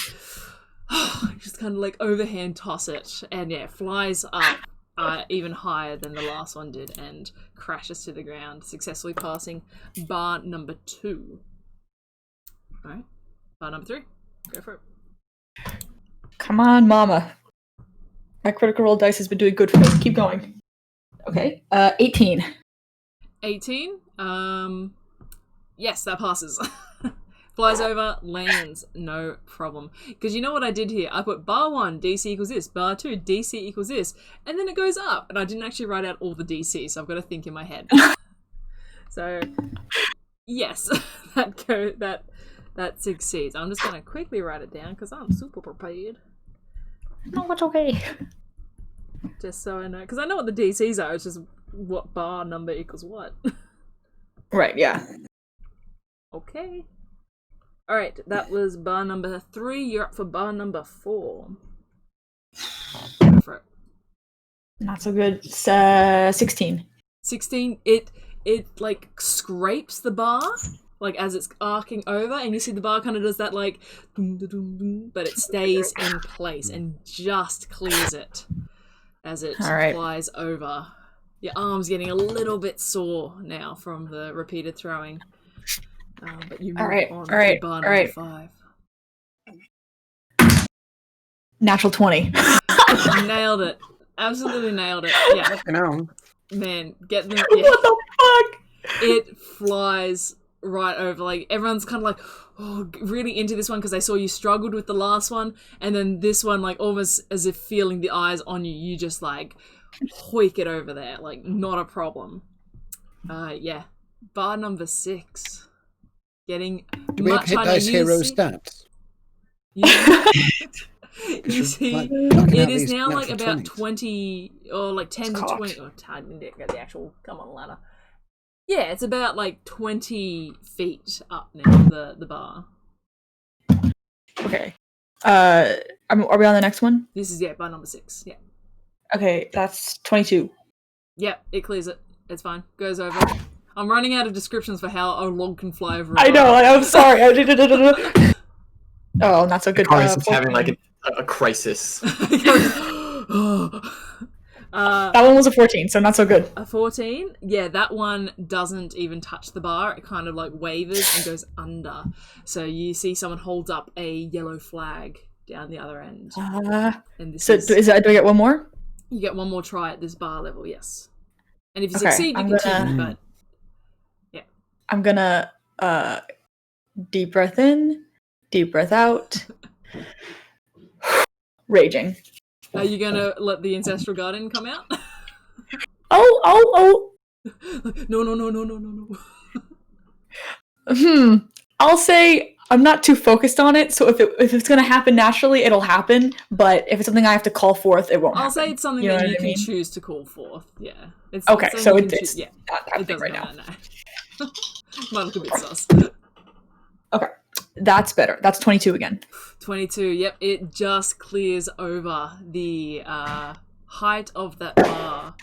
Speaker 1: just kind of like overhand toss it, and yeah, flies up even higher than the last one did and crashes to the ground, successfully passing bar number 2. All right, bar number 3, go for it.
Speaker 4: Come on, mama. My critical roll dice has been doing good for me. Keep going. Okay. 18.
Speaker 1: 18. Yes, that passes. Flies over, lands, no problem. Because you know what I did here? I put bar 1, DC equals this, bar 2, DC equals this, and then it goes up. And I didn't actually write out all the DCs, so I've got to think in my head. So, yes, that succeeds. I'm just going to quickly write it down because I'm super prepared.
Speaker 4: No, it's okay.
Speaker 1: Just so I know. Because I know what the DCs are, it's just what bar number equals what.
Speaker 4: Right, yeah.
Speaker 1: Okay. Alright, that was bar number 3. You're up for bar number 4. Go for it.
Speaker 4: Not so good. 16.
Speaker 1: 16. It like scrapes the bar like as it's arcing over, and you see the bar kind of does that like dum, dum, dum, dum, but it stays in place and just clears it as it flies over. Your arm's getting a little bit sore now from the repeated throwing. But you move on to bar number 5.
Speaker 4: Natural 20.
Speaker 1: Nailed it. Absolutely nailed it. Yeah.
Speaker 5: I know.
Speaker 1: Man, get them. Yeah.
Speaker 4: What the fuck?
Speaker 1: It flies right over. Like, everyone's kind of like, oh, really into this one because they saw you struggled with the last one. And then this one, like, almost as if feeling the eyes on you, you just, like, hoik it over there. Like, not a problem. Yeah. Bar number 6. Getting
Speaker 5: Do we have
Speaker 1: much
Speaker 5: hit
Speaker 1: higher.
Speaker 5: dice hero stats?
Speaker 1: You see, it is now like
Speaker 5: natural
Speaker 1: about
Speaker 5: 20s.
Speaker 1: 20 or like 10 to 20. Oh, I didn't get the actual. Come on, ladder. Yeah, it's about like 20 feet up now. The bar.
Speaker 4: Okay. Are we on the next one?
Speaker 1: This is bar number 6. Yeah.
Speaker 4: Okay, that's 22.
Speaker 1: Yep, it clears it. It's fine. Goes over. I'm running out of descriptions for how a log can fly over.
Speaker 4: I know. I'm sorry. Oh, not so good.
Speaker 2: Chorus is having like a crisis.
Speaker 4: That one was a 14, so not so good.
Speaker 1: A 14? Yeah, that one doesn't even touch the bar. It kind of like wavers and goes under. So you see someone holds up a yellow flag down the other end. And this
Speaker 4: So do I get one more?
Speaker 1: You get one more try at this bar level, yes. And if you
Speaker 4: Okay,
Speaker 1: succeed, you continue, but yeah.
Speaker 4: I'm gonna deep breath in, deep breath out. Raging.
Speaker 1: Are you gonna let the Ancestral Guardian come out?
Speaker 4: Oh.
Speaker 1: No.
Speaker 4: I'll say I'm not too focused on it, so if it's gonna happen naturally, it'll happen. But if it's something I have to call forth, it won't.
Speaker 1: I'll say it's something
Speaker 4: You know
Speaker 1: that
Speaker 4: what
Speaker 1: you
Speaker 4: I
Speaker 1: can
Speaker 4: mean?
Speaker 1: choose to call forth. Yeah. It's
Speaker 4: Okay,
Speaker 1: something
Speaker 4: so
Speaker 1: you can
Speaker 4: it's
Speaker 1: yeah.
Speaker 4: not
Speaker 1: It
Speaker 4: happening
Speaker 1: doesn't
Speaker 4: right now.
Speaker 1: No. Might look a bit sus.
Speaker 4: Okay, that's better. That's 22 again.
Speaker 1: 22. Yep, it just clears over the height of that bar.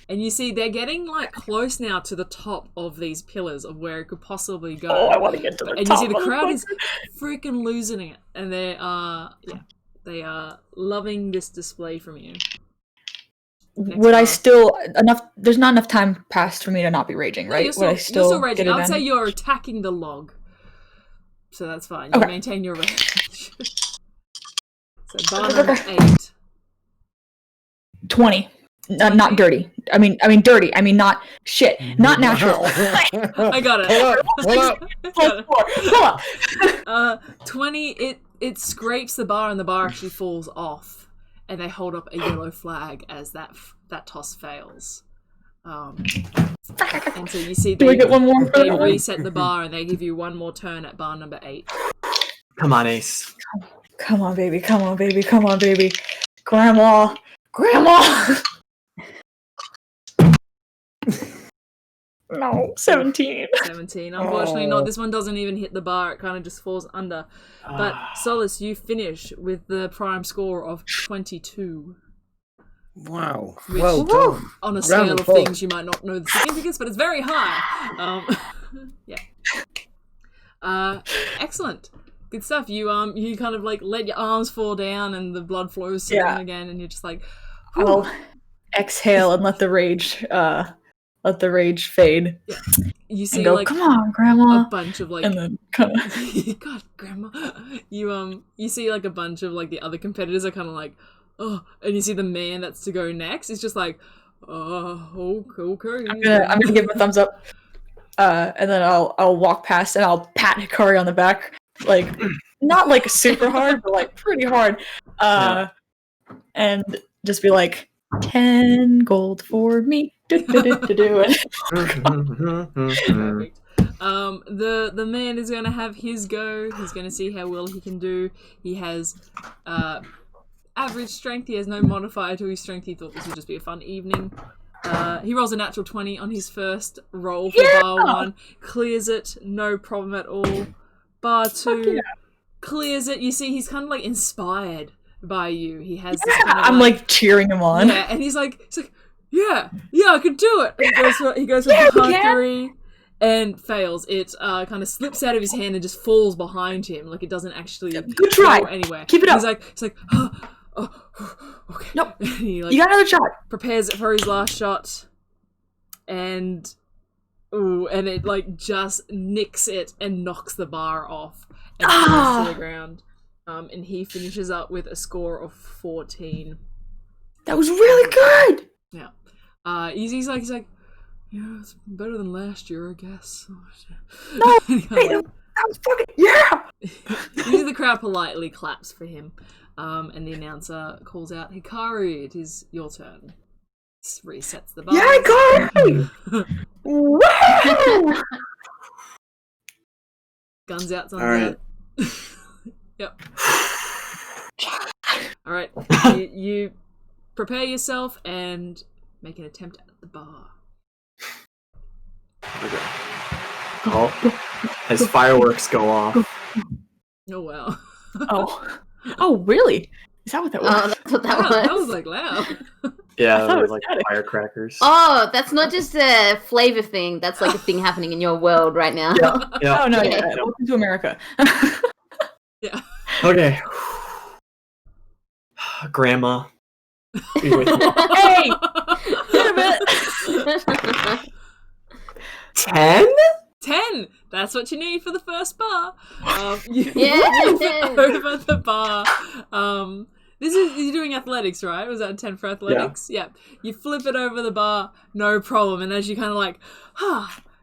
Speaker 1: And you see they're getting like close now to the top of these pillars of where it could possibly go.
Speaker 4: Oh, I want to get to the
Speaker 1: And
Speaker 4: top.
Speaker 1: you see the crowd is freaking losing it. And they are loving this display from you. Next
Speaker 4: Would I
Speaker 1: bar.
Speaker 4: still there's not enough time passed for me to not be raging,
Speaker 1: No,
Speaker 4: right?
Speaker 1: you're
Speaker 4: Would I
Speaker 1: still
Speaker 4: still
Speaker 1: raging.
Speaker 4: get
Speaker 1: I'd say
Speaker 4: advantage?
Speaker 1: you're attacking the log. So that's fine. You
Speaker 4: Okay.
Speaker 1: maintain your rage. So bar number 8.
Speaker 4: 20. Not dirty. I mean dirty. I mean not shit. Not natural.
Speaker 1: I got it.
Speaker 5: Hold up.
Speaker 4: Plus 4. Come on.
Speaker 1: 20, it scrapes the bar and the bar actually falls off. And they hold up a yellow flag as that toss fails. And so you see
Speaker 4: Do I get one more for
Speaker 1: they
Speaker 4: that one?
Speaker 1: reset the bar and they give you one more turn at bar number 8.
Speaker 2: Come on, Ace.
Speaker 4: Come on, baby. Come on, baby. Come on, baby. Grandma. No, 17.
Speaker 1: 17. Unfortunately not. This one doesn't even hit the bar. It kind of just falls under. But Solace, you finish with the prime score of 22.
Speaker 5: Wow.
Speaker 1: Which-
Speaker 5: Well done.
Speaker 1: On a
Speaker 5: Round
Speaker 1: scale
Speaker 5: of
Speaker 1: of
Speaker 5: applause.
Speaker 1: things you might not know the significance, but it's very high. Yeah. Excellent. Good stuff. You kind of like let your arms fall down and the blood flows to them again, and you're just like, whew.
Speaker 4: I'll exhale and let the rage fade.
Speaker 1: You see
Speaker 4: And go,
Speaker 1: like
Speaker 4: come on, Grandma.
Speaker 1: a bunch of like
Speaker 4: And then kind of
Speaker 1: God, Grandma. You see like a bunch of like the other competitors are kind of like, oh, and you see the man that's to go next. It's just like, oh, okay.
Speaker 4: I'm gonna give him a thumbs up. And then I'll walk past and I'll pat Hikari on the back, like not like super hard, but like pretty hard. And just be like, 10 gold for me. Do.
Speaker 1: Perfect. The man is going to have his go. He's going to see how well he can do. He has average strength. He has no modifier to his strength. He thought this would just be a fun evening. He rolls a natural 20 on his first roll for bar 1. Clears it, no problem at all. Bar 2 clears it. You see, he's kind of like inspired by you. He has this kind of
Speaker 4: I'm like cheering him on.
Speaker 1: yeah, and he's like, yeah, I could do it. And he goes for part 3 and fails. It kind of slips out of his hand and just falls behind him. Like it doesn't actually
Speaker 4: Good try.
Speaker 1: go anywhere.
Speaker 4: Keep it up.
Speaker 1: He's like, okay.
Speaker 4: Nope.
Speaker 1: And he,
Speaker 4: You got another shot.
Speaker 1: prepares it for his last shot, and it like just nicks it and knocks the bar off and falls to the ground. And he finishes up with a score of 14.
Speaker 4: That was really good.
Speaker 1: Yeah. He's like, yeah, it's better than last year, I guess.
Speaker 4: No,
Speaker 1: And
Speaker 4: hey, that was fucking
Speaker 1: usually the crowd politely claps for him. And the announcer calls out, Hikari, it is your turn. This resets the bar.
Speaker 4: Yeah, Hikari! Wow!
Speaker 1: Guns out,
Speaker 2: All right.
Speaker 1: Yep. Alright. You prepare yourself and make an attempt at the bar.
Speaker 2: Okay. Oh, as fireworks go off.
Speaker 1: Oh, wow.
Speaker 4: Oh, really? Is that what that was?
Speaker 3: Oh, that's what that was.
Speaker 1: That was like loud.
Speaker 2: Yeah,
Speaker 4: I thought
Speaker 2: it
Speaker 4: it
Speaker 2: was
Speaker 4: was
Speaker 2: like
Speaker 4: static.
Speaker 2: firecrackers.
Speaker 3: Oh, that's not just a flavor thing. That's like a thing happening in your world right now.
Speaker 2: Yeah.
Speaker 4: Oh, no,
Speaker 3: Yeah.
Speaker 4: yeah. Welcome to America.
Speaker 1: Yeah.
Speaker 2: Okay. Grandma. Be with me.
Speaker 4: Hey! Wait a minute.
Speaker 2: 10?
Speaker 1: 10! That's what you need for the first bar. You
Speaker 3: Yeah.
Speaker 1: flip it over the bar. You're doing athletics, right? Was that a 10 for athletics? Yeah. You flip it over the bar, no problem. And as you kind of like,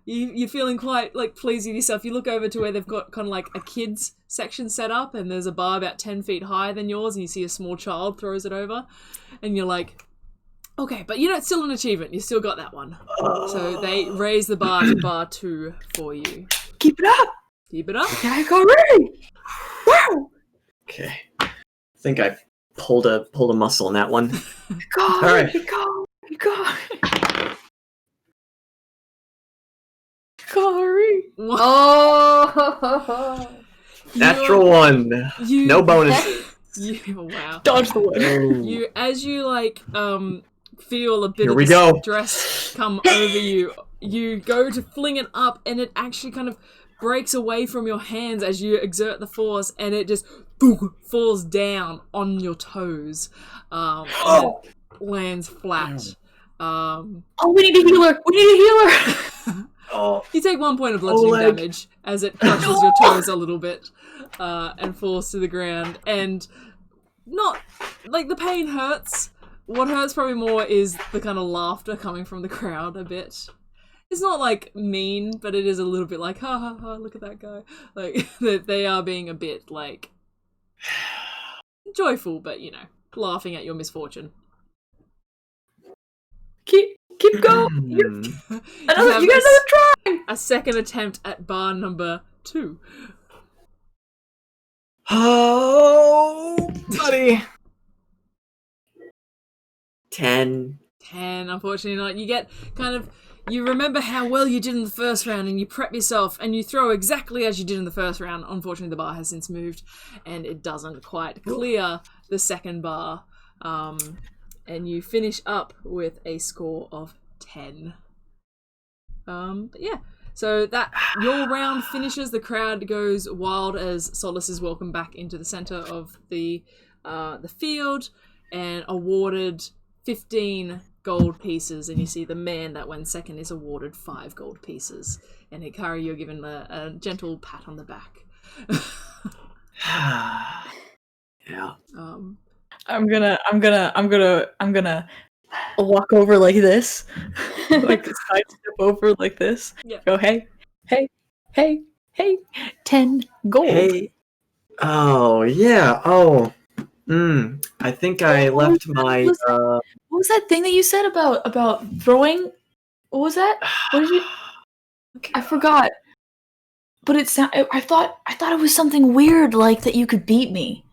Speaker 1: you're feeling quite like pleased with yourself. You look over to where they've got kind of like a kids section set up, and there's a bar about 10 feet higher than yours, and you see a small child throws it over, and you're like, okay, but it's still an achievement. You still got that one. So they raise the bar to bar 2 for you.
Speaker 4: Keep it up.
Speaker 1: Keep it up.
Speaker 4: Yeah, Hikari! Wow!
Speaker 2: Okay. I think I pulled a muscle in that one.
Speaker 4: All
Speaker 2: right.
Speaker 4: Hikari!
Speaker 3: Oh.
Speaker 2: Natural one. No bonus.
Speaker 1: Wow.
Speaker 4: Dodge the one.
Speaker 1: You, as you like, feel a bit
Speaker 2: Here
Speaker 1: of
Speaker 2: we
Speaker 1: the
Speaker 2: go.
Speaker 1: stress come over you, you go to fling it up, and it actually kind of breaks away from your hands as you exert the force, and it just falls down on your toes, and it lands flat.
Speaker 4: Oh, we need a healer! We need a healer!
Speaker 2: Oh.
Speaker 1: You take 1 point of bludgeoning
Speaker 2: leg.
Speaker 1: damage as it crushes your toes a little bit, and falls to the ground. And not like the pain hurts. What hurts probably more is the kind of laughter coming from the crowd a bit. It's not like mean, but it is a little bit like, ha ha ha, look at that guy. Like they are being a bit like joyful, but laughing at your misfortune.
Speaker 4: Keep going!
Speaker 2: Hmm.
Speaker 4: You got another try!
Speaker 1: A second attempt at bar number 2.
Speaker 2: Oh, buddy. 10.
Speaker 1: 10, unfortunately not. You get you remember how well you did in the first round, and you prep yourself, and you throw exactly as you did in the first round. Unfortunately, the bar has since moved, and it doesn't quite clear the second bar. And you finish up with a score of 10. But yeah. So that your round finishes. The crowd goes wild as Solace is welcomed back into the center of the field and awarded 15 gold pieces. And you see the man that went second is awarded 5 gold pieces. And Hikari, you're given a gentle pat on the back.
Speaker 2: Yeah.
Speaker 4: I'm gonna walk over like this, like sidestep over like this.
Speaker 1: Yeah.
Speaker 4: Go, hey, 10 gold.
Speaker 2: Hey. Oh, yeah. Oh. I think I left my
Speaker 4: What was that thing that you said about throwing? What was that? What did you? I forgot. But I thought it was something weird, like that you could beat me.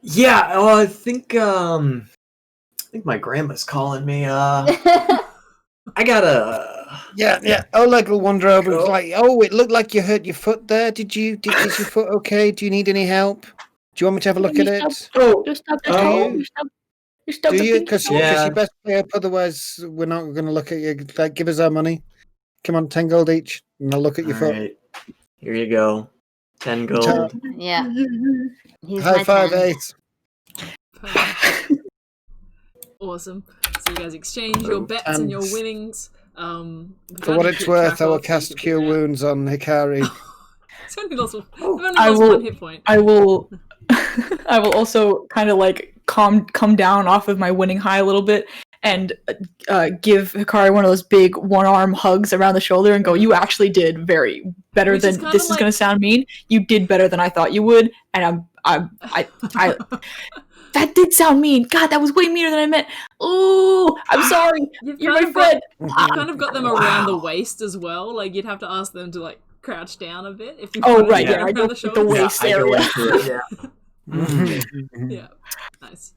Speaker 2: Yeah, I think my grandma's calling me. I gotta.
Speaker 5: Yeah. Oh, like we'll wander over. It's like, oh, it looked like you hurt your foot there. Is your foot okay? Do you need any help? Do you want me to have a look at it?
Speaker 4: Just stop the
Speaker 2: Oh.
Speaker 4: toe. You're still
Speaker 5: Do you?
Speaker 4: thinking
Speaker 5: Because
Speaker 4: so?
Speaker 2: Yeah.
Speaker 5: you best pay up, otherwise we're not going to look at you. Like, give us our money. Come on, 10 gold each, and I'll look at your foot.
Speaker 2: Alright. Here you go. 10 gold.
Speaker 3: Yeah. Here's
Speaker 5: High
Speaker 3: my
Speaker 5: five,
Speaker 3: 10.
Speaker 5: 8.
Speaker 1: Perfect. Awesome. So you guys exchange your bets and your
Speaker 5: And
Speaker 1: winnings.
Speaker 5: For what it's worth, I will cast Cure Wounds on Hikari.
Speaker 1: It's only lost, I've only
Speaker 4: I
Speaker 1: lost
Speaker 4: will-
Speaker 1: one hit point.
Speaker 4: I will I will also kind of like come down off of my winning high a little bit and give Hikari one of those big one-arm hugs around the shoulder and go, you actually did better
Speaker 1: Which is
Speaker 4: than
Speaker 1: kinda
Speaker 4: this is
Speaker 1: like-
Speaker 4: going to sound mean. You did better than I thought you would, and I that did sound mean. God, that was way meaner than I meant. Ooh, I'm sorry. You're my friend.
Speaker 1: You've kind of got them around the waist as well. Like you'd have to ask them to like crouch down a bit if you
Speaker 4: Oh,
Speaker 1: wanted to
Speaker 4: right,
Speaker 1: get
Speaker 4: yeah, I
Speaker 1: around
Speaker 4: go
Speaker 1: the
Speaker 4: with the
Speaker 1: shoulders.
Speaker 4: waist
Speaker 2: I go
Speaker 4: area.
Speaker 2: into it, yeah.
Speaker 1: Yeah, nice.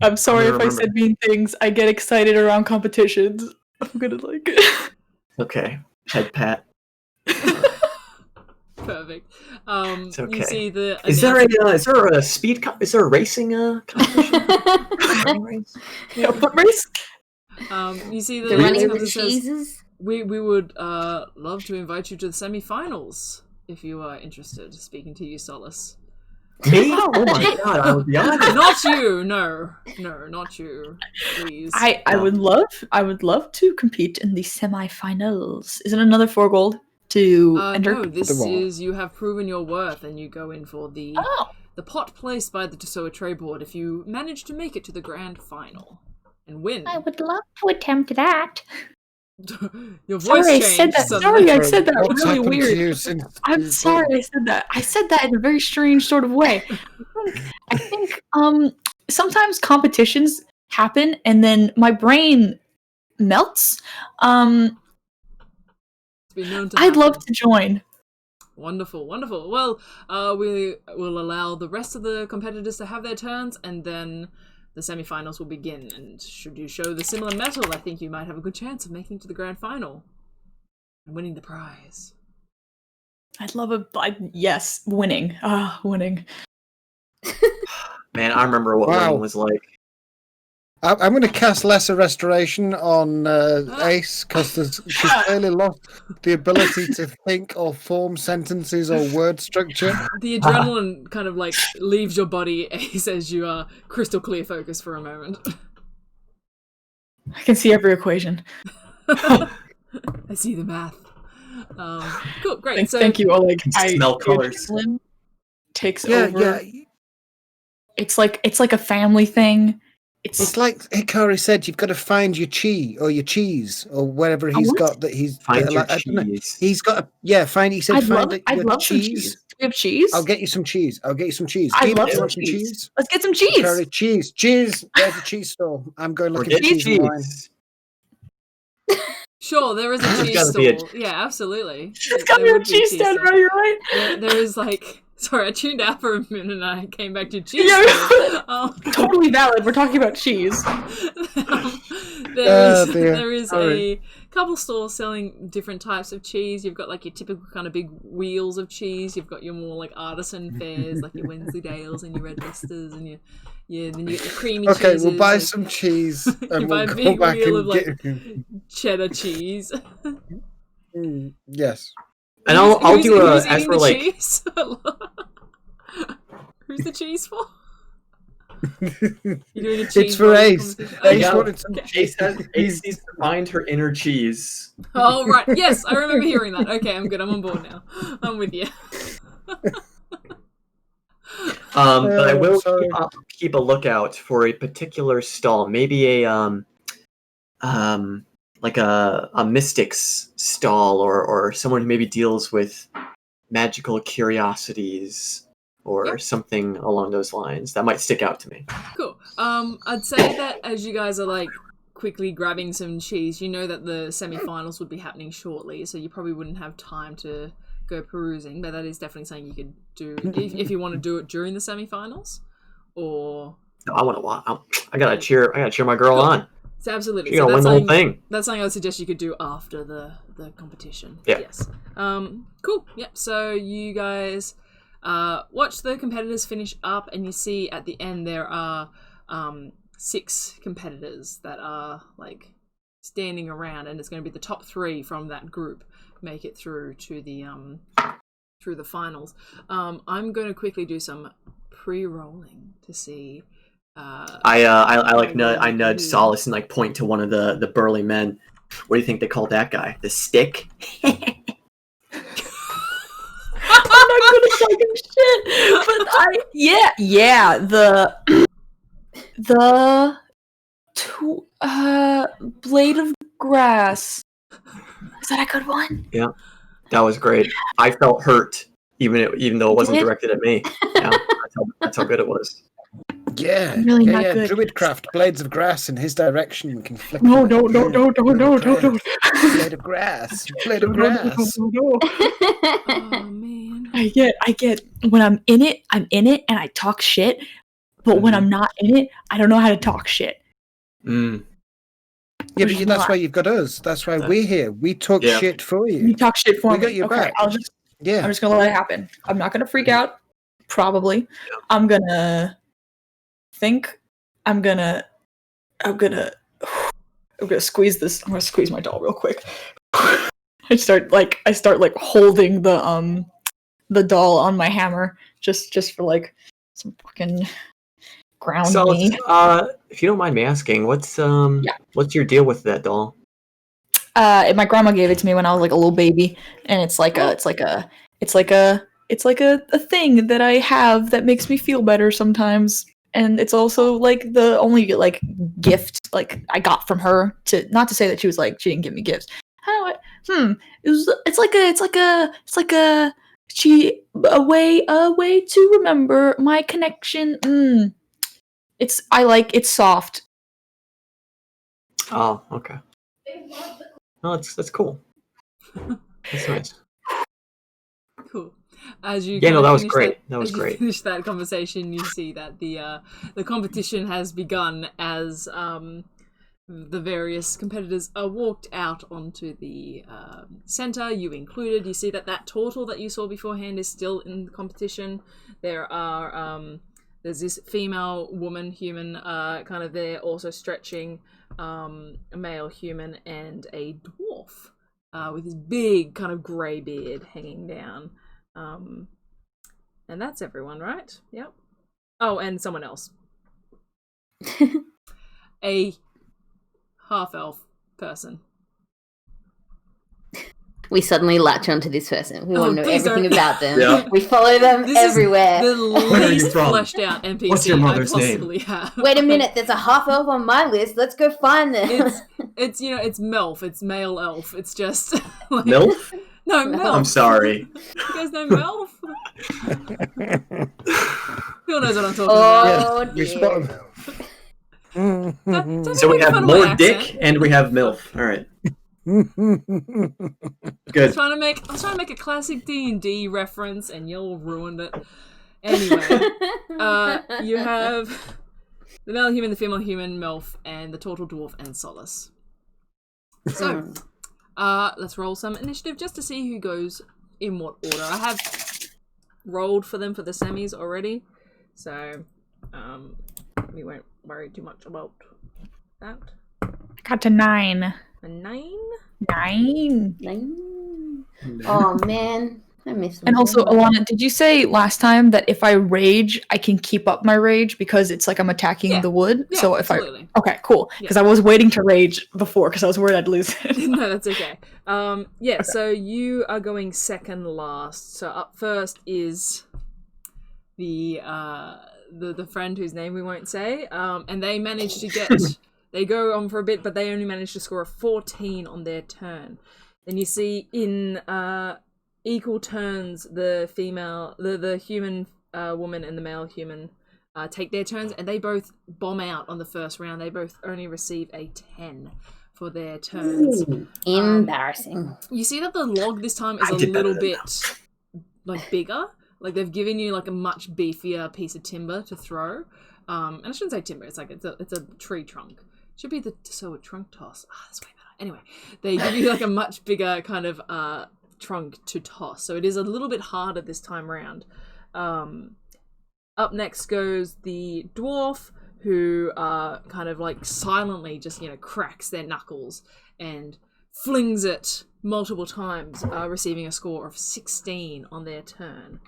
Speaker 4: I'm sorry if I
Speaker 2: remember.
Speaker 4: said mean things. I get excited around competitions. I'm gonna like.
Speaker 2: Okay. Head pat.
Speaker 1: Perfect.
Speaker 2: It's okay.
Speaker 1: You see the
Speaker 2: Is there a speed? Is there a racing competition?
Speaker 4: Yeah, foot race.
Speaker 1: You see the
Speaker 3: The running
Speaker 1: announcement
Speaker 3: of the
Speaker 1: that says,
Speaker 3: cheeses.
Speaker 1: we would love to invite you to the semi-finals if you are interested. Speaking to you, Solace.
Speaker 2: Me? Oh my god! I would be honored.
Speaker 1: Not you. No, not you. Please.
Speaker 4: I would love to compete in the semifinals. Isn't another 4 gold to enter?
Speaker 1: No, this
Speaker 5: The wall.
Speaker 1: is you have proven your worth, and you go in for the
Speaker 4: Oh.
Speaker 1: the pot placed by the Tussoa tray board if you manage to make it to the grand final and win.
Speaker 4: I would love to attempt that.
Speaker 1: Your voice
Speaker 4: Sorry, I
Speaker 1: changed.
Speaker 4: said that.
Speaker 1: suddenly.
Speaker 4: Sorry, I said that
Speaker 5: What's
Speaker 4: really
Speaker 5: happened to
Speaker 4: weird.
Speaker 5: you since
Speaker 4: I'm
Speaker 5: you-
Speaker 4: sorry I said that. I said that in a very strange sort of way. I think sometimes competitions happen and then my brain melts.
Speaker 1: It's been known to
Speaker 4: I'd love
Speaker 1: happen.
Speaker 4: to join.
Speaker 1: Wonderful, wonderful. Well, we will allow the rest of the competitors to have their turns, and then the semi-finals will begin. And should you show the similar mettle, I think you might have a good chance of making it to the grand final and winning the prize.
Speaker 4: I'd love yes, winning. Winning.
Speaker 2: Man, I remember what
Speaker 5: Wow.
Speaker 2: winning was like.
Speaker 5: I'm going to cast Lesser Restoration on Ace because she's clearly lost the ability to think or form sentences or word structure.
Speaker 1: The adrenaline kind of like leaves your body as you are crystal clear focused for a moment.
Speaker 4: I can see every equation.
Speaker 1: I see the math. Cool, great.
Speaker 4: Thank you, Oleg.
Speaker 2: Smell
Speaker 4: the
Speaker 2: colors.
Speaker 4: adrenaline takes
Speaker 5: Yeah,
Speaker 4: over.
Speaker 5: yeah.
Speaker 4: It's like a family thing.
Speaker 5: It's like Hikari said, you've got to find your chi or your cheese or wherever he's
Speaker 4: what?
Speaker 5: got that he's
Speaker 2: Find your
Speaker 5: I don't know.
Speaker 2: cheese.
Speaker 5: He's got find. He said
Speaker 4: I'd
Speaker 5: find
Speaker 4: love
Speaker 5: your
Speaker 4: some cheese. Do we have cheese?
Speaker 5: I'll get you some cheese.
Speaker 4: I'd
Speaker 5: Keith,
Speaker 4: love
Speaker 5: do you
Speaker 4: some
Speaker 5: want some
Speaker 4: cheese.
Speaker 5: cheese?
Speaker 4: Let's get some cheese.
Speaker 5: Hikari, cheese. There's a cheese store. I'm going
Speaker 2: Or
Speaker 5: looking
Speaker 2: get
Speaker 5: for cheese and wine.
Speaker 2: cheese.
Speaker 1: Sure, there is a
Speaker 2: There's
Speaker 1: cheese
Speaker 2: gotta
Speaker 1: store.
Speaker 2: be a-
Speaker 1: Yeah, absolutely.
Speaker 4: It's got
Speaker 1: There
Speaker 4: me a
Speaker 1: would be a
Speaker 4: cheese stand,
Speaker 1: store.
Speaker 4: right? You're right.
Speaker 1: There is like, sorry, I tuned out for a minute and I came back to cheese.
Speaker 4: Yeah.
Speaker 1: store.
Speaker 4: Totally valid. We're talking about cheese.
Speaker 5: dear.
Speaker 1: There is
Speaker 5: Sorry.
Speaker 1: a couple stores selling different types of cheese. You've got like your typical kind of big wheels of cheese. You've got your more like artisan fairs, like your Wensleydales and your Red Leicesters, and then you get your creamy
Speaker 5: Okay,
Speaker 1: cheeses.
Speaker 5: we'll buy
Speaker 1: like
Speaker 5: some cheese
Speaker 1: you
Speaker 5: and
Speaker 1: buy
Speaker 5: we'll
Speaker 1: a
Speaker 5: go
Speaker 1: big
Speaker 5: back
Speaker 1: wheel
Speaker 5: and
Speaker 1: of,
Speaker 5: get.
Speaker 1: cheddar cheese.
Speaker 5: Yes.
Speaker 2: And I'll
Speaker 1: Who's
Speaker 2: do a as
Speaker 1: eating
Speaker 2: for
Speaker 1: the
Speaker 2: like
Speaker 1: cheese? Who's the cheese for? You're doing a cheese
Speaker 5: It's for
Speaker 1: rolling
Speaker 5: Ace.
Speaker 1: competition?
Speaker 5: Ace
Speaker 2: Yeah.
Speaker 5: wanted some
Speaker 2: Ace needs to find her inner cheese.
Speaker 1: Oh, right. Yes, I remember hearing that. Okay, I'm good. I'm on board now. I'm with you.
Speaker 2: But I will
Speaker 5: sorry.
Speaker 2: keep a lookout for a particular stall, maybe a like a mystics stall, or someone who maybe deals with magical curiosities or
Speaker 1: Yep.
Speaker 2: something along those lines. That might stick out to me.
Speaker 1: Cool. I'd say that as you guys are like quickly grabbing some cheese, you know that the semi-finals would be happening shortly, so you probably wouldn't have time to go perusing. But that is definitely something you could do if you want to do it during the semi-finals, or
Speaker 2: No, I want to watch. I gotta cheer my girl
Speaker 1: Cool.
Speaker 2: on.
Speaker 1: so absolutely.
Speaker 2: She's
Speaker 1: So
Speaker 2: gonna win
Speaker 1: that's
Speaker 2: the whole
Speaker 1: something,
Speaker 2: thing.
Speaker 1: that's something I would suggest you could do after the competition.
Speaker 2: Yeah.
Speaker 1: Yes. Cool. Yep. So you guys watch the competitors finish up, and you see at the end there are 6 competitors that are like standing around, and it's going to be the top 3 from that group make it through to the finals. I'm going to quickly do some pre-rolling to see.
Speaker 2: I nudge Solace and like point to one of the burly men. What do you think they call that guy? The Stick?
Speaker 4: I'm not good at talking shit, but blade of grass. Is that a good one?
Speaker 2: Yeah, that was great. I felt hurt, even though it wasn't directed at me. Yeah, that's how good it was.
Speaker 5: Yeah,
Speaker 4: Really not good.
Speaker 5: Druidcraft, blades of grass in his direction can flick.
Speaker 4: No.
Speaker 5: Blade of grass. Blade of grass.
Speaker 1: Oh man.
Speaker 4: I get. When I'm in it, and I talk shit. But when I'm not in it, I don't know how to talk shit.
Speaker 2: Mm.
Speaker 5: Yeah, but that's why you've got us. That's why we're here. We talk shit for you.
Speaker 4: You talk shit for me.
Speaker 5: We got your back.
Speaker 4: I'm just gonna let it happen. I'm not gonna freak out. Probably. I'm gonna think. I'm gonna squeeze this. I'm gonna squeeze my doll real quick. I start holding the doll on my hammer just for like some fucking ground me.
Speaker 2: If you don't mind me asking, what's your deal with that doll?
Speaker 4: My grandma gave it to me when I was like a little baby, and it's like a thing that I have that makes me feel better sometimes. And it's also like the only like gift like I got from her, to not to say that she was like she didn't give me gifts. It's like a way to remember my connection. It's soft.
Speaker 2: Oh, okay. No, that's cool. That's nice.
Speaker 1: Cool. As you
Speaker 2: that was
Speaker 1: great.
Speaker 2: That was great.
Speaker 1: Finish that conversation, you see that the competition has begun as the various competitors are walked out onto the center. You included. You see that turtle that you saw beforehand is still in the competition. There are there's this female woman human kind of there also stretching, a male human, and a dwarf with his big kind of grey beard hanging down. And that's everyone, right? Yep. Oh, and someone else. A half-elf person.
Speaker 3: We suddenly latch onto this person. We want to know everything about them.
Speaker 2: Yeah.
Speaker 3: We follow them everywhere.
Speaker 1: Is the least fleshed out NPC
Speaker 2: What's your mother's
Speaker 1: I possibly have.
Speaker 3: Wait a minute, there's a half-elf on my list. Let's go find them.
Speaker 1: It's it's Melf. It's male elf. It's just like,
Speaker 2: MILF?
Speaker 1: No, Melf.
Speaker 2: I'm sorry.
Speaker 1: You guys know Melf? Phil knows what I'm talking
Speaker 3: about.
Speaker 5: We spot him.
Speaker 2: So we have more dick and we have MILF. All right. Good.
Speaker 1: I was trying to make a classic D&D reference, and y'all ruined it. Anyway, you have the male human, the female human, Melf, and the turtle dwarf and Solace. So, let's roll some initiative just to see who goes in what order. I have rolled for them for the semis already, so we won't worry too much about that.
Speaker 4: Got to 9.
Speaker 1: A 9?
Speaker 4: 9.
Speaker 3: Oh man, I miss them.
Speaker 4: And also, Alana, did you say last time that if I rage, I can keep up my rage because it's like I'm attacking the wood?
Speaker 1: Yeah,
Speaker 4: so if
Speaker 1: absolutely.
Speaker 4: Okay, cool. Because I was waiting to rage before because I was worried I'd lose it.
Speaker 1: No, that's okay. Okay. So you are going second last. So up first is the friend whose name we won't say. And they managed to get. They go on for a bit, but they only managed to score a 14 on their turn. Then you see in equal turns, the human woman and the male human take their turns, and they both bomb out on the first round. They both only receive a 10 for their turns.
Speaker 3: Embarrassing.
Speaker 1: You see that the log this time is a little bit like bigger. Like they've given you like a much beefier piece of timber to throw. And I shouldn't say timber. It's like it's a tree trunk. Should be the Tussoa trunk toss. That's way better. Anyway, they give you like a much bigger kind of trunk to toss, so it is a little bit harder this time round. Up next goes the dwarf, who kind of like silently just, cracks their knuckles and flings it multiple times, receiving a score of 16 on their turn.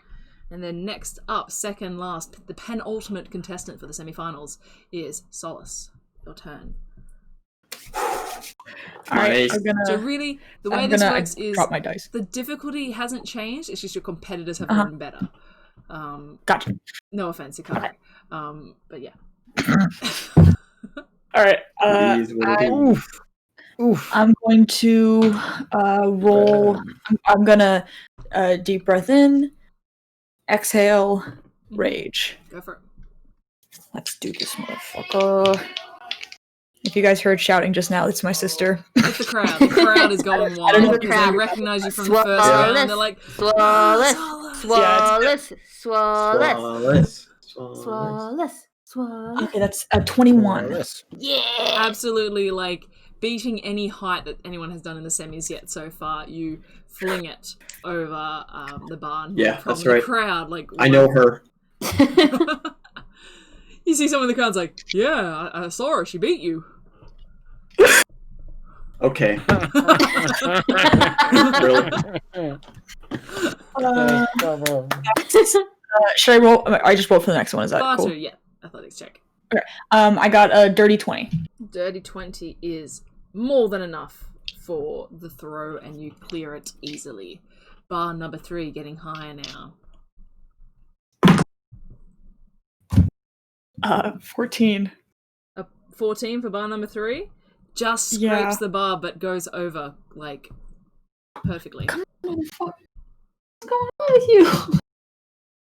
Speaker 1: And then next up, second last, the penultimate contestant for the semifinals is Solace. Your turn.
Speaker 4: Alright,
Speaker 1: So really, the way this works is
Speaker 4: drop my dice.
Speaker 1: the difficulty hasn't changed. It's just your competitors have gotten better.
Speaker 4: Gotcha.
Speaker 1: No offense, Ikari. But yeah.
Speaker 4: Alright, I'm going to roll. I'm gonna deep breath in, exhale, rage.
Speaker 1: Go for it.
Speaker 4: Let's do this, motherfucker. If you guys heard shouting just now, it's my sister.
Speaker 1: It's the crowd. The crowd is going wild because they recognize you from the first round. And they're like,
Speaker 3: Solace,
Speaker 1: Solace.
Speaker 3: Solace.
Speaker 4: Okay, that's a 21.
Speaker 3: Yeah.
Speaker 1: Absolutely, like, beating any height that anyone has done in the semis yet so far. You fling it over the barn.
Speaker 2: Yeah,
Speaker 1: from
Speaker 2: that's
Speaker 1: the
Speaker 2: right.
Speaker 1: crowd, like,
Speaker 2: I know her.
Speaker 1: You see someone in the crowd's like, yeah, I saw her. She beat you.
Speaker 2: Okay. Really?
Speaker 4: Should I roll? I just rolled for the next one. Is that
Speaker 1: Bar
Speaker 4: cool?
Speaker 1: 2, yeah. Athletics check.
Speaker 4: Okay. I got a dirty 20.
Speaker 1: Dirty 20 is more than enough for the throw, and you clear it easily. Bar number 3 getting higher now.
Speaker 4: 14.
Speaker 1: 14 for bar number 3. Just scrapes
Speaker 4: Yeah.
Speaker 1: the bar, but goes over, like, perfectly.
Speaker 4: Come on, fuck. What's going on with you?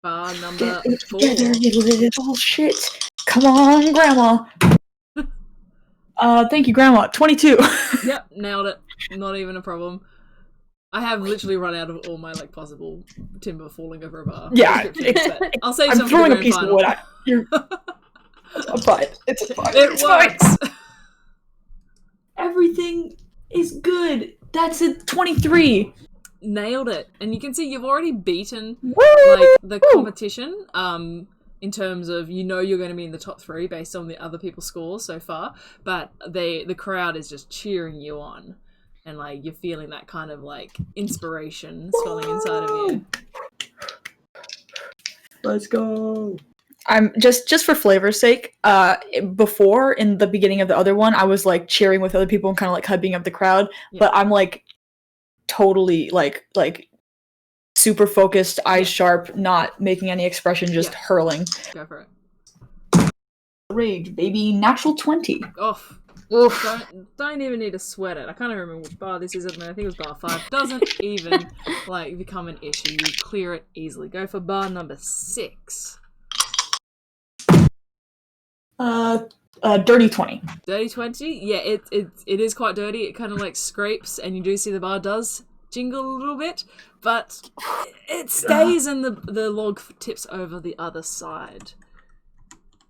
Speaker 1: Bar number
Speaker 4: Get it
Speaker 1: 4.
Speaker 4: together, you little shit. Come on, Grandma. Thank you, Grandma. 22.
Speaker 1: Yep, nailed it. Not even a problem. I have literally run out of all my, like, possible timber falling over a bar.
Speaker 4: Yeah,
Speaker 1: descriptions, but I'll save
Speaker 4: I'm
Speaker 1: some for
Speaker 4: throwing
Speaker 1: the
Speaker 4: a piece
Speaker 1: grand
Speaker 4: of wood.
Speaker 1: final.
Speaker 4: I'm fine. It's fine.
Speaker 1: It
Speaker 4: It's fine.
Speaker 1: works!
Speaker 4: Everything is good. That's a 23.
Speaker 1: Nailed it. And you can see you've already beaten
Speaker 4: Woo!
Speaker 1: like the competition in terms of you're going to be in the top 3 based on the other people's scores so far, but the crowd is just cheering you on, and like you're feeling that kind of like inspiration swelling inside of you.
Speaker 2: Let's go.
Speaker 4: I'm just for flavor's sake. Before in the beginning of the other one, I was like cheering with other people and kind of like hyping up the crowd.
Speaker 1: Yeah.
Speaker 4: But I'm like totally like super focused, eyes sharp, not making any expression, just hurling.
Speaker 1: Go for it.
Speaker 4: Rage, baby, natural 20.
Speaker 1: Off.
Speaker 3: Oof.
Speaker 1: Don't even need to sweat it. I can't even remember which bar this is. I think it was bar 5. Doesn't even like become an issue. You clear it easily. Go for bar number 6.
Speaker 4: Dirty 20.
Speaker 1: Dirty 20? Yeah, it is quite dirty. It kind of like scrapes, and you do see the bar does jingle a little bit, but it stays and the log tips over the other side.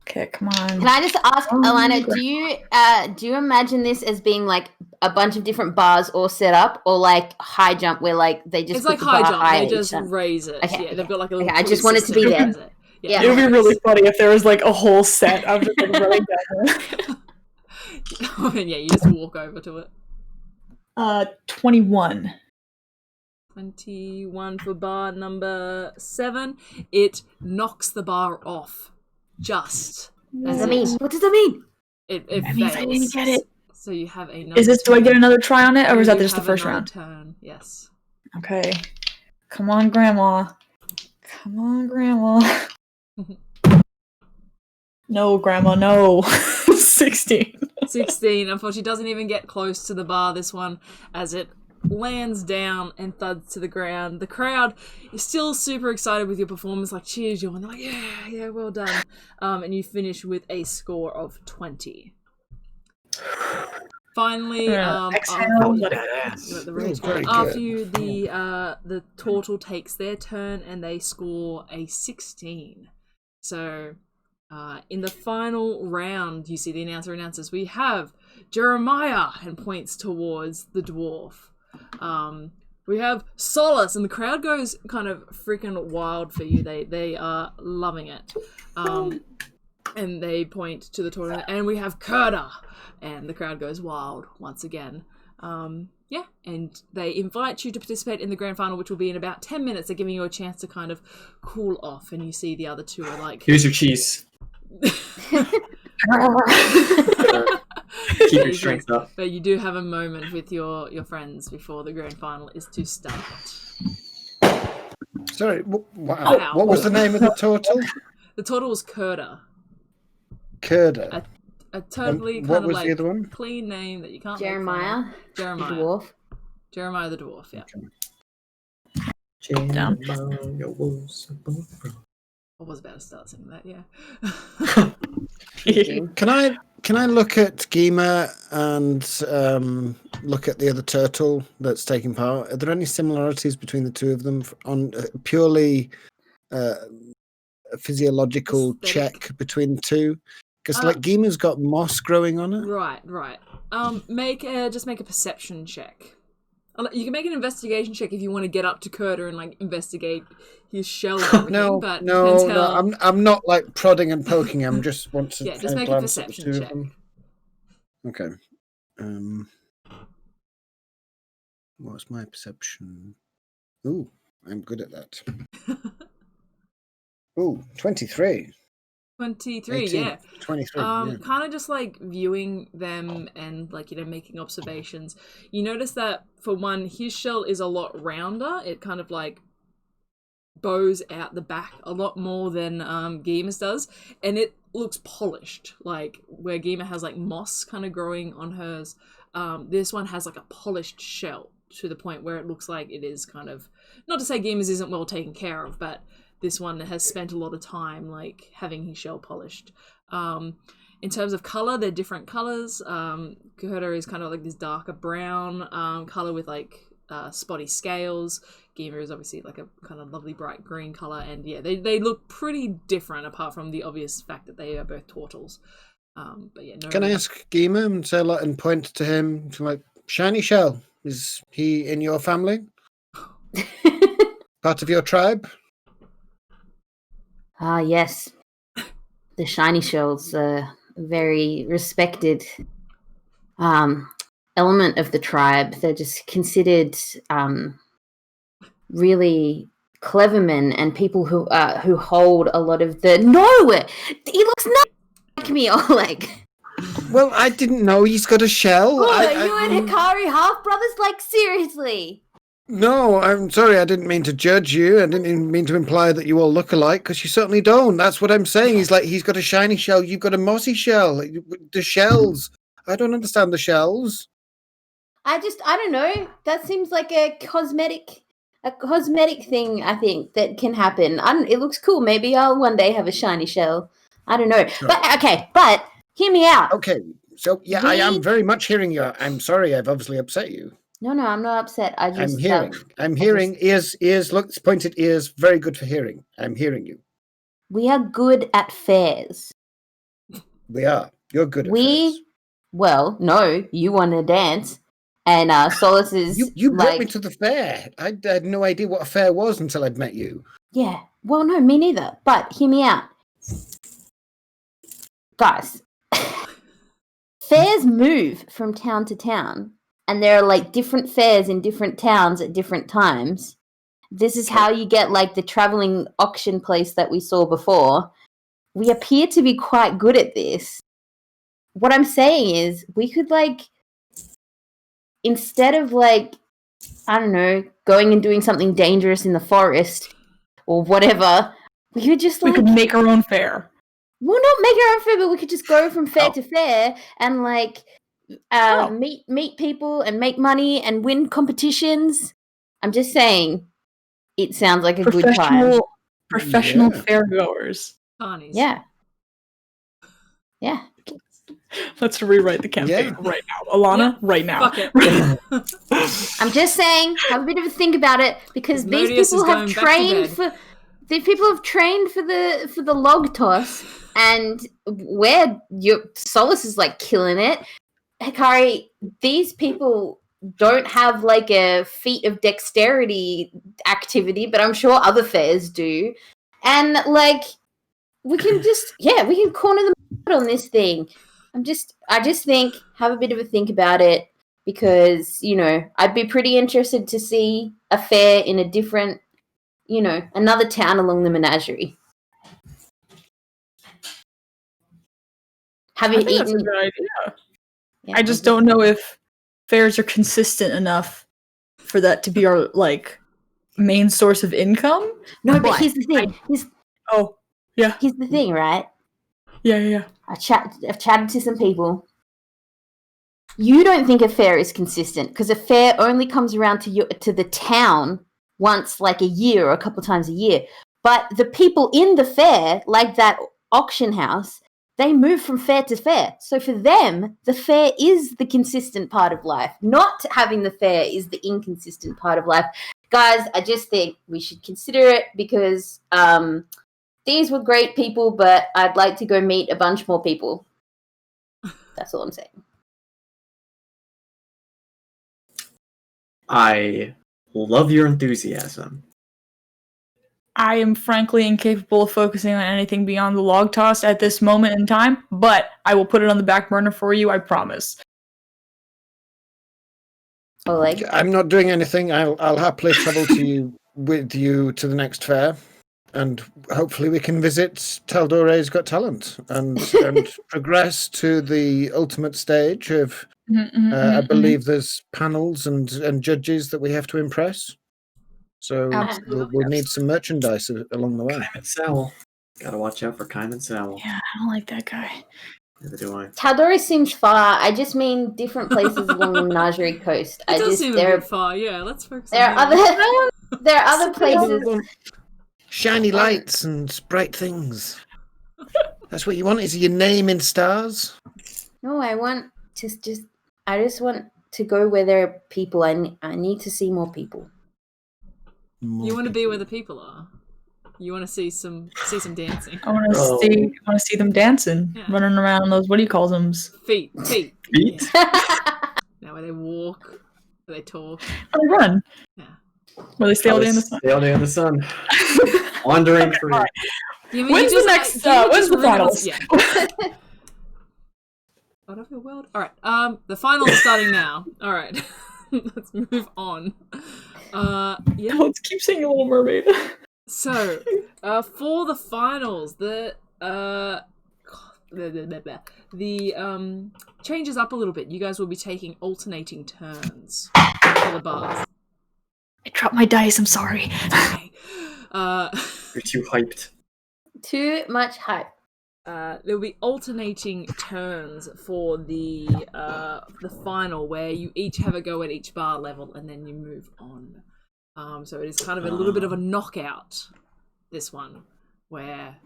Speaker 4: Okay, come on.
Speaker 3: Can I just ask, Alana, do you imagine this as being like a bunch of different bars all set up, or like high jump where like they just
Speaker 1: It's
Speaker 3: put
Speaker 1: like
Speaker 3: the
Speaker 1: high
Speaker 3: bar
Speaker 1: jump.
Speaker 3: higher
Speaker 1: They just
Speaker 3: each time?
Speaker 1: raise it.
Speaker 3: Okay,
Speaker 1: Yeah, they've got like a little.
Speaker 3: Okay, I just wanted to
Speaker 1: pulley
Speaker 3: be
Speaker 1: system
Speaker 3: there.
Speaker 1: that raise it.
Speaker 3: Yeah.
Speaker 4: It would be really funny if there was like a whole set of just like running down there.
Speaker 1: Yeah, you just walk over to it.
Speaker 4: 21.
Speaker 1: 21 for bar number 7. It knocks the bar off. Just.
Speaker 3: What does that mean? What does that mean?
Speaker 1: It
Speaker 4: That means I
Speaker 1: fails.
Speaker 4: didn't get it.
Speaker 1: So you have a.
Speaker 4: Is this? Do I get another try on it, or is that just the first round?
Speaker 1: Turn. Yes.
Speaker 4: Okay. Come on, Grandma. Come on, Grandma. No, Grandma, no. 16.
Speaker 1: 16. Unfortunately, doesn't even get close to the bar, this one, as it lands down and thuds to the ground. The crowd is still super excited with your performance, like cheers you on. They're like, yeah, well done. And you finish with a score of 20. Finally,
Speaker 4: Exhale.
Speaker 1: after you, the turtle takes their turn and they score a 16. So, in the final round, you see the announcer announces, we have Jeremiah, and points towards the dwarf. We have Solace, and the crowd goes kind of freaking wild for you. They are loving it. And they point to the tournament, and we have Kurda! And the crowd goes wild once again. Yeah, and they invite you to participate in the grand final, which will be in about 10 minutes. They're giving you a chance to kind of cool off, and you see the other two are like...
Speaker 2: Here's your cheese. Keep your strength up.
Speaker 1: But you do have a moment with your friends before the grand final is to start.
Speaker 5: Sorry, what was the name of the turtle?
Speaker 1: The turtle was Kurda.
Speaker 5: Kurda.
Speaker 1: A totally
Speaker 5: And
Speaker 1: kind
Speaker 5: what
Speaker 1: of
Speaker 5: was the other one?
Speaker 1: clean name that you can't
Speaker 3: Jeremiah.
Speaker 1: make fun of.
Speaker 3: The dwarf.
Speaker 1: Jeremiah the dwarf, yeah.
Speaker 2: Jeremiah was a boy.
Speaker 1: I was about to start singing that, yeah.
Speaker 5: Can I look at Gima and look at the other turtle that's taking part? Are there any similarities between the two of them on purely a physiological
Speaker 1: Aesthetic.
Speaker 5: check between the two? Because like Gima's got moss growing on it.
Speaker 1: Right. Just make a perception check. You can make an investigation check if you want to get up to Kurda and like investigate his shell and everything.
Speaker 5: No,
Speaker 1: but
Speaker 5: I'm not like prodding and poking him. Just want to
Speaker 1: just make a perception check.
Speaker 5: Okay. What's my perception? Ooh, I'm good at that. Ooh, 23.
Speaker 1: 23,
Speaker 5: 18,
Speaker 1: yeah.
Speaker 5: 23.
Speaker 1: Kind of just like viewing them and like, making observations. You notice that for one, his shell is a lot rounder. It kind of like bows out the back a lot more than Gima's does, and it looks polished. Like where Gima has like moss kind of growing on hers, this one has like a polished shell to the point where it looks like it is kind of, not to say Gima's isn't well taken care of, but this one has spent a lot of time like having his shell polished. In terms of color, they're different colors. Kurda is kind of like this darker brown color with like spotty scales. Gima is obviously like a kind of lovely bright green color, and yeah, they look pretty different apart from the obvious fact that they are both turtles. But yeah,
Speaker 5: Can I ask Gima and say like, and point to him to like, shiny shell? Is he in your family? Part of your tribe?
Speaker 3: Ah, yes. The shiny shells are a very respected element of the tribe. They're just considered really clever men and people who hold a lot of the... No! He looks nothing like me, Oleg.
Speaker 5: Well, I didn't know he's got a shell.
Speaker 3: What, you and Hikari half-brothers? Like, seriously?
Speaker 5: No, I'm sorry, I didn't mean to judge you. I didn't even mean to imply that you all look alike, because you certainly don't. That's what I'm saying. He's got a shiny shell, you've got a mossy shell. The shells. I don't understand the shells.
Speaker 3: I don't know. That seems like a cosmetic thing, I think, that can happen. It looks cool. Maybe I'll one day have a shiny shell. I don't know.
Speaker 5: Sure.
Speaker 3: But hear me out.
Speaker 5: Okay, so yeah, I am very much hearing you. I'm sorry, I've obviously upset you.
Speaker 3: No, I'm not upset.
Speaker 5: I'm hearing. Ears, look, pointed ears, very good for hearing. I'm hearing you.
Speaker 3: We are good at fairs.
Speaker 5: We are. You're good at fairs.
Speaker 3: Well, no, you want to dance. And Solace is
Speaker 5: You brought me to the fair. I had no idea what a fair was until I'd met you.
Speaker 3: Yeah, well, no, me neither. But hear me out. Guys, fairs move from town to town. And there are like different fairs in different towns at different times. This is how you get like the traveling auction place that we saw before. We appear to be quite good at this. What I'm saying is we could like, instead of like, I don't know, going and doing something dangerous in the forest or whatever, we could just like...
Speaker 4: We could make our own fair.
Speaker 3: We'll not make our own fair, but we could just go from fair to fair and like... meet people and make money and win competitions. I'm just saying, it sounds like a good time.
Speaker 4: Professional fairgoers.
Speaker 1: Connies.
Speaker 3: Yeah.
Speaker 4: Let's rewrite the campaign right now. Alana, right now.
Speaker 1: Fuck it.
Speaker 3: I'm just saying, have a bit of a think about it, because these people have trained for the log toss, and where Solace is like killing it. Hikari, these people don't have like a feat of dexterity activity, but I'm sure other fairs do. And like, we can corner the market on this thing. I just think, have a bit of a think about it, because, I'd be pretty interested to see a fair in a different, another town along the menagerie. Have you
Speaker 4: I think that's a
Speaker 3: eaten?
Speaker 4: good idea.
Speaker 3: Yeah,
Speaker 4: I just don't know if fairs are consistent enough for that to be our main source of income.
Speaker 3: No, but here's the thing.
Speaker 4: Here's
Speaker 3: the thing, right?
Speaker 4: Yeah.
Speaker 3: I've chatted to some people. You don't think a fair is consistent because a fair only comes around to the town once a year or a couple times a year. But the people in the fair, like that auction house, they move from fair to fair. So for them, the fair is the consistent part of life. Not having the fair is the inconsistent part of life. Guys, I just think we should consider it, because these were great people, but I'd like to go meet a bunch more people. That's all I'm saying.
Speaker 2: I love your enthusiasm.
Speaker 4: I am frankly incapable of focusing on anything beyond the log toss at this moment in time, but I will put it on the back burner for you, I promise.
Speaker 5: I'm not doing anything. I'll happily travel with you to the next fair, and hopefully we can visit Taldore's Got Talent and progress to the ultimate stage of. I believe there's panels and judges that we have to impress. So we'll need some merchandise along the way.
Speaker 2: Kaiman Sowell. Gotta watch out for Kaiman Sowell.
Speaker 4: Yeah, I don't like that guy.
Speaker 2: Neither do I.
Speaker 3: Taldore seems far. I just mean different places along the Menagerie coast.
Speaker 1: It does seem a bit far. Yeah, let's focus.
Speaker 3: There are other places.
Speaker 5: Shiny lights and bright things. That's what you want, is your name in stars?
Speaker 3: No, I want I just want to go where there are people. I need to see more people.
Speaker 1: You want to be where the people are. You want to see some dancing.
Speaker 4: I want to see them dancing, running around those, what do you call them?
Speaker 1: Feet. Now where they walk, where they talk.
Speaker 4: Where they run.
Speaker 1: Yeah.
Speaker 4: Where they stay all day in the sun.
Speaker 2: Stay all day in the sun. Wandering through.
Speaker 4: When's the next? When's the finals?
Speaker 1: Yeah. Out of your world. All right. The finals are starting now. All right. Let's move on. Yeah.
Speaker 4: Let's keep singing Little Mermaid.
Speaker 1: So, for the finals, the changes up a little bit. You guys will be taking alternating turns for the bars.
Speaker 4: I dropped my dice. I'm sorry.
Speaker 1: Okay.
Speaker 2: You're too hyped.
Speaker 3: Too much hype.
Speaker 1: There'll be alternating turns for the final, where you each have a go at each bar level and then you move on. So it is kind of a little bit of a knockout, this one, where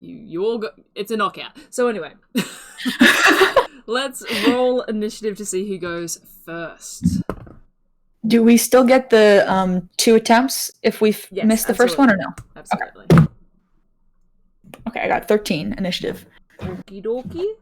Speaker 1: you all go. It's a knockout. So anyway, let's roll initiative to see who goes first.
Speaker 4: Do we still get the 2 attempts if we miss the first one, or no?
Speaker 1: Absolutely.
Speaker 4: Okay, I got 13 initiative.
Speaker 1: Okie dokie.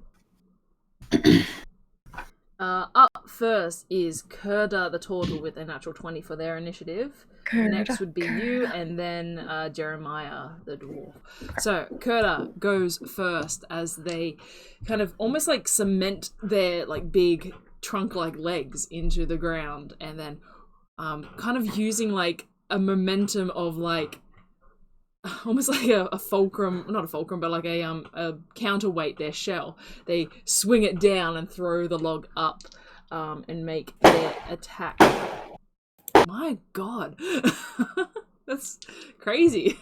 Speaker 1: Up first is Kurda the Turtle with a natural 20 for their initiative. Next would be you, and then Jeremiah the Dwarf. So Kurda goes first as they kind of almost cement their big trunk-like legs into the ground, and then kind of using a momentum of almost like a fulcrum, not a fulcrum, but a counterweight their shell. They swing it down and throw the log up and make their attack. My god. That's crazy.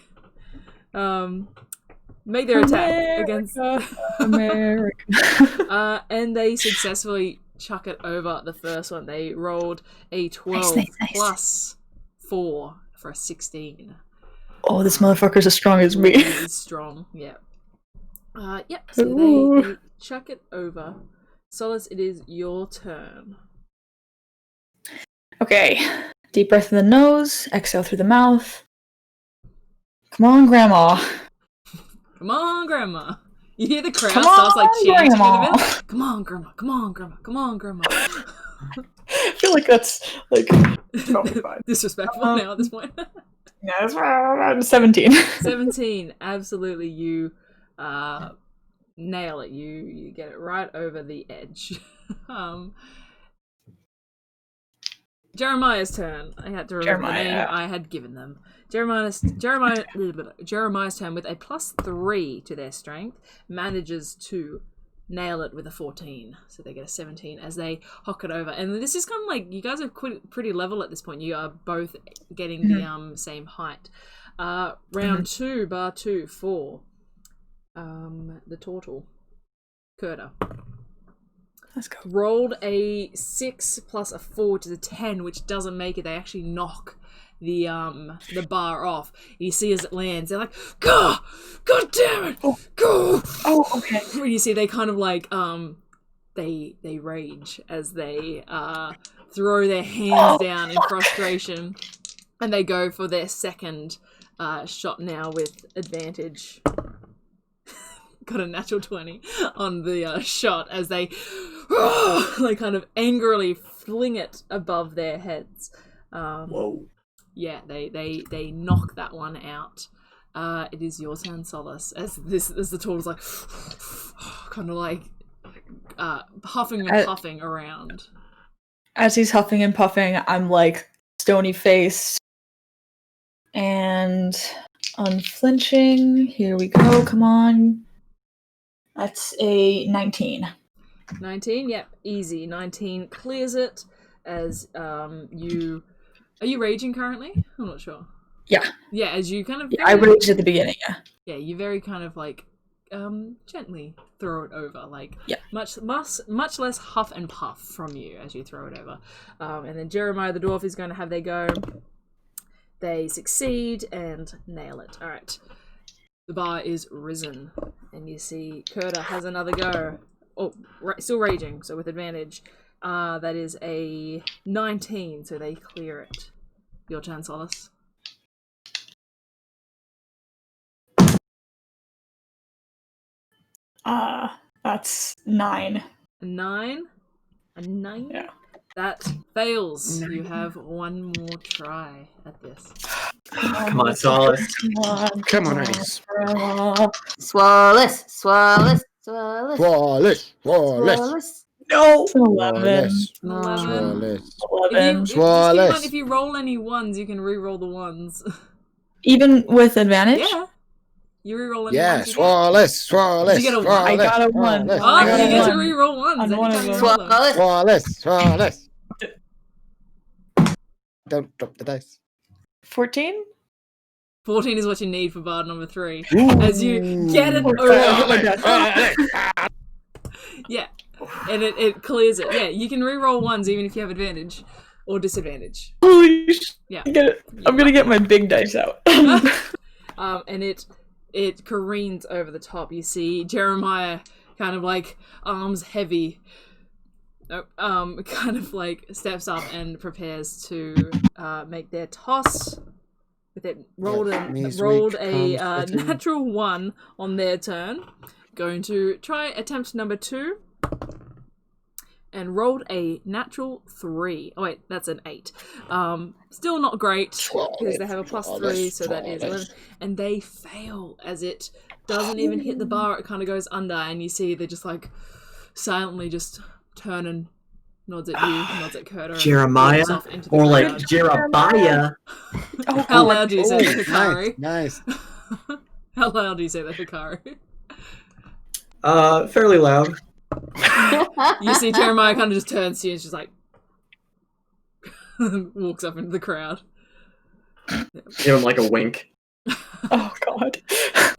Speaker 1: Make their attack against America. And they successfully chuck it over the first one. They rolled a 12
Speaker 4: nice.
Speaker 1: plus 4 for a 16.
Speaker 4: Oh, this motherfucker's as strong as me.
Speaker 1: He's strong, yeah. So they chuck it over. Solace, it is your turn.
Speaker 4: Okay. Deep breath in the nose, exhale through the mouth. Come on, Grandma.
Speaker 1: Come on, Grandma. You hear the crowd
Speaker 4: Come
Speaker 1: starts
Speaker 4: on,
Speaker 1: chanting in a
Speaker 4: Grandma.
Speaker 1: minute. Come on, Grandma. Come on, Grandma. Come on, Grandma.
Speaker 4: I feel like that's totally fine.
Speaker 1: Disrespectful now at this point.
Speaker 4: Yeah, that's 17.
Speaker 1: 17. Absolutely, you nail it. You get it right over the edge. Jeremiah's turn. I had to remember the name I had given them. Jeremiah's turn with a +3 to their strength manages to nail it with a 14, so they get a 17 as they hock it over. And this is kind of like, you guys are pretty level at this point. You are both getting the same height. Round 2, bar 2 for the turtle, Kurta.
Speaker 4: Let's go.
Speaker 1: Rolled a 6 plus a 4, which is a 10, which doesn't make it. They actually knock the bar off. You see as it lands, they're like, God damn it! Go!
Speaker 4: Oh, okay.
Speaker 1: And you see they kind of like they rage as they throw their hands down in frustration, and they go for their second shot now with advantage. Got a natural 20 on the shot as they kind of angrily fling it above their heads.
Speaker 2: Whoa.
Speaker 1: Yeah, they knock that one out. It is your turn, Solace, as the turtle's like kind of like huffing and puffing around.
Speaker 4: As he's huffing and puffing, I'm like stony faced and unflinching. Here we go, come on. That's a 19.
Speaker 1: 19, yep, easy. 19 clears it as you... Are you raging currently? I'm not sure.
Speaker 4: Yeah.
Speaker 1: Yeah, as you kind of...
Speaker 4: Yeah, I raged at the beginning, yeah.
Speaker 1: Yeah, you very kind of like gently throw it over, like much less huff and puff from you as you throw it over. And then Jeremiah the dwarf is going to have their go. They succeed and nail it. All right. The bar is risen, and you see Kurta has another go. Oh, still raging, so with advantage. That is a 19, so they clear it. Your turn, Solace.
Speaker 4: That's 9.
Speaker 1: 9? A 9?
Speaker 4: Yeah.
Speaker 1: That fails. You have one more try at this.
Speaker 2: Come on, Solace.
Speaker 5: Come on, Ice.
Speaker 3: Solace.
Speaker 2: No!
Speaker 4: 11.
Speaker 1: If you roll any ones, you can re-roll the ones.
Speaker 4: Even with advantage?
Speaker 1: Yeah. You re-roll any
Speaker 5: Yeah,
Speaker 1: ones.
Speaker 5: Solace.
Speaker 1: Did you get a one?
Speaker 4: I got a 1.
Speaker 5: Solace.
Speaker 1: Oh,
Speaker 4: I got
Speaker 1: you
Speaker 4: a
Speaker 1: get to
Speaker 4: 1.
Speaker 1: re-roll ones.
Speaker 4: On one
Speaker 1: Anytime
Speaker 4: of
Speaker 1: you
Speaker 4: them.
Speaker 1: roll them.
Speaker 5: Solace. Don't drop the dice.
Speaker 4: 14?
Speaker 1: 14 is what you need for bar number 3.
Speaker 5: Ooh.
Speaker 1: As you get it over. Yeah. And it clears it. Yeah, you can re-roll ones even if you have advantage or disadvantage.
Speaker 4: Holy shit.
Speaker 1: Yeah.
Speaker 4: I'm gonna get my big dice out.
Speaker 1: And it careens over the top. You see Jeremiah kind of like arms heavy, kind of like steps up and prepares to make their toss. With it rolled a natural 1 on their turn. Going to try attempt number 2. And rolled a natural 3. Oh wait, that's an 8. Still not great because they have a +3, so that is 11. And they fail as it doesn't even hit the bar. It kind of goes under, and you see they're just like silently just turn and nods at you, nods at Kurta.
Speaker 2: Jeremiah, or like Jeremiah.
Speaker 1: How loud do you say that, Hikari?
Speaker 5: Nice.
Speaker 1: How loud do you say that, Hikari?
Speaker 2: Fairly loud.
Speaker 1: You see Jeremiah kind of just turns to you and she's like walks up into the crowd.
Speaker 2: Give him like a wink.
Speaker 4: Oh god.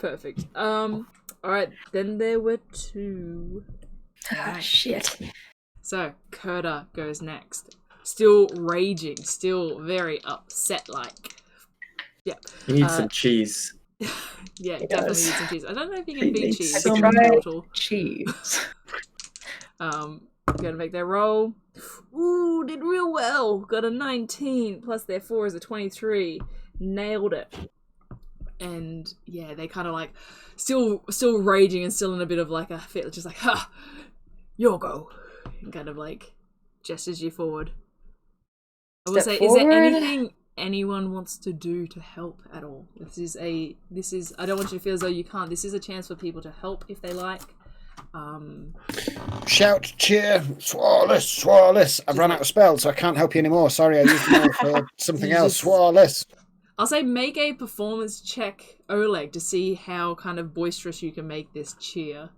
Speaker 1: Perfect. Alright, then there were 2.
Speaker 4: Ah, shit.
Speaker 1: So Kurta goes next. Still raging, still very upset like. Yeah.
Speaker 2: He needs some cheese.
Speaker 1: Yeah,
Speaker 4: He
Speaker 1: definitely
Speaker 4: does.
Speaker 1: need some cheese. I don't know if you can beat cheese.
Speaker 4: some
Speaker 1: It's
Speaker 4: fried
Speaker 1: mortal.
Speaker 4: cheese.
Speaker 1: Gonna make their roll. Ooh, did real well. Got a 19 plus their 4 is a 23. Nailed it. And yeah, they kind of like still raging and still in a bit of like a fit, just like, ha, your go, and kind of like gestures you forward. I will say, is there anything anyone wants to do to help at all. This is I don't want you to feel as though you can't. This is a chance for people to help if they like.
Speaker 5: Shout, cheer, Solace, Solace. I've run out of spells, so I can't help you anymore. Sorry, I used them all for something else. Solace.
Speaker 1: I'll say make a performance check, Oleg, to see how kind of boisterous you can make this cheer.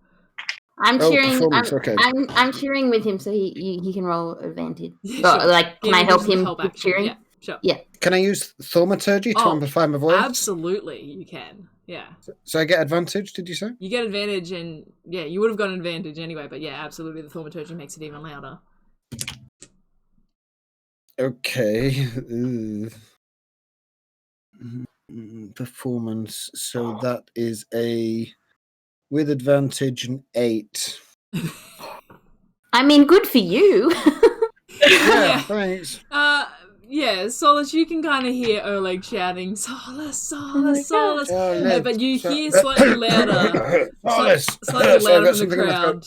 Speaker 3: I'm cheering.
Speaker 5: Okay.
Speaker 3: I'm cheering with him, so he can roll advantage.
Speaker 1: Yeah,
Speaker 3: So,
Speaker 1: sure.
Speaker 3: like, can I help him with
Speaker 1: action.
Speaker 3: cheering?
Speaker 1: Yeah, sure.
Speaker 3: Yeah.
Speaker 5: Can I use thaumaturgy to amplify my voice?
Speaker 1: Absolutely, you can. Yeah.
Speaker 5: So I get advantage, did you say?
Speaker 1: You get advantage, and yeah, you would have got an advantage anyway, but yeah, absolutely, the thaumaturgy makes it even louder.
Speaker 5: Okay. Performance. So that is with advantage an 8.
Speaker 3: I mean, good for you.
Speaker 5: Yeah, thanks.
Speaker 1: Yeah, Solace, you can kind of hear Oleg shouting, Solace, Solace, Solace. But you hear slightly louder, slightly louder from the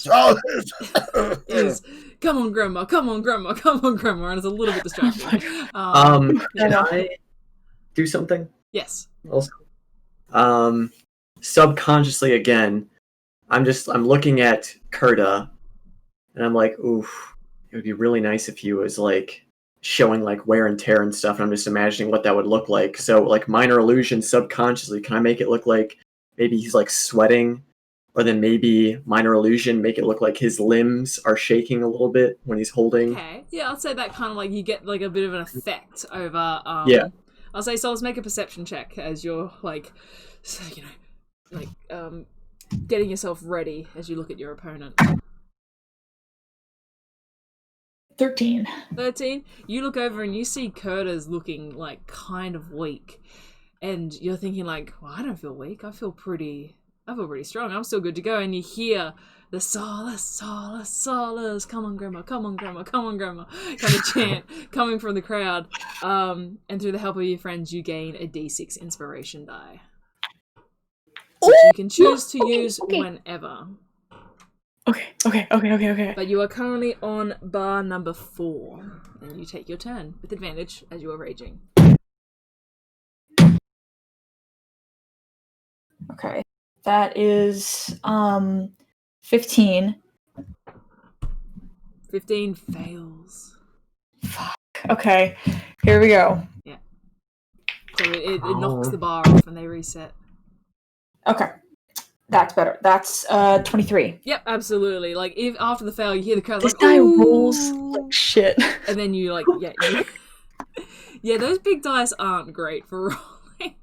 Speaker 1: crowd. Is, come on, Grandma, come on, Grandma, come on, Grandma. And it's a little bit distracting.
Speaker 2: Can I do something?
Speaker 1: Yes.
Speaker 2: Also, subconsciously again, I'm looking at Kurta, and I'm like, oof, it would be really nice if he was like showing like wear and tear and stuff, and I'm just imagining what that would look like. So like minor illusion subconsciously, can I make it look like maybe he's like sweating, or then maybe minor illusion make it look like his limbs are shaking a little bit when he's holding.
Speaker 1: Okay. Yeah, I'd say that kind of like you get like a bit of an effect over
Speaker 2: Yeah.
Speaker 1: I'll say, so let's make a perception check as you're like, getting yourself ready as you look at your opponent.
Speaker 4: 13.
Speaker 1: 13. You look over and you see Kurta's looking like kind of weak, and you're thinking like, well, I don't feel weak. I feel pretty strong. I'm still good to go. And you hear the Solace, Solace, Solace. Come on, Grandma. Come on, Grandma. Come on, Grandma. Kind of chant coming from the crowd. And through the help of your friends, you gain a D6 inspiration die, which you can choose to use whenever.
Speaker 4: Okay.
Speaker 1: But you are currently on bar number 4, and you take your turn with advantage as you are raging.
Speaker 4: Okay. That is 15.
Speaker 1: 15 fails.
Speaker 4: Fuck. Okay. Here we go.
Speaker 1: Yeah. So it knocks the bar off and they reset.
Speaker 4: Okay. That's better. That's 23.
Speaker 1: Yep, absolutely. Like if after the fail you hear the crowd
Speaker 4: This
Speaker 1: like,
Speaker 4: guy
Speaker 1: ooh!
Speaker 4: rolls like shit.
Speaker 1: And then you like yeah, those big dice aren't great for rolling.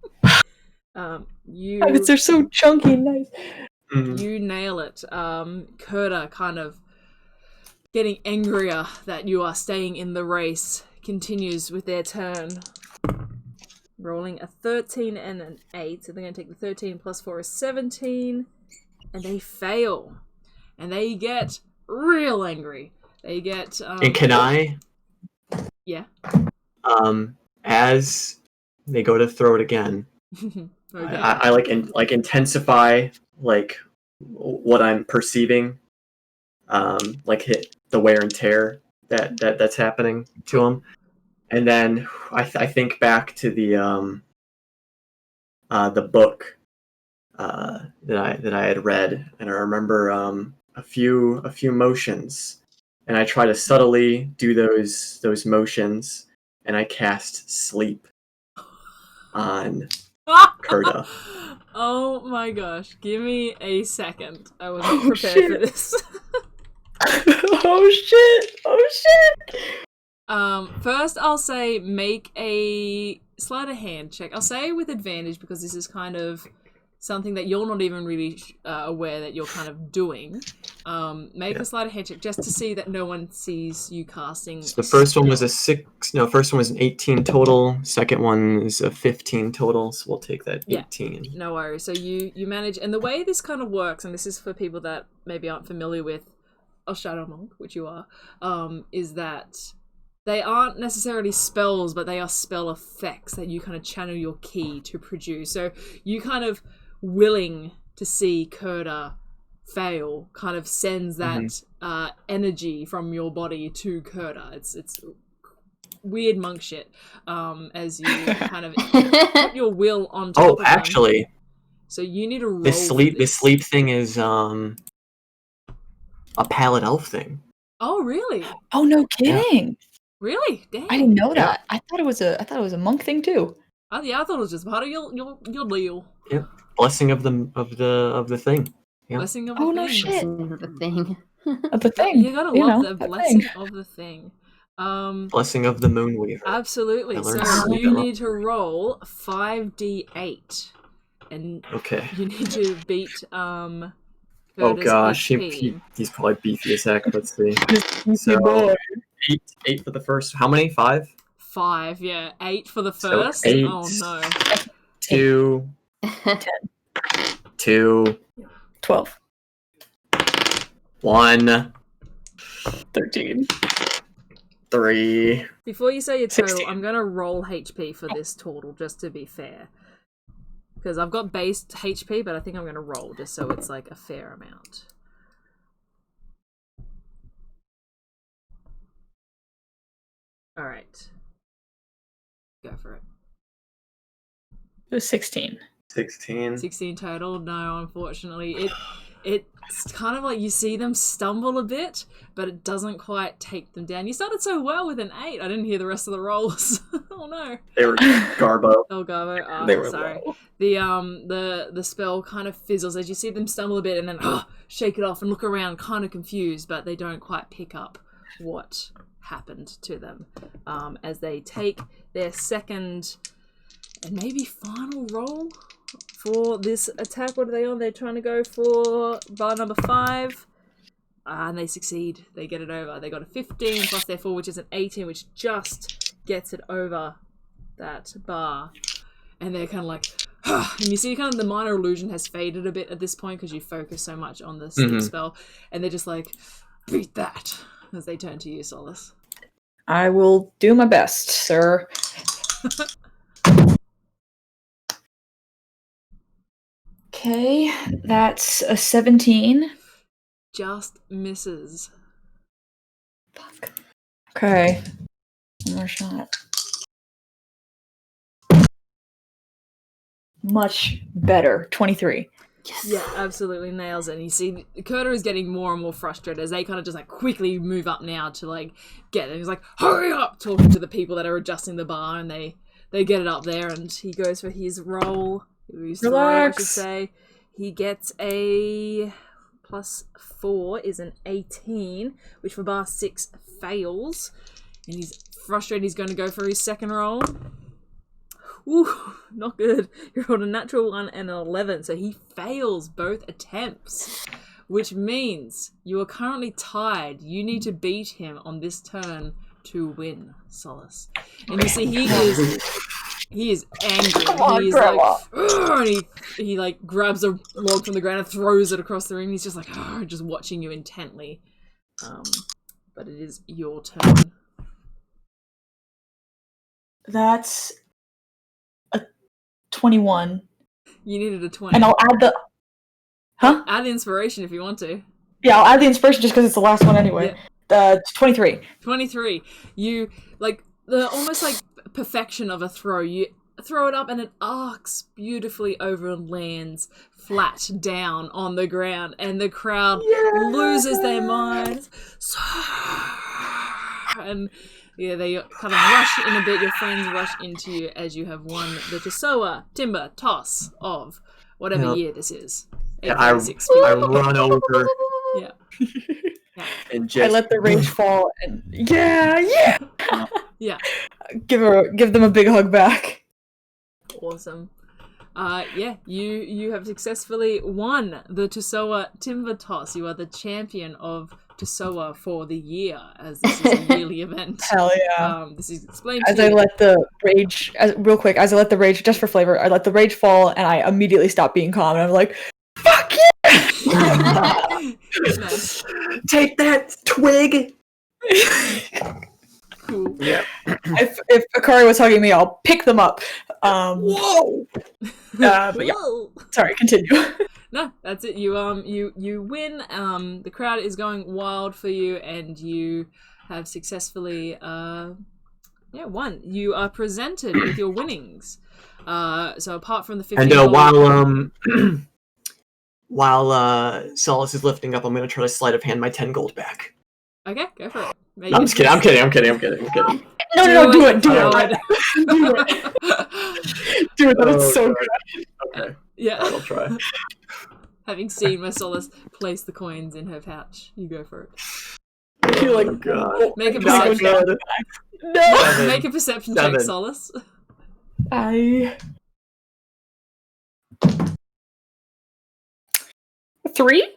Speaker 4: Because they're so chunky and nice.
Speaker 1: You nail it. Kurta kind of getting angrier that you are staying in the race continues with their turn. Rolling a 13 and an 8, so they're going to take the 13 plus 4 is 17, and they fail. And they get real angry. They get...
Speaker 2: and can I...
Speaker 1: Yeah?
Speaker 2: As they go to throw it again,
Speaker 1: Okay.
Speaker 2: I like intensify like what I'm perceiving, like hit the wear and tear that's happening to him. And then I think back to the book that I had read, and I remember a few motions, and I try to subtly do those motions, and I cast sleep on Kurta.
Speaker 1: Oh my gosh! Give me a second. I was not prepared for this.
Speaker 4: Oh shit!
Speaker 1: First I'll say make a sleight of hand check. I'll say with advantage because this is kind of something that you're not even really aware that you're kind of doing. Make a sleight of hand check just to see that no one sees you casting.
Speaker 2: So the first one was first one was an 18 total. Second one is a 15 total. So we'll take that 18.
Speaker 1: Yeah, no worries. So you manage, and the way this kind of works, and this is for people that maybe aren't familiar with a Shadow Monk, which you are, is that they aren't necessarily spells, but they are spell effects that you kind of channel your ki to produce. So you kind of willing to see Kurta fail kind of sends that energy from your body to Kurta. It's weird monk shit. As you kind of put your will on top of them.
Speaker 2: actually,
Speaker 1: So you need to roll.
Speaker 2: this sleep thing is a pallet elf thing.
Speaker 1: Oh really?
Speaker 4: Oh no kidding!
Speaker 1: Really? Damn.
Speaker 4: I didn't know that. I thought it was a monk thing too.
Speaker 1: Oh yeah, I thought it was just part of your deal.
Speaker 2: Yep. Blessing of the thing. Yeah.
Speaker 1: Blessing of
Speaker 4: Oh,
Speaker 1: the
Speaker 4: no
Speaker 1: thing.
Speaker 4: shit.
Speaker 3: The thing.
Speaker 4: Of the thing.
Speaker 1: You gotta love the
Speaker 4: that
Speaker 1: blessing
Speaker 4: thing.
Speaker 1: of the thing.
Speaker 2: Blessing of the Moonweaver.
Speaker 1: Absolutely.
Speaker 2: I
Speaker 1: So
Speaker 2: learned something
Speaker 1: you
Speaker 2: else.
Speaker 1: need to roll 5d8, and
Speaker 2: Okay.
Speaker 1: you need to beat
Speaker 2: Oh
Speaker 1: Gerda's
Speaker 2: gosh,
Speaker 1: HP.
Speaker 2: he's probably beefy as heck. Let's see.
Speaker 4: Boy.
Speaker 2: So 8 for the first. How many? 5?
Speaker 1: 5, yeah. 8 for the
Speaker 2: So
Speaker 1: first.
Speaker 2: 8.
Speaker 1: Oh no.
Speaker 2: 2. 2.
Speaker 4: 12.
Speaker 2: 1.
Speaker 4: 13.
Speaker 2: 3.
Speaker 1: Before you say your total,
Speaker 4: 16.
Speaker 1: I'm gonna roll HP for this total just to be fair. Because I've got base HP, but I think I'm gonna roll just so it's like a fair amount. Alright. Go for it.
Speaker 4: It was 16.
Speaker 2: 16.
Speaker 1: 16 total? No, unfortunately. It's kind of like you see them stumble a bit, but it doesn't quite take them down. You started so well with an 8. I didn't hear the rest of the rolls. Oh no.
Speaker 2: They were Garbo.
Speaker 1: Oh Garbo. Oh,
Speaker 2: They were
Speaker 1: sorry.
Speaker 2: low.
Speaker 1: The spell kind of fizzles as you see them stumble a bit and then shake it off and look around kind of confused, but they don't quite pick up what happened to them. As they take their second and maybe final roll for this attack. What are they on? They're trying to go for bar number 5. And they succeed. They get it over. They got a 15 plus their 4, which is an 18, which just gets it over that bar. And they're kind of like, and you see kind of the minor illusion has faded a bit at this point because you focus so much on the sleep spell. And they're just like, beat that, as they turn to you, Solace.
Speaker 4: I will do my best, sir. Okay, that's a 17.
Speaker 1: Just misses.
Speaker 4: Fuck. Okay. One more shot. Much better. 23.
Speaker 3: Yes.
Speaker 1: Yeah, absolutely nails it. And you see Curta is getting more and more frustrated as they kind of just like quickly move up now to like get it. He's like, hurry up, talking to the people that are adjusting the bar, and they get it up there, and he goes for his roll. His throw, I should say. He gets a +4 is an 18, which for bar 6 fails. And he's frustrated. He's going to go for his second roll. Ooh, not good. He rolled a natural 1 and an 11, so he fails both attempts, which means you are currently tied. You need to beat him on this turn to win, Solace. And you see he is angry.
Speaker 4: Come on,
Speaker 1: He's
Speaker 4: Grandma.
Speaker 1: like, and he like grabs a log from the ground and throws it across the room. He's just like, just watching you intently. But it is your turn.
Speaker 4: That's a 21.
Speaker 1: You needed a 20.
Speaker 4: And I'll add the... Huh?
Speaker 1: Add inspiration if you want to.
Speaker 4: Yeah, I'll add the inspiration just because it's the last one anyway. 23.
Speaker 1: 23. You, like, the almost like perfection of a throw. You throw it up and it arcs beautifully over and lands flat down on the ground, and the crowd loses their minds. And yeah, they kind of rush in a bit. Your friends rush into you as you have won the Tussoa Timber Toss of whatever year this is.
Speaker 2: I run over.
Speaker 1: Yeah.
Speaker 2: And just
Speaker 4: I let the rage fall and yeah.
Speaker 1: Yeah.
Speaker 4: Give them a big hug back.
Speaker 1: Awesome. You have successfully won the Tussoa Timber Toss. You are the champion of Tussoa for the year, as this is a yearly event.
Speaker 4: Hell yeah.
Speaker 1: This is explained
Speaker 4: As
Speaker 1: to
Speaker 4: I
Speaker 1: you.
Speaker 4: let the rage, real quick, as I let the rage, just for flavor, I let the rage fall and I immediately stop being calm and I'm like, fuck yeah!
Speaker 1: Nice.
Speaker 2: take that, twig.
Speaker 1: Cool.
Speaker 2: Yeah.
Speaker 4: If Akari was hugging me, I'll pick them up.
Speaker 2: Whoa.
Speaker 4: But yeah,
Speaker 1: Whoa.
Speaker 4: sorry, continue.
Speaker 1: No, that's it. You win. The crowd is going wild for you, and you have successfully Yeah, 1. You are presented with your winnings. So apart from the 50
Speaker 2: And
Speaker 1: gold...
Speaker 2: while Solace is lifting up, I'm going to try to sleight of hand my 10 gold back.
Speaker 1: Okay, go for it.
Speaker 2: No, I'm just kidding. I'm kidding.
Speaker 4: No, do it.
Speaker 1: Howard.
Speaker 4: Do it. That is so good.
Speaker 2: Okay.
Speaker 1: Yeah.
Speaker 2: I'll try.
Speaker 1: Having seen where Solace place the coins in her pouch, you go for it.
Speaker 4: You're like,
Speaker 2: Oh, God.
Speaker 1: Make a
Speaker 2: Not
Speaker 1: perception.
Speaker 2: good.
Speaker 4: no.
Speaker 2: 7.
Speaker 1: Make a perception
Speaker 2: 7.
Speaker 1: check, Solace.
Speaker 4: 3?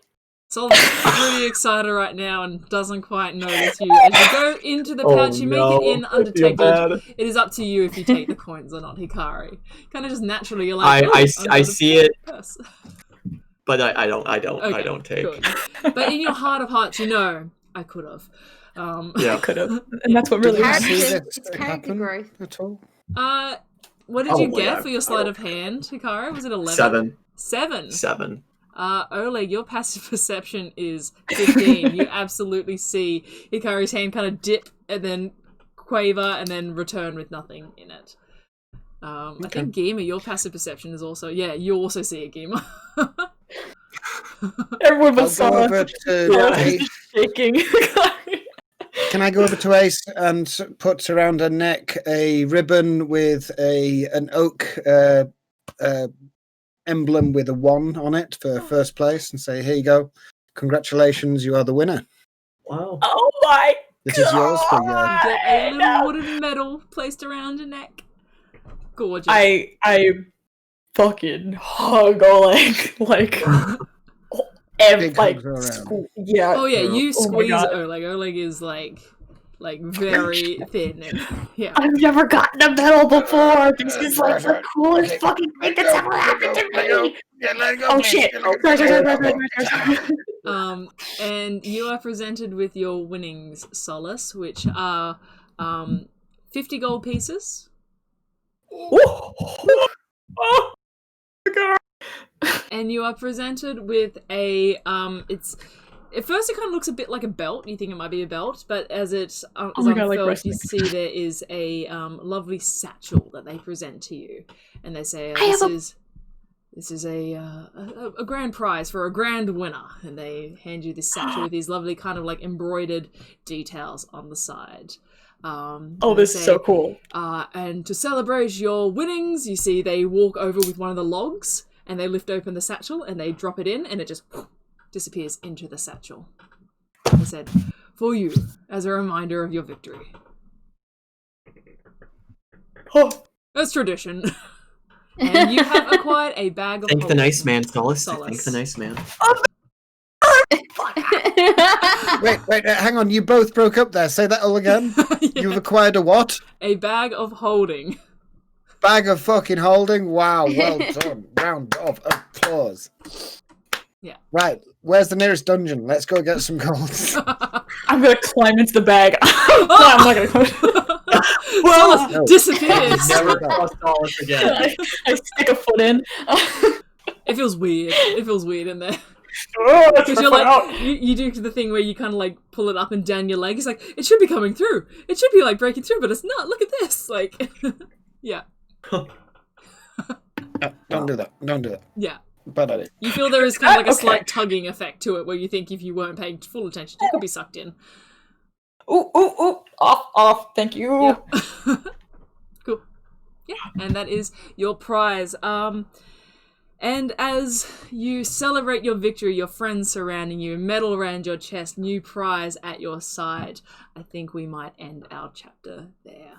Speaker 1: Solace is pretty excited right now and doesn't quite notice you. As you go into the pouch, you make it in undetected. It is up to you if you take the coins or not, Hikari. Kind of just naturally, you're like,
Speaker 2: I see it,
Speaker 1: purse.
Speaker 2: but I don't
Speaker 1: Okay,
Speaker 2: I don't take.
Speaker 1: Good. But in your heart of hearts, you know, I could have.
Speaker 2: Yeah.
Speaker 4: Could have. And that's what really
Speaker 3: Character-
Speaker 4: matters.
Speaker 3: it's character growth.
Speaker 5: At all?
Speaker 1: What did you
Speaker 2: Probably,
Speaker 1: get
Speaker 2: yeah.
Speaker 1: for your sleight of hand, Hikari? Was it 11?
Speaker 2: 7.
Speaker 1: 7? Oleg, your passive perception is 15. You absolutely see Hikari's hand kind of dip and then quaver and then return with nothing in it. I think Gima, your passive perception is also... Yeah, you also see it, Gima.
Speaker 4: Everyone but
Speaker 5: I'll go
Speaker 4: Solace.
Speaker 5: over to Ace.
Speaker 4: Shaking.
Speaker 5: Can I go over to Ace and put around her neck a ribbon with an oak emblem with a 1 on it for first place and say, here you go. Congratulations, you are the winner.
Speaker 2: Wow.
Speaker 4: Oh my
Speaker 5: This is yours for your...
Speaker 1: Get a little wooden medal placed around your neck. Gorgeous.
Speaker 4: I fucking hug Oleg like
Speaker 5: Big
Speaker 4: like
Speaker 5: hugs around.
Speaker 4: yeah.
Speaker 1: Oh yeah, you
Speaker 4: Oh my
Speaker 1: squeeze
Speaker 4: God.
Speaker 1: Oleg. Oleg is like very thin and yeah.
Speaker 4: I've never gotten a medal before. This is like the coolest fucking thing that's ever happened to me. Oh shit!
Speaker 1: And you are presented with your winnings, Solace, which are 50 gold pieces.
Speaker 4: Oh my God.
Speaker 1: And you are presented with a it's at first it kind of looks a bit like a belt. You think it might be a belt, but as it
Speaker 4: Oh my God, like
Speaker 1: unfurls, you
Speaker 4: wrestling.
Speaker 1: see there is a lovely satchel that they present to you, and they say this is a grand prize for a grand winner, and they hand you this satchel with these lovely kind of like embroidered details on the side.
Speaker 4: Oh, this is so cool.
Speaker 1: And to celebrate your winnings, you see they walk over with one of the logs and they lift open the satchel and they drop it in and it just disappears into the satchel. They said, for you, as a reminder of your victory.
Speaker 4: Oh.
Speaker 1: As tradition. And you have acquired a bag of
Speaker 2: Thank the
Speaker 1: holding.
Speaker 2: nice man, Solace.
Speaker 1: Solace.
Speaker 2: Thank the nice man.
Speaker 5: Wait, hang on. You both broke up there. Say that all again.
Speaker 1: Yeah.
Speaker 5: You've acquired a what?
Speaker 1: A bag of holding.
Speaker 5: Bag of fucking holding. Wow, well done. Round of applause.
Speaker 1: Yeah.
Speaker 5: Right, where's the nearest dungeon? Let's go get some gold.
Speaker 4: I'm gonna climb into the bag. No, I'm not gonna climb.
Speaker 1: Solace
Speaker 5: No.
Speaker 1: disappears.
Speaker 2: Never trust Solace again.
Speaker 4: I stick a foot in.
Speaker 1: It feels weird. It feels weird in there.
Speaker 4: Oh,
Speaker 1: Because you're like, you do the thing where you kind of like pull it up and down your leg. It's like, it should be coming through. It should be like breaking through, but it's not. Look at this. Like, yeah.
Speaker 5: Don't do that. Don't do that.
Speaker 1: Yeah.
Speaker 5: Bad idea.
Speaker 1: You feel there is kind of like a
Speaker 4: Okay.
Speaker 1: slight tugging effect to it where you think if you weren't paying full attention, you could be sucked in.
Speaker 4: Ooh, ooh, ooh. Off. Thank you.
Speaker 1: Yeah. Cool. Yeah, and that is your prize. And as you celebrate your victory, your friends surrounding you, medal around your chest, new prize at your side, I think we might end our chapter there.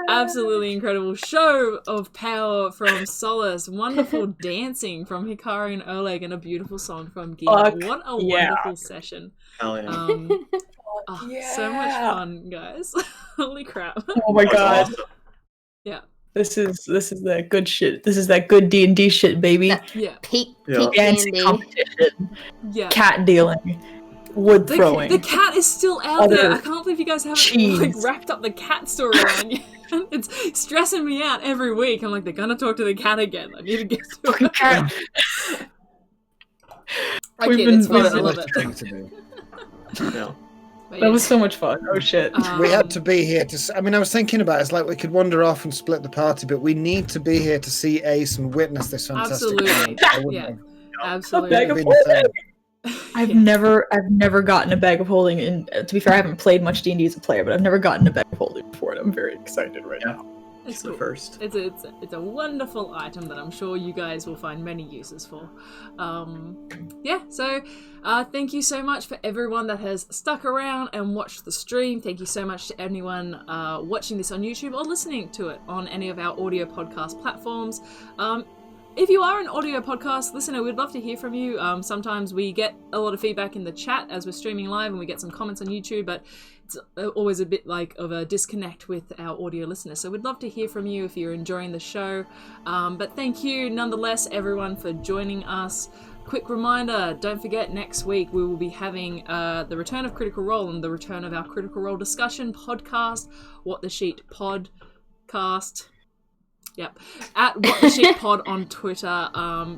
Speaker 1: Absolutely incredible show of power from Solace, wonderful dancing from Hikari and Oleg, and a beautiful song from Gina.
Speaker 4: Fuck
Speaker 1: What a
Speaker 4: yeah.
Speaker 1: wonderful session.
Speaker 2: Hell yeah.
Speaker 1: So much fun, guys. Holy crap.
Speaker 4: Oh my God.
Speaker 1: Yeah.
Speaker 4: This is the good shit. This is that good D&D shit, baby.
Speaker 1: Yeah.
Speaker 3: Peak
Speaker 2: Yeah.
Speaker 4: Dancing
Speaker 3: D&D.
Speaker 4: competition,
Speaker 1: Yeah.
Speaker 4: cat dealing, wood throwing.
Speaker 1: The cat is still out
Speaker 4: Other
Speaker 1: there. I can't believe you guys haven't
Speaker 4: cheese.
Speaker 1: like wrapped up the cat storyline yet. It's stressing me out every week. I'm like, they're gonna talk to the cat again. I need to get to it.
Speaker 4: Cat.
Speaker 1: I
Speaker 4: We've
Speaker 1: kid,
Speaker 4: been-
Speaker 1: it's fun.
Speaker 4: we've
Speaker 1: I
Speaker 4: been-
Speaker 1: love
Speaker 5: Much
Speaker 1: it.
Speaker 5: thing to do.
Speaker 2: Yeah.
Speaker 1: But
Speaker 4: That was so much fun. Oh shit.
Speaker 5: We had to be here to. I mean, I was thinking about it. It's like we could wander off and split the party, but we need to be here to see Ace and witness this fantastic.
Speaker 1: Absolutely.
Speaker 5: talent. I wouldn't
Speaker 1: Yeah.
Speaker 5: have-
Speaker 1: Absolutely.
Speaker 4: Bag of
Speaker 5: been the same.
Speaker 4: I've never gotten a bag of holding. And to be fair, I haven't played much D&D as a player, but I've never gotten a bag of holding before, and I'm very excited right now.
Speaker 1: It's
Speaker 2: the
Speaker 1: cool.
Speaker 2: first.
Speaker 1: It's a wonderful item that I'm sure you guys will find many uses for. So thank you so much for everyone that has stuck around and watched the stream. Thank you so much to anyone watching this on YouTube or listening to it on any of our audio podcast platforms. If you are an audio podcast listener, we'd love to hear from you. Sometimes we get a lot of feedback in the chat as we're streaming live, and we get some comments on YouTube, but it's always a bit like of a disconnect with our audio listeners. So we'd love to hear from you if you're enjoying the show. But thank you nonetheless, everyone, for joining us. Quick reminder, don't forget, next week we will be having the return of Critical Role and the return of our Critical Role discussion podcast, What the Sheet podcast. Yep, at What the Sheet Pod on Twitter.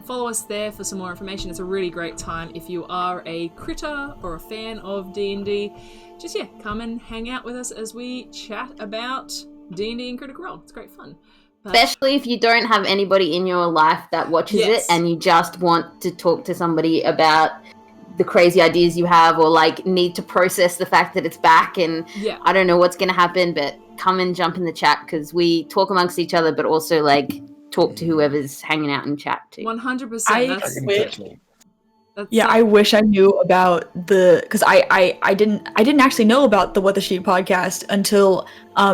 Speaker 1: Follow us there for some more information. It's a really great time. If you are a critter or a fan of D&D, just come and hang out with us as we chat about D&D and Critical Role. It's great fun. But
Speaker 3: Especially if you don't have anybody in your life that watches it and you just want to talk to somebody about the crazy ideas you have, or like need to process the fact that it's back and I don't know what's going to happen, but come and jump in the chat, because we talk amongst each other, but also like talk to whoever's hanging out in chat too.
Speaker 1: 100%.
Speaker 4: I wish I knew about because I didn't actually know about the What the Sheet podcast until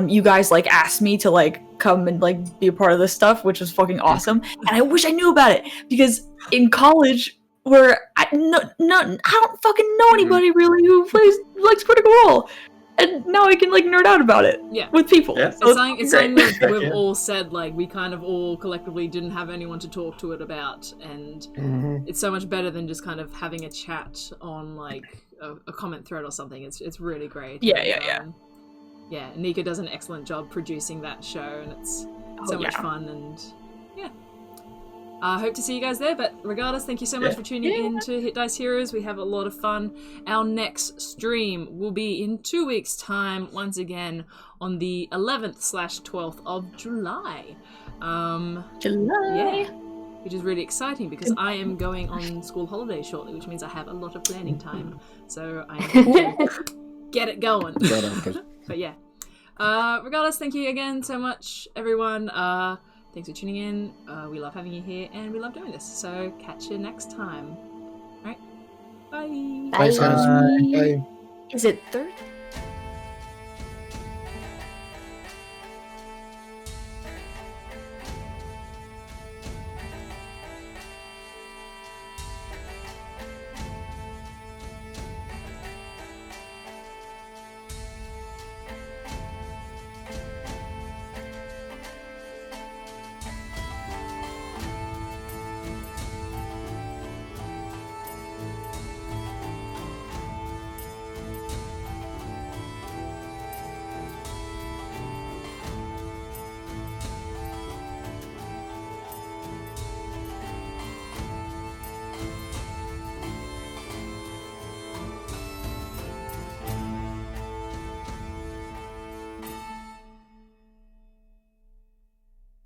Speaker 4: you guys like asked me to like come and like be a part of this stuff, which was fucking awesome. And I wish I knew about it, because in college, where I don't fucking know anybody really who likes Critical Role, and now I can like nerd out about it with people.
Speaker 2: Yeah.
Speaker 4: So
Speaker 1: it's something we've all said, like we kind of all collectively didn't have anyone to talk to it about, and it's so much better than just kind of having a chat on like a comment thread or something. It's really great. Yeah, Nika does an excellent job producing that show, and it's so much fun, and I hope to see you guys there, but regardless, thank you so much for tuning in to Hit Dice Heroes. We have a lot of fun. Our next stream will be in 2 weeks' time, once again, on the 11th/12th of July. Yeah, which is really exciting, because I am going on school holiday shortly, which means I have a lot of planning time. So I need to get it going. But yeah. Regardless, thank you again so much, everyone. Thanks for tuning in. We love having you here, and we love doing this. So catch you next time. All right. Bye.
Speaker 5: Bye.
Speaker 3: Bye.
Speaker 5: Bye.
Speaker 4: is it third?